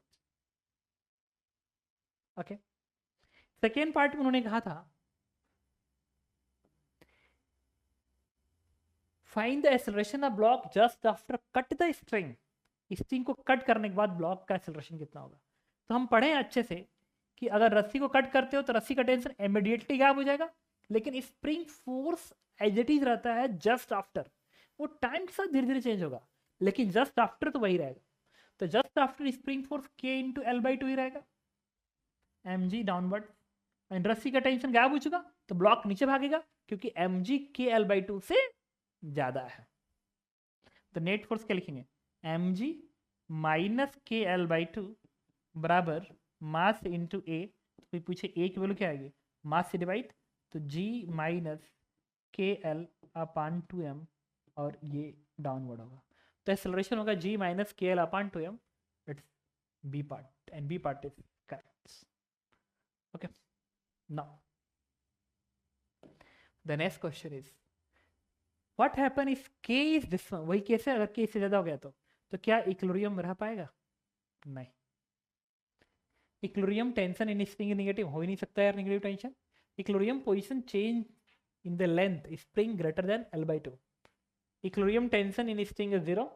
Okay, second part में उन्होंने कहा था find the acceleration of block just after cut the string, string को कट करने के बाद ब्लॉक का एक्सेलरेशन कितना होगा। तो हम पढ़े अच्छे से कि अगर रस्सी को कट करते हो तो रस्सी का टेंशन इमीडिएटली गायब हो जाएगा, लेकिन spring force as it is रहता है जस्ट आफ्टर, वो टाइम के साथ धीरे धीरे चेंज होगा, लेकिन जस्ट आफ्टर तो वही रहेगा। तो just after spring force k into l/2 ही रहेगा, mg डाउनवर्ड, एंड रस्सी का टेंशन गायब हो चुका तो ब्लॉक नीचे भागेगा, क्योंकि mg k l/2 से ज्यादा है। तो नेट फोर्स क्या लिखेंगे, mg माइनस k l/2 बराबर मास इंटू ए, तो पूछे ए की वैल्यू क्या आएगी, मास से डिवाइड, तो g minus K L upon 2m, और ये डाउनवर्ड होगा, तो एक्सेलरेशन होगा g minus K L upon 2m, it's B part, and B part is correct. Okay, now the next question is what happen if k is this one, वही case है, अगर k से ज्यादा हो गया तो क्या इक्विलिब्रियम रह पाएगा, नहीं। Equilibrium tension in spring negative हो ही नहीं सकता यार, negative tension. Equilibrium position change in the length spring greater than l/2, equilibrium tension in string is 0,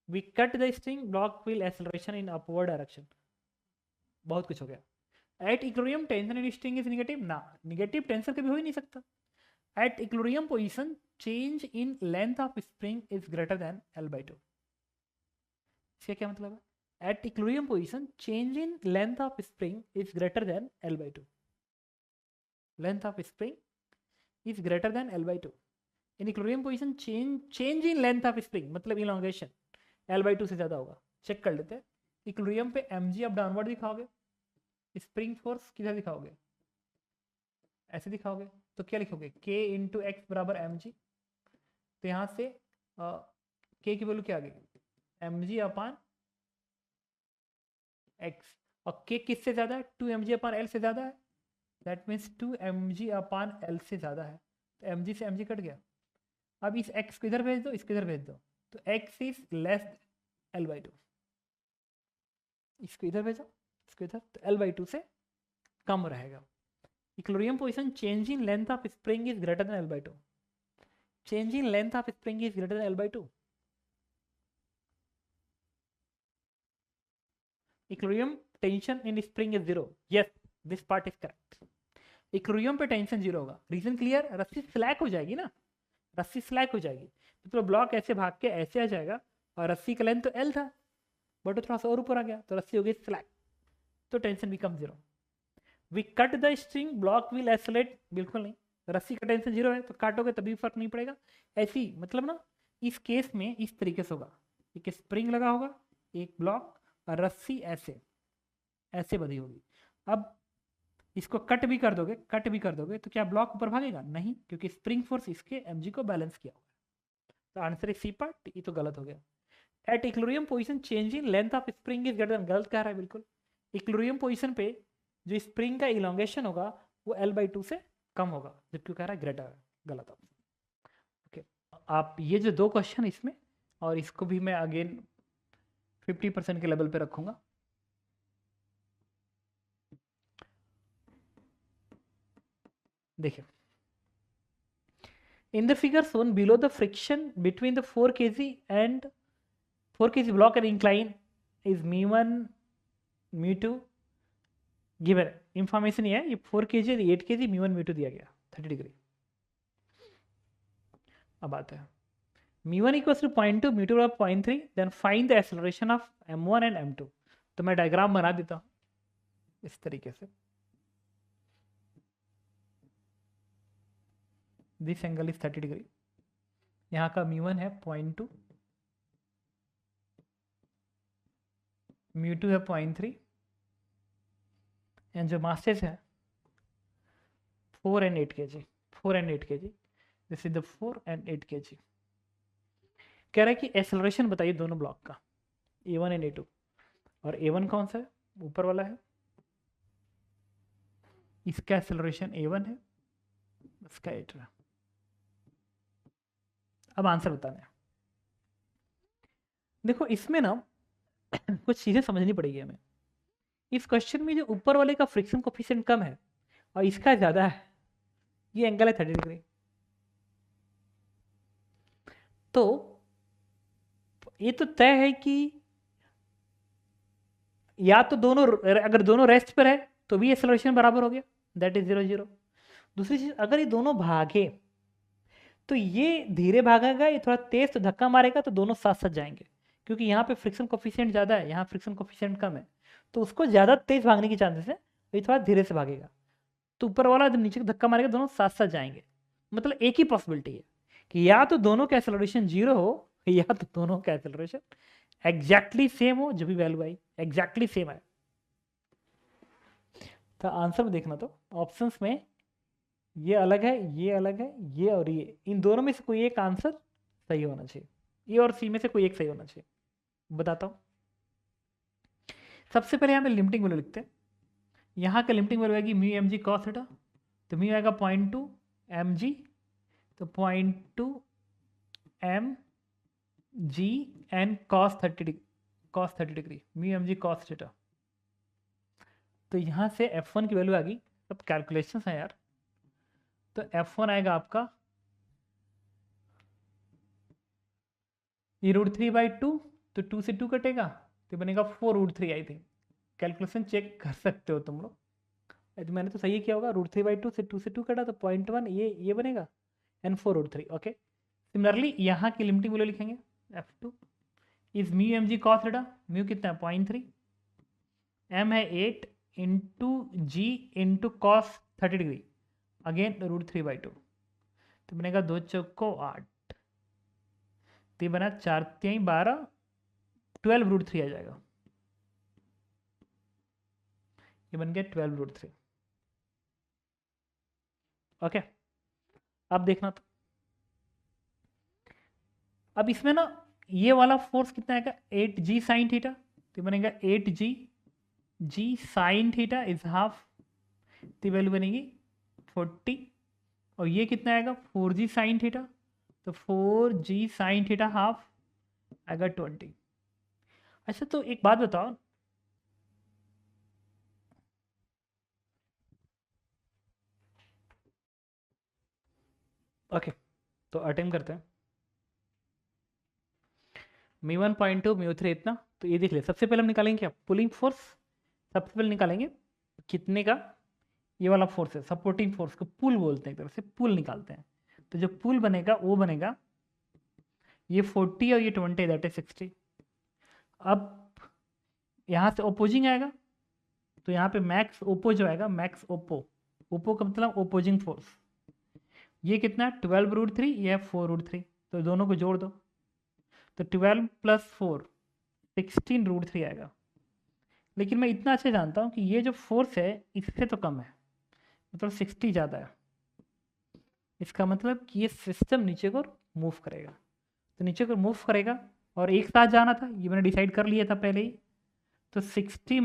we cut the string, block will acceleration in upward direction, बहुत कुछ हो गया। At equilibrium tension in string is negative ना, negative tension कभी हो ही नहीं सकता। At equilibrium position change in length of spring is greater than L/2। इसका क्या मतलब है? At equilibrium position change in length of spring is greater than L/2। Length of spring is greater than L/2। In equilibrium position change in length of spring मतलब elongation L/2 से ज्यादा होगा। Check कर लेते हैं। इक्विलिब्रियम पे mg आप downward दिखाओगे, स्प्रिंग फोर्स किधर दिखाओगे? ऐसे दिखाओगे। तो क्या लिखोगे? k इंटू एक्स बराबर mg। तो यहाँ से k की वैल्यू क्या आ गई? mg अपान x। और k किससे ज्यादा है? 2mg अपान l से ज्यादा है। That means 2mg upon l से ज्यादा है। तो mg से mg कट गया। अब इस x को इधर भेज दो, इसको इधर भेज दो, तो x इज लेस L/2। इसको इधर भेजो, इसको इधर, तो L/2 से कम रहेगा। Equilibrium position change in length of spring is greater than L/2। Change in length of spring is greater than L/2। Equilibrium tension in spring is 0। Yes, this part is correct. Equilibrium पे tension 0 होगा। Region clear? रस्सी slack हो जाएगी ना, रस्सी slack हो जाएगी तो ब्लॉक ऐसे भाग के ऐसे आ जाएगा, और रस्सी का लेंथ तो L था बट थोड़ा सा और ऊपर आ गया तो रस्सी हो गई स्लैक, तो tension become 0। We cut the string block will accelerate, बिल्कुल नहीं। रस्सी का टेंशन 0 है तो काटोगे तभी फर्क नहीं पड़ेगा। ऐसी मतलब ना, इस केस में इस तरीके से होगा, एक स्प्रिंग लगा होगा, एक ब्लॉक, और रस्सी ऐसे ऐसे बंधी होगी। अब इसको कट भी कर दोगे, कट भी कर दोगे तो क्या ब्लॉक ऊपर भागेगा? नहीं, क्योंकि स्प्रिंग फोर्स इसके mg को बैलेंस किया होगा। तो आंसर इज सी पार्ट। ये तो गलत हो गया। At equilibrium position change in length of spring is greater than, गलत कह रहा है बिल्कुल। इक्विलिब्रियम पोजीशन पे जो स्प्रिंग का इलोंगेशन होगा वो L/2 से कम होगा, जबकि कह रहा है ग्रेटर है। गलत ऑप्शन। ओके, आप ये जो दो क्वेश्चन इसमें, और इसको भी मैं अगेन 50% के लेवल पे रखूंगा। देखिए, in the figure shown below, the friction between the 4 kg and 4 kg block and incline is mu1 mu2 given। Information ये है, ये 4 kg 8 kg mu1 mu2 दिया गया 30 डिग्री। अब आता है mu1 equals to 0.2 mu2 of 0.3, then find the acceleration of m1 and m2। तो मैं डायग्राम बना देता हूँ इस तरीके से। This angle is 30 degree. यहाँ का mu1 है 0.2, mu2 है 0.3, एंड जो मासेस है 4 and 8 kg, 4 and 8 kg, this is the 4 and 8 kg। कह रहा है कि एक्सेलरेशन बताइए दोनों ब्लॉक का, A1 एंड A2। और A1 कौन सा है? ऊपर वाला है, इसका एक्सेलरेशन A1 है, इसका A2 है। अब आंसर बताना है। देखो इसमें ना कुछ चीजें समझनी पड़ेगी हमें। इस क्वेश्चन में जो ऊपर वाले का फ्रिक्शन कोफिशिएंट कम है और इसका ज्यादा है, ये एंगल है 30 डिग्री। तो ये तो तय है कि या तो दोनों, अगर दोनों रेस्ट पर है तो भी एक्सेलरेशन बराबर हो गया, दैट इज 0 0। दूसरी चीज, अगर ये दोनों भागे तो ये धीरे भागेगा, ये थोड़ा तेज तो धक्का मारेगा, तो दोनों साथ साथ जाएंगे। क्योंकि यहाँ पे फ्रिक्शन कोफिशिएंट ज्यादा है, यहाँ फ्रिक्शन कोफिशिएंट कम है, तो उसको ज्यादा तेज भागने की चांसेस है, ये थोड़ा धीरे से भागेगा। तो ऊपर वाला जब नीचे को धक्का मारेगा दोनों साथ साथ जाएंगे। मतलब एक ही पॉसिबिलिटी है कि या तो दोनों का एक्सेलरेशन 0 हो, या तो दोनों का एक्सेलरेशन एग्जैक्टली सेम हो, जो भी वैल्यू आई एग्जैक्टली सेम है। तो आंसर में देखना, तो ऑप्शंस में ये अलग है, ये अलग है, ये और ये, इन दोनों में से कोई एक आंसर सही होना चाहिए। ए और सी में से कोई एक सही होना चाहिए। बताता हूँ। सबसे पहले यहाँ पे लिमिटिंग वैल्यू लिखते हैं। यहाँ का लिमिटिंग वैल्यू आएगी mu M G cos theta, तो म्यू आएगा 0.2 एम जी, तो 0.2 M G N cos 30 degree mu M G cos theta. तो यहाँ से F1 की वैल्यू आ गई। सब कैलकुलेशन है यार। तो F1 आएगा आपका ये √3/2, तो 2 से 2 कटेगा तो बनेगा 4√3 आई थिंक। कैलकुलेशन चेक कर सकते हो तुम लोग। तो मैंने तो सही किया होगा, √3/2 से 2 कटा तो 0.1 ये बनेगा एंड 4√3। ओके, सिमिलरली यहाँ की लिमिटिंग वैल्यू लिखेंगे F2 is mu M G cos theta. Mu कितना है 0.3, एम है 8 into G into cos 30 degree again √3/2। तो बनेगा 2 चौको 8, तो ये बना 4 3 12, 12√3 आ जाएगा। ये बन गया 12√3। ओके, अब देखना तो अब इसमें ना ये वाला फोर्स कितना आएगा 8g साइन थीटा, तो बनेगा 8g G sine theta is half, तो वैल्यू बनेगी 40। और ये कितना आएगा 4g साइन थीटा, तो 4g साइन थीटा हाफ आएगा 20। अच्छा तो एक बात बताओ, ओके तो अटेम्प्ट करते हैं। μ1.2 μ3 इतना, तो ये देख ले सबसे पहले हम निकालेंगे क्या पुलिंग फोर्स। सबसे पहले निकालेंगे कितने का ये वाला फोर्स है, सपोर्टिंग फोर्स को पुल बोलते हैं, एक तरह से पुल निकालते हैं। तो जो पुल बनेगा वो बनेगा ये 40 और ये 20 दैट इज 60। अब यहाँ से ओपोजिंग आएगा, तो यहाँ पे मैक्स ओपो जो आएगा, मैक्स ओपो, ओपो का मतलब ओपोजिंग फोर्स, ये कितना है 12√3, ये है 4√3, तो दोनों को जोड़ दो, तो 12 + 4 16√3 आएगा। लेकिन मैं इतना अच्छा जानता हूँ कि ये जो फोर्स है इससे तो कम है, मतलब 60 ज़्यादा है। इसका मतलब कि ये सिस्टम नीचे को मूव करेगा, तो नीचे को मूव करेगा और एक साथ जाना था, ये मैंने डिसाइड कर लिया था पहले ही। तो 60 -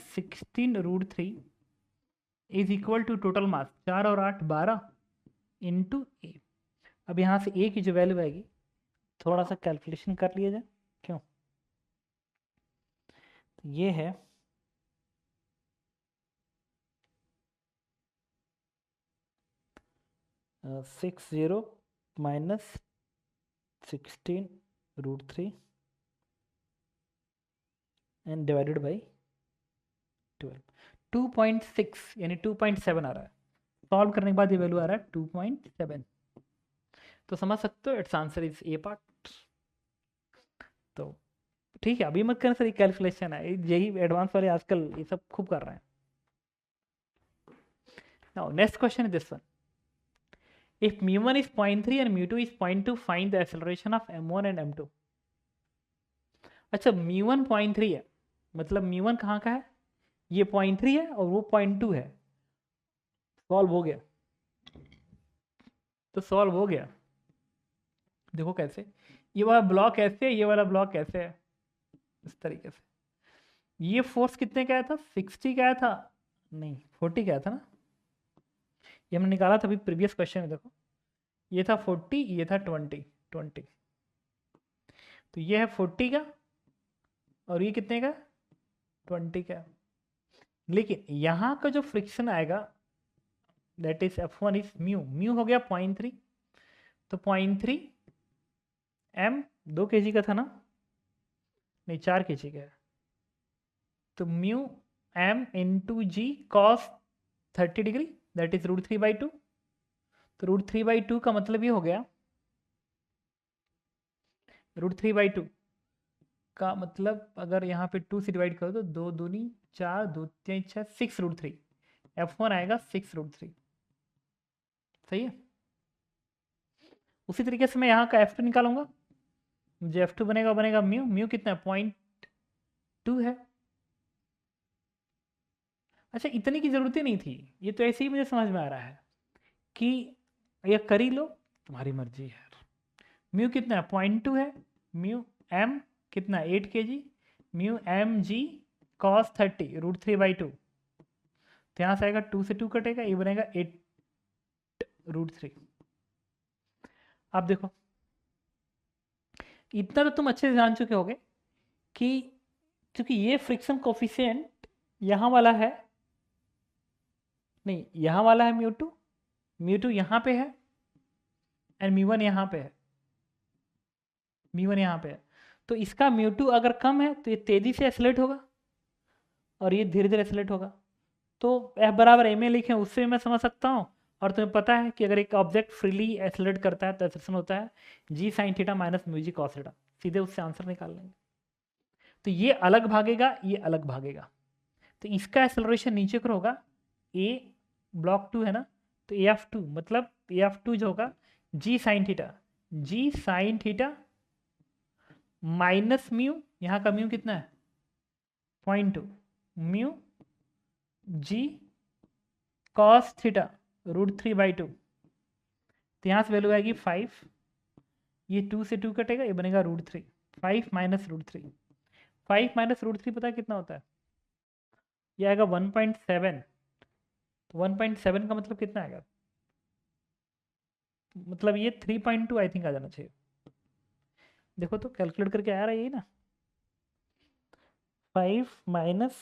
16√3 is equal to total mass 4 और 8 12 इंटू ए। अब यहाँ से ए की जो वैल्यू आएगी थोड़ा सा कैलकुलेशन कर लिया जाए, क्यों, तो ये है 60 - 16√3 एंड डिवाइडेड बाई 12, 2.6 यानी 2.7 आ रहा है। सॉल्व करने के बाद ये वैल्यू आ रहा है 2.7। तो समझ सकते हो it's answer is a part. तो ठीक है, अभी मत करना सर, ये कैलकुलेशन है, यही एडवांस वाले आजकल ये सब खूब कर रहे हैं। Now next question is this one, if μ1 is 0.3 and μ2 is 0.2 find the acceleration of m1 and m2। अच्छा μ1 0.3 है, मतलब μ1 कहाँ का है, ये 0.3 है और वो 0.2 है। सॉल्व हो गया, तो सॉल्व हो गया। देखो कैसे, ये वाला ब्लॉक ऐसे है, ये वाला ब्लॉक कैसे है, इस तरीके से। ये फोर्स कितने का आया था 60 का आया था, नहीं 40 का आया था ना, ये हमने निकाला था अभी प्रीवियस क्वेश्चन में। देखो ये था 40, ये था 20। तो ये है 40 का और ये कितने का 20 का। लेकिन यहाँ का जो फ्रिक्शन आएगा that is F1 is mu हो गया 0.3, तो 0.3 m 2 kg का था ना, नहीं 4 kg का है, तो mu m into G cos 30 degree that is √3/2। तो √3/2 का मतलब ये हो गया, √3/2 का मतलब अगर यहाँ पे 2 से डिवाइड करो तो 2 दूनी 4 2 3 6 6√3, F1 आएगा 6√3। सही है। उसी तरीके से मैं यहाँ का F2 निकालूंगा, जो F2 बनेगा म्यू कितना है 0.2 है। अच्छा इतने की ज़रूरत ही नहीं थी, ये तो ऐसे ही मुझे समझ में आ रहा है कि ये कर ही लो, तुम्हारी मर्जी है। म्यू कितना है 0.2 है, म्यू एम कितना 8 kg, mu M G cos 30 √3/2। तो यहाँ से आएगा 2 से 2 कटेगा, ये बनेगा 8√3। आप देखो इतना तो तुम अच्छे से जान चुके होगे कि क्योंकि ये फ्रिक्शन कोफिशिएंट यहाँ वाला है, नहीं यहाँ वाला है म्यू टू यहाँ पे है एंड म्यू1 यहाँ पे है, म्यू1 यहाँ पे है। तो इसका म्यू2 अगर कम है तो ये तेजी से एक्सेलरेट होगा, और ये धीरे धीरे एक्सेलरेट होगा। तो F बराबर ma लिखें उससे भी मैं समझ सकता हूँ। और तुम्हें पता है कि अगर एक ऑब्जेक्ट फ्रीली एक्सेलरेट करता है तो एक्सेलरेशन होता है g sin theta minus mu G cos theta. सीधे उससे आंसर निकाल लेंगे। तो ये अलग भागेगा, ये अलग भागेगा। तो इसका एक्सेलरेशन नीचे को होगा a ब्लॉक 2 है ना, तो af2 मतलब af2 जो होगा g sin theta minus mu, यहाँ का म्यू कितना है 0.2 म्यू जी कॉस थीटा √3/2। तो यहाँ से वैल्यू आएगी 5, ये 2 से 2 कटेगा, ये बनेगा √3। 5 माइनस √3, 5 माइनस √3 पता है कितना होता है, ये आएगा 1.7। तो 1.7 का मतलब कितना आएगा, मतलब ये 3.2 आई थिंक आ जाना चाहिए। देखो तो कैलकुलेट करके आ रहा है यही ना, 5 माइनस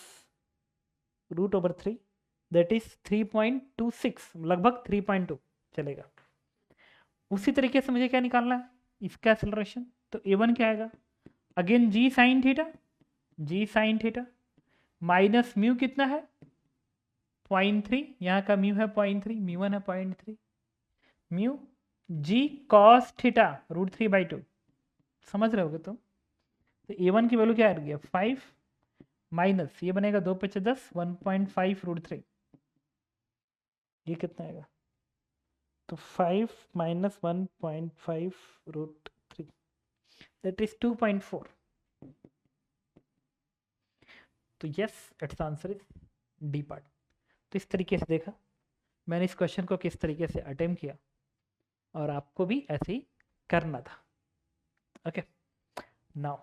√3 दैट इज 3.26, लगभग 3.2 चलेगा। उसी तरीके से मुझे क्या निकालना है, इसका एक्सेलरेशन। तो a1 क्या आएगा, again g sin theta minus mu कितना है 0.3, यहाँ का म्यू है 0.3, म्यू1 है 0.3, म्यू जी कॉस थीटा √3/2। समझ रहे होगे तुम। तो a1 की वैल्यू क्या आ रही है 5 माइनस ये बनेगा 2 × 10 1.5 √3, ये कितना आएगा, तो 5 माइनस 1.5 √3 दैट इज 2.4। तो yes it's answer is D part. तो इस तरीके से देखा मैंने इस क्वेश्चन को किस तरीके से अटेम्प्ट किया, और आपको भी ऐसे ही करना था। Okay now